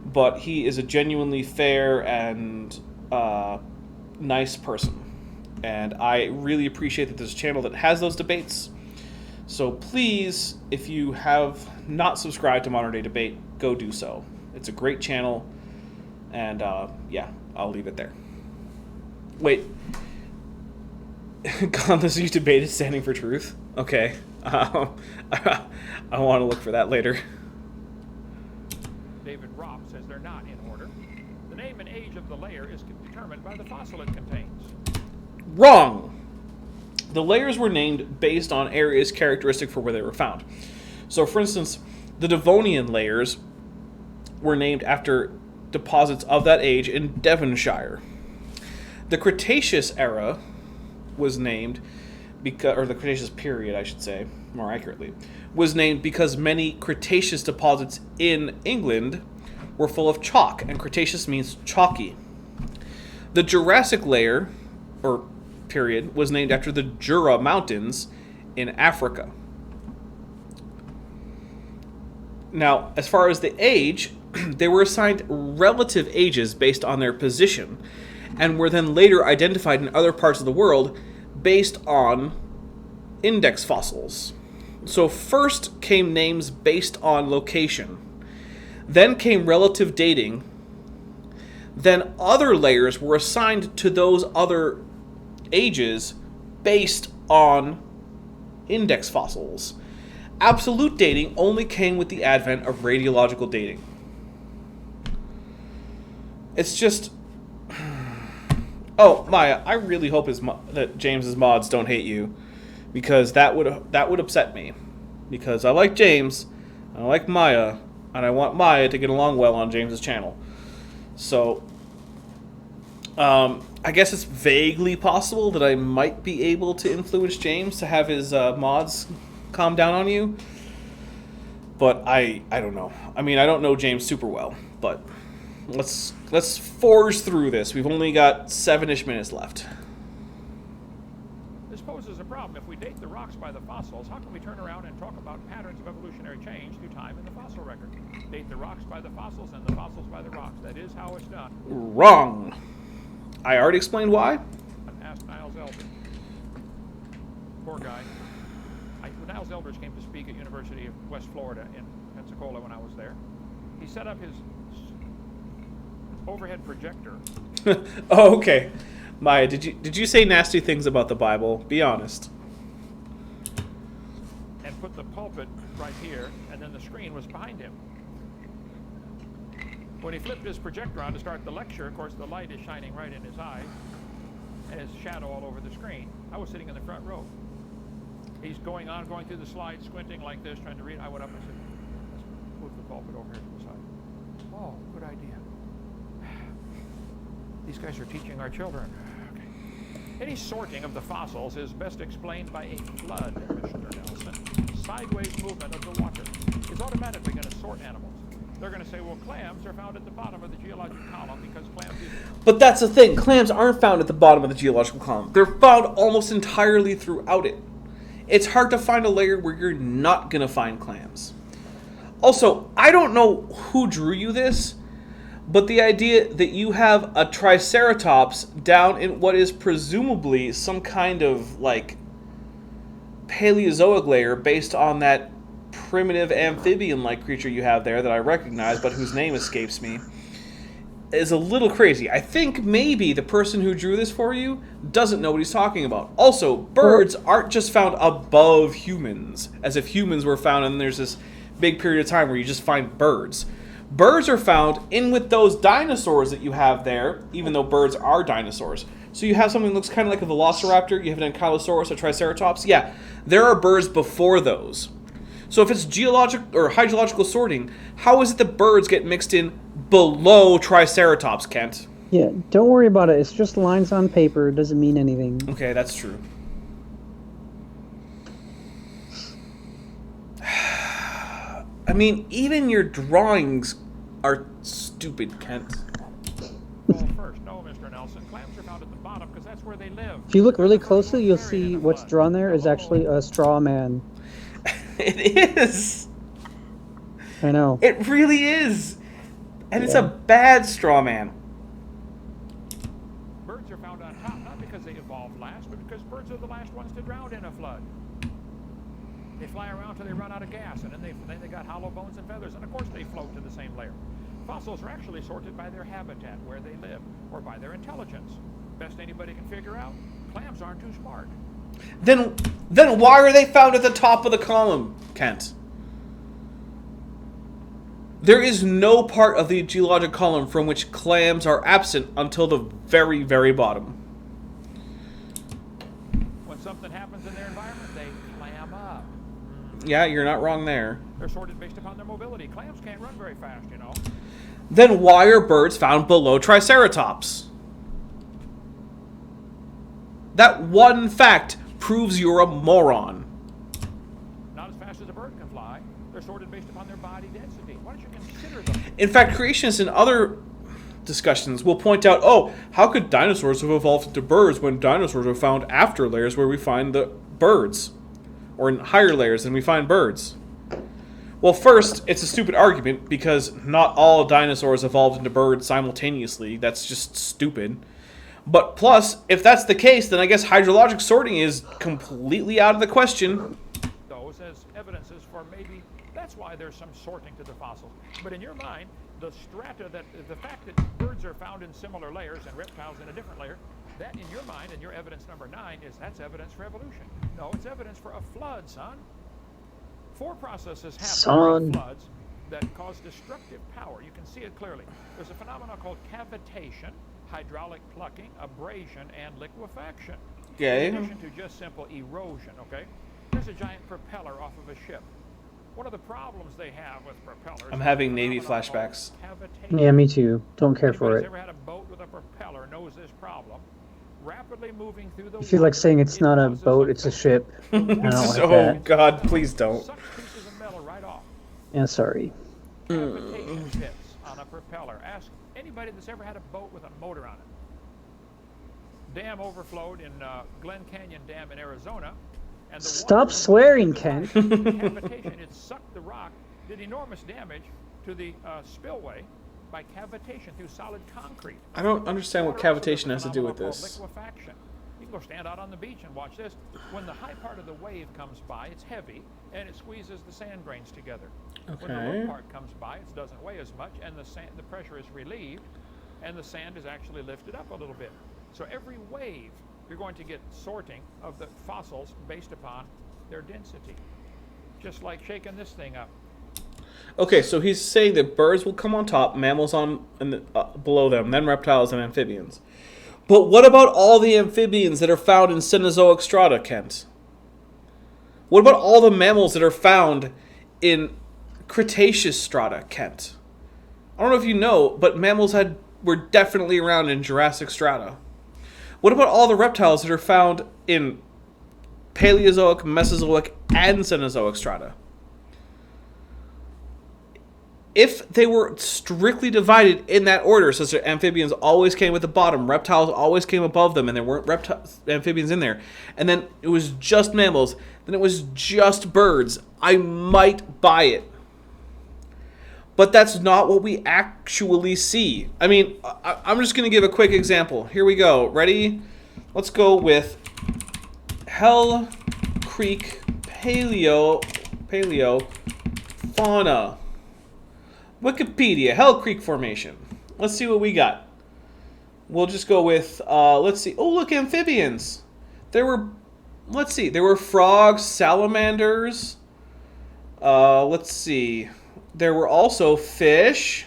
but he is a genuinely fair and nice person. And I really appreciate that there's a channel that has those debates. So please, if you have not subscribed to Modern Day Debate, go do so. It's a great channel. And yeah, I'll leave it there. Wait. Godless you debated standing for truth? Okay. I want to look for that later. David Ropp says they're not in order. The name and age of the layer is determined by the fossil it contains. Wrong! The layers were named based on areas characteristic for where they were found. So, for instance, the Devonian layers were named after deposits of that age in Devonshire. The Cretaceous era was named because, or the Cretaceous period, I should say, more accurately, was named because many Cretaceous deposits in England were full of chalk, and Cretaceous means chalky. The Jurassic layer, or period, was named after the Jura Mountains in Africa. Now, as far as the age, they were assigned relative ages based on their position, and were then later identified in other parts of the world based on index fossils. So first came names based on location, then came relative dating, then other layers were assigned to those other ages based on index fossils. Absolute dating only came with the advent of radiological dating. It's just... Oh, Maya, I really hope that James's mods don't hate you, because that would upset me. Because I like James, I like Maya, and I want Maya to get along well on James's channel. So, I guess it's vaguely possible that I might be able to influence James to have his mods calm down on you. But I don't know. I mean, I don't know James super well, but let's forge through this. We've only got 7-ish minutes left. This poses a problem. If we date the rocks by the fossils, how can we turn around and talk about patterns of evolutionary change through time in the fossil record? Date the rocks by the fossils and the fossils by the rocks. That is how it's done. Wrong. I already explained why. Ask Niles Eldridge. Poor guy. Niles Eldridge came to speak at University of West Florida in Pensacola when I was there. He set up his overhead projector. Oh, okay. Maya, did you say nasty things about the Bible? Be honest. And put the pulpit right here, and then the screen was behind him. When he flipped his projector on to start the lecture, of course, the light is shining right in his eyes, and his shadow all over the screen. I was sitting in the front row. He's going through the slides, squinting like this, trying to read. I went up and said, let's move the pulpit over here to the side. Oh, good idea. These guys are teaching our children. Okay. Any sorting of the fossils is best explained by a flood, Mr. Nelson. Sideways movement of the water is automatically going to sort animals. They're going to say, well, clams are found at the bottom of the geologic column because clams is... But that's the thing. Clams aren't found at the bottom of the geological column. They're found almost entirely throughout it. It's hard to find a layer where you're not going to find clams. Also, I don't know who drew you this, but the idea that you have a Triceratops down in what is presumably some kind of, like, Paleozoic layer based on that primitive amphibian-like creature you have there that I recognize, but whose name escapes me, is a little crazy. I think maybe the person who drew this for you doesn't know what he's talking about. Also, birds aren't just found above humans, as if humans were found and there's this big period of time where you just find birds. Birds are found in with those dinosaurs that you have there, even though birds are dinosaurs. So you have something that looks kind of like a velociraptor, you have an ankylosaurus, a triceratops. Yeah, there are birds before those. So if it's geologic or hydrological sorting, how is it that birds get mixed in below Triceratops, Kent? Yeah, don't worry about it. It's just lines on paper. It doesn't mean anything. Okay, that's true. I mean, even your drawings are stupid, Kent. Well, first, no, Mr. Nelson. Clams are found at the bottom because that's where they live. If you look really closely, you'll see what's drawn there is actually a straw man. It is. I know. It really is. And it's a bad straw man. Birds are found on top, not because they evolved last, but because birds are the last ones to drown in a flood. They fly around till they run out of gas, and then they got hollow bones and feathers, and of course they float to the same layer. Fossils are actually sorted by their habitat, where they live, or by their intelligence. Best anybody can figure out, clams aren't too smart. Then why are they found at the top of the column, Kent? There is no part of the geologic column from which clams are absent until the very, very bottom. When something happens in their environment, they clam up. Yeah, you're not wrong there. They're sorted based upon their mobility. Clams can't run very fast, you know. Then why are birds found below Triceratops? That one fact proves you're a moron. Not as fast as a bird can fly. They're sorted based upon their body density. Why don't you consider them? In fact, creationists in other discussions will point out, oh, how could dinosaurs have evolved into birds when dinosaurs were found after layers where we find the birds? Or in higher layers than we find birds? Well, first, it's a stupid argument because not all dinosaurs evolved into birds simultaneously. That's just stupid. But plus, if that's the case, then I guess hydrologic sorting is completely out of the question. Those as evidences for maybe that's why there's some sorting to the fossils. But in your mind, the strata, the fact that birds are found in similar layers and reptiles in a different layer, that in your mind and your evidence number 9 is that's evidence for evolution. No, it's evidence for a flood, son. 4 processes happen during floods that cause destructive power. You can see it clearly. There's a phenomenon called cavitation, hydraulic plucking, abrasion, and liquefaction. Okay. In addition to just simple erosion, okay? There's a giant propeller off of a ship. One of the problems they have with propellers... I'm having Navy flashbacks. Yeah, me too. Don't care for it. Ever had a boat with a propeller knows this problem. Rapidly moving through the I feel like saying it's not a boat, it's a ship. I don't like Oh, that. God, please don't. Sucks pieces of metal right off. Yeah, sorry. Cavitation pits on a propeller. Ask anybody that's ever had a boat with a motor on it. Dam overflowed in Glen Canyon Dam in Arizona. And the Stop water swearing, Ken. cavitation, it sucked the rock, did enormous damage to the spillway by cavitation through solid concrete. I don't understand what Water also cavitation does has to do with phenomenon this. called liquefaction. You can go stand out on the beach and watch this. When the high part of the wave comes by, it's heavy, and it squeezes the sand grains together. When the Okay. low part comes by, it doesn't weigh as much, and the pressure is relieved, and the sand is actually lifted up a little bit. So every wave, you're going to get sorting of the fossils based upon their density. Just like shaking this thing up. Okay, so he's saying that birds will come on top, mammals below them, then reptiles and amphibians. But what about all the amphibians that are found in Cenozoic strata, Kent? What about all the mammals that are found in Cretaceous strata, Kent? I don't know if you know, but mammals were definitely around in Jurassic strata. What about all the reptiles that are found in Paleozoic, Mesozoic, and Cenozoic strata? If they were strictly divided in that order, such that amphibians always came at the bottom, reptiles always came above them, and there weren't amphibians in there, and then it was just mammals, then it was just birds, I might buy it. But that's not what we actually see. I mean, I'm just going to give a quick example. Here we go. Ready? Let's go with Hell Creek Paleo Fauna. Wikipedia, Hell Creek Formation. Let's see what we got. We'll just go with, let's see. Oh, look, amphibians. There were frogs, salamanders. Let's see. There were also fish,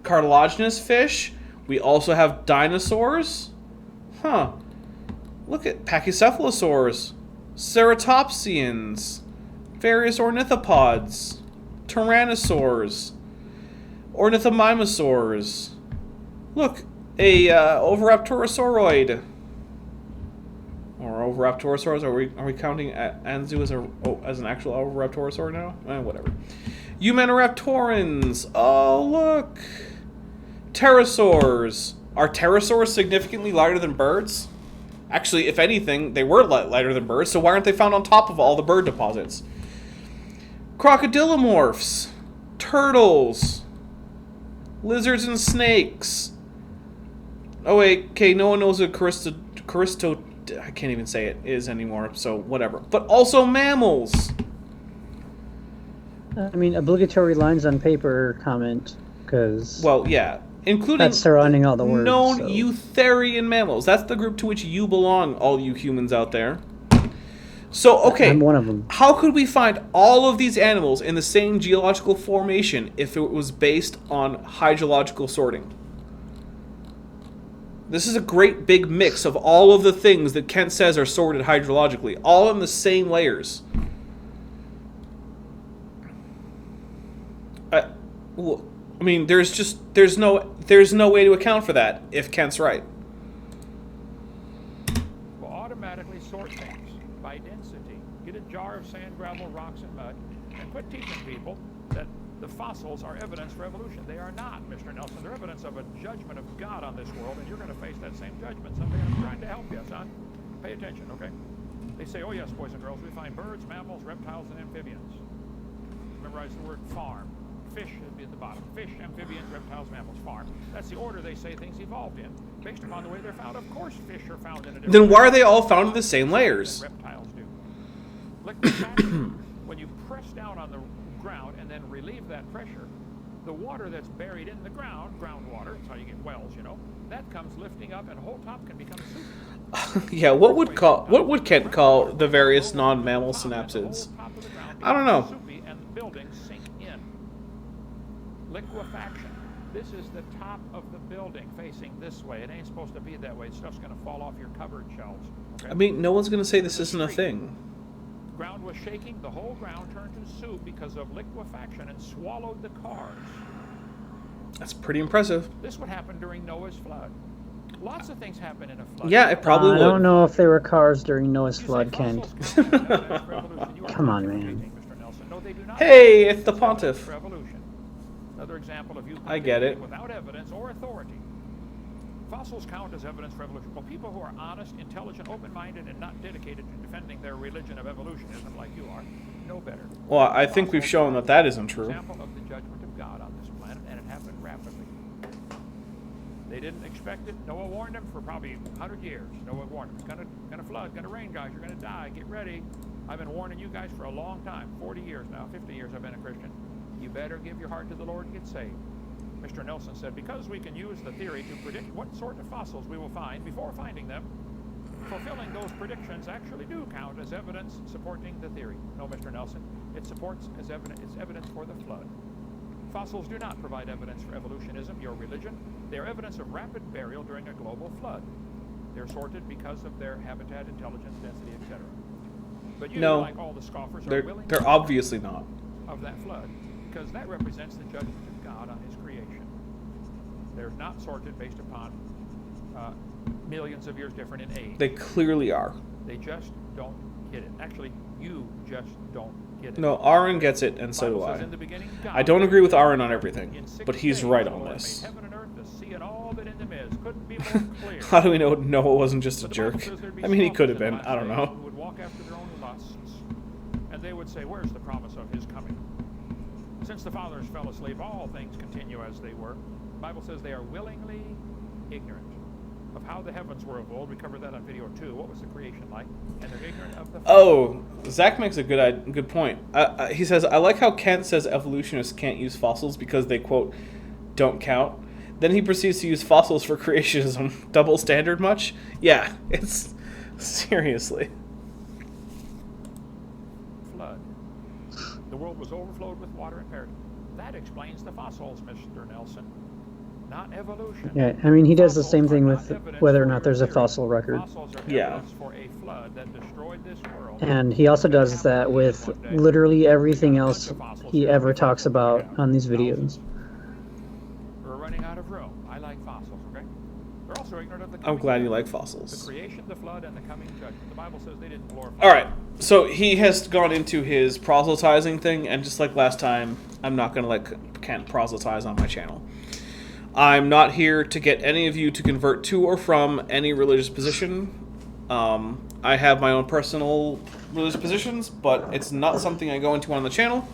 cartilaginous fish. We also have dinosaurs. Huh. Look at pachycephalosaurs, ceratopsians, various ornithopods, tyrannosaurs, ornithomimosaurs. Look, a oviraptorosauroid. Or oviraptorosaurs. Are we counting Anzu as an actual oviraptorosaur now? Whatever. Eumenoraptorans. Oh, look. Pterosaurs. Are pterosaurs significantly lighter than birds? Actually, if anything, they were lighter than birds, so why aren't they found on top of all the bird deposits? Crocodilomorphs. Turtles. Lizards and snakes. Oh, wait. Okay, no one knows what I can't even say it is anymore, so whatever. But also mammals. I mean, obligatory lines on paper comment. because Well, yeah. Including that's surrounding all the words. known so. eutherian mammals. That's the group to which you belong, all you humans out there. So, okay, I'm one of them. how could we find all of these animals in the same geological formation if it was based on hydrological sorting? This is a great big mix of all of the things that Kent says are sorted hydrologically, all in the same layers. I mean, there's no way to account for that if Kent's right. Will automatically sort things by density. Get a jar of sand, gravel, rocks, and mud, and quit teaching people that the fossils are evidence for evolution. They are not, Mr. Nelson. They're evidence of a judgment of God on this world, and you're going to face that same judgment someday. I'm trying to help you, son. Pay attention, okay? They say, oh yes, boys and girls, we find birds, mammals, reptiles, and amphibians. Memorize the word farm. Fish would be at the bottom. Fish, amphibians, reptiles, mammals, farm. That's the order they say things evolved in, based upon the way they're found. Of course, fish are found in a different Then why are they all found in the same layers? reptiles do. Liquefaction. When you press down on the ground and then relieve that pressure, the water that's buried in the ground, groundwater, that's how you get wells, you know, that comes lifting up and the whole top can become soup. Yeah, what would Kent call the various non-mammal synapsids? I don't know. Soupy and the buildings sink in. Liquefaction. This is the top of the building facing this way. It ain't supposed to be that way. Stuff's going to fall off your cupboard shelves. Okay? I mean, no one's going to say this isn't a thing. Ground was shaking. The whole ground turned to soup because of liquefaction and swallowed the cars. That's pretty impressive. This would happen during Noah's flood. Lots of things happen in a flood. Yeah, it probably I would. don't know if there were cars during Noah's You say flood, Kent. fossils count as evidence for evolution. You are Come on, correct, man. Mr. Nelson. No, they do not. Hey, it's the Evidence pontiff. for evolution. Another example of you I get it. without evidence or authority. Fossils count as evidence for evolution. Well, people who are honest, intelligent, open-minded, and not dedicated to defending their religion of evolutionism like you are, know better. Well, I think we've shown that that isn't true. Example of the judgment of God on this planet, and it happened rapidly. They didn't expect it. Noah warned them for probably 100 years. Noah warned them, it's gonna flood, gonna rain, guys, you're gonna die, get ready. I've been warning you guys for a long time, 40 years now, 50 years I've been a Christian. You better give your heart to the Lord and get saved. Mr. Nelson said, because we can use the theory to predict what sort of fossils we will find before finding them, fulfilling those predictions actually do count as evidence supporting the theory. No, Mr. Nelson, it supports as evidence, it's evidence for the flood. Fossils do not provide evidence for evolutionism, your religion. They are evidence of rapid burial during a global flood. They're sorted because of their habitat, intelligence, density, etc. But you, No, like all the scoffers, are willing they're obviously not. of that flood, because that represents the judgment of God on his creation. They're not sorted based upon millions of years different in age. They clearly are. They just don't get it. Actually, you just don't get it. No, Aaron gets it, and so do Bible says, I. "In the beginning, God I don't agree with Aaron on everything, in 6 but he's days right the on Lord this. made heaven and earth, the sea, and all that in them is." Couldn't be more clear. How do we know Noah wasn't just a But the Bible jerk? says there'd be I mean, he scoffers could have in the been. last I don't days know. Who would walk after their own lusts, and they would say, "Where's the promise of his coming?" Since the fathers fell asleep, all things continue as they were. The Bible says they are willingly ignorant of how the heavens were of old. We covered that on video 2. What was the creation like? And they're ignorant of the Oh, Zach makes a good point. He says, I like how Kent says evolutionists can't use fossils because they, quote, don't count. Then he proceeds to use fossils for creationism. Double standard much? Yeah, it's... Seriously. flood. The world was overflowed with water and perished. That explains the fossils, Mr. Nelson. Not evolution. Yeah, I mean, he does the Fossils same are thing not with evidence whether or for not your there's a theory. fossil record. Fossils are Yeah. evidence for a flood that destroyed this world. And he also does that with literally everything else he ever talks about on these videos. We're running out of room. I like fossils, okay? They're also ignorant of the I'm coming glad you judgment. like The fossils. creation, the flood, and the coming judgment. The Bible says they didn't glorify. All right, so he has gone into his proselytizing thing, and just like last time, I'm not going to let Kent proselytize on my channel. I'm not here to get any of you to convert to or from any religious position. I have my own personal religious positions, but it's not something I go into on the channel.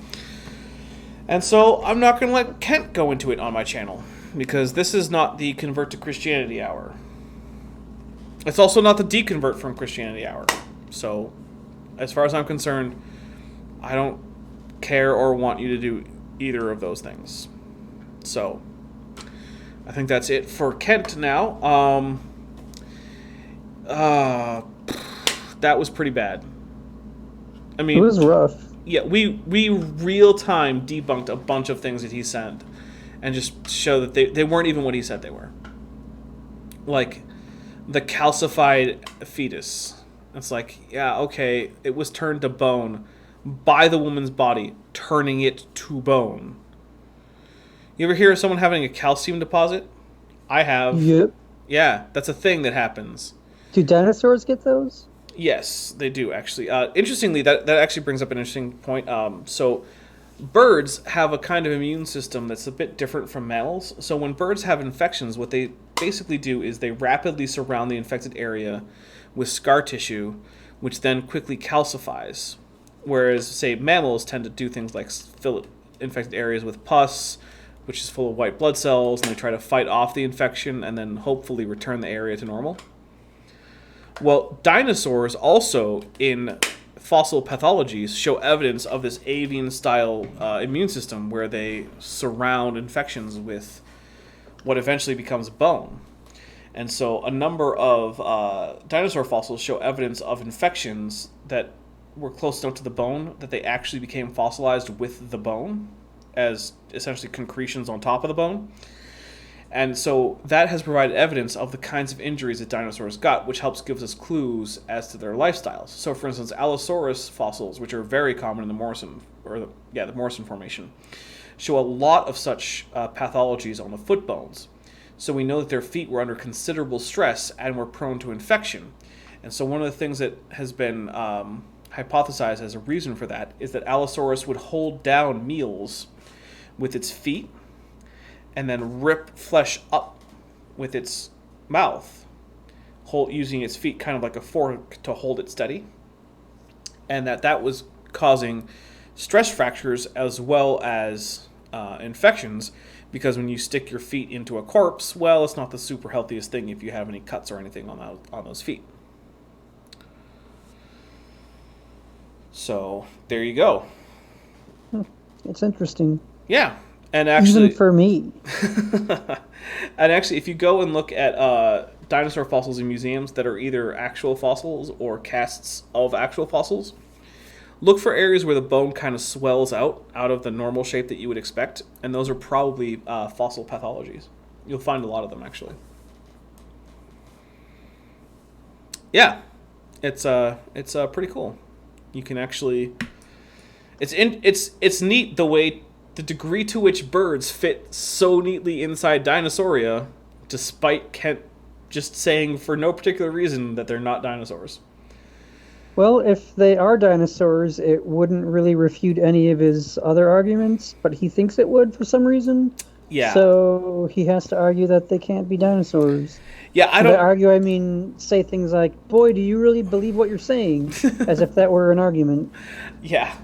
And so I'm not going to let Kent go into it on my channel, because this is not the Convert to Christianity hour. It's also not the deconvert from Christianity hour. So, as far as I'm concerned, I don't care or want you to do either of those things. So, I think that's it for Kent now. That was pretty bad. I mean, It was rough. yeah, we real time debunked a bunch of things that he said, and just show that they weren't even what he said they were. Like the calcified fetus. It's like, yeah, okay, it was turned to bone by the woman's body, turning it to bone. You ever hear of someone having a calcium deposit? I have. Yep. Yeah, that's a thing that happens. Do dinosaurs get those? Yes, they do, actually. Interestingly, that actually brings up an interesting point. So birds have a kind of immune system that's a bit different from mammals. So when birds have infections, what they basically do is they rapidly surround the infected area with scar tissue, which then quickly calcifies. Whereas, say, mammals tend to do things like fill infected areas with pus, which is full of white blood cells, and they try to fight off the infection and then hopefully return the area to normal. Well, dinosaurs also, in fossil pathologies, show evidence of this avian-style immune system where they surround infections with what eventually becomes bone. And so a number of dinosaur fossils show evidence of infections that were close enough to the bone that they actually became fossilized with the bone as essentially concretions on top of the bone. And so that has provided evidence of the kinds of injuries that dinosaurs got, which helps give us clues as to their lifestyles. So, for instance, Allosaurus fossils, which are very common in the Morrison, the Morrison Formation, show a lot of such pathologies on the foot bones. So we know that their feet were under considerable stress and were prone to infection. And so one of the things that has been hypothesized as a reason for that is that Allosaurus would hold down meals with its feet and then rip flesh up with its mouth, using its feet kind of like a fork to hold it steady. And that was causing stress fractures as well as infections, because when you stick your feet into a corpse, well, it's not the super healthiest thing if you have any cuts or anything on those feet. So there you go. It's interesting. Yeah. And actually, even for me. And actually, if you go and look at dinosaur fossils in museums that are either actual fossils or casts of actual fossils, look for areas where the bone kind of swells out of the normal shape that you would expect, and those are probably fossil pathologies. You'll find a lot of them, actually. Yeah, it's pretty cool. You can actually, it's neat the degree to which birds fit so neatly inside Dinosauria, despite Kent just saying for no particular reason that they're not dinosaurs. Well, if they are dinosaurs, it wouldn't really refute any of his other arguments, but he thinks it would for some reason. Yeah. So he has to argue that they can't be dinosaurs. Yeah, I don't... By argue, I mean say things like, boy, do you really believe what you're saying? As if that were an argument. Yeah,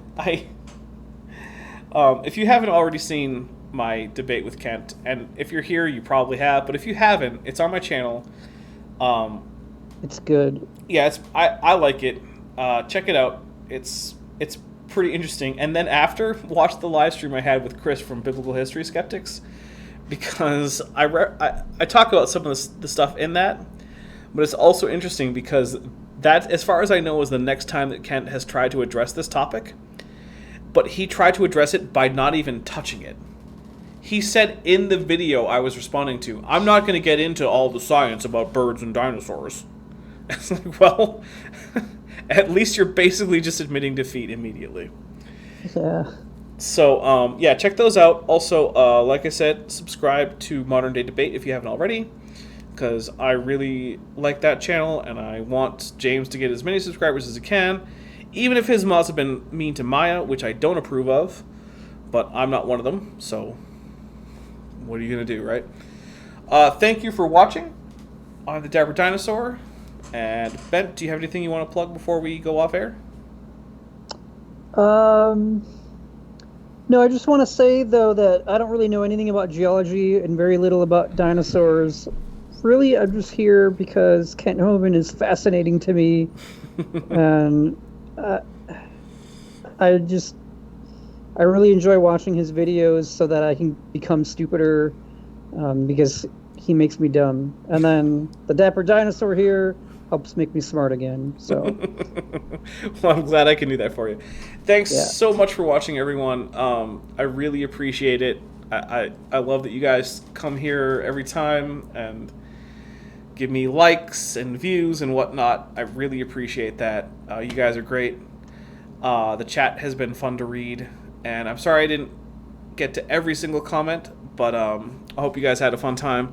if you haven't already seen my debate with Kent, and if you're here, you probably have, but if you haven't, it's on my channel. It's good. Yeah, I like it. Check it out. It's pretty interesting. And then after, watch the live stream I had with Chris from Biblical History Skeptics, because I talk about some of the stuff in that, but it's also interesting because that, as far as I know, is the next time that Kent has tried to address this topic. But he tried to address it by not even touching it. He said in the video I was responding to, I'm not going to get into all the science about birds and dinosaurs. It's like, well, at least you're basically just admitting defeat immediately. Yeah. So, yeah, check those out. Also, like I said, subscribe to Modern Day Debate if you haven't already, because I really like that channel, and I want James to get as many subscribers as he can. Even if his mods have been mean to Maya, which I don't approve of, but I'm not one of them, so what are you going to do, right? Thank you for watching. I'm the Dapper Dinosaur. And Ben, do you have anything you want to plug before we go off air? No, I just want to say, though, that I don't really know anything about geology and very little about dinosaurs. Really, I'm just here because Kent Hovind is fascinating to me. And I really enjoy watching his videos so that I can become stupider because he makes me dumb. And then the Dapper Dinosaur here helps make me smart again. So Well, I'm glad I can do that for you. Thanks Yeah. so much for watching, everyone. I really appreciate it. I love that you guys come here every time and give me likes and views and whatnot. I really appreciate that. You guys are great. The chat has been fun to read, and I'm sorry I didn't get to every single comment, but I hope you guys had a fun time.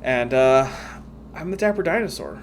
And I'm the Dapper Dinosaur.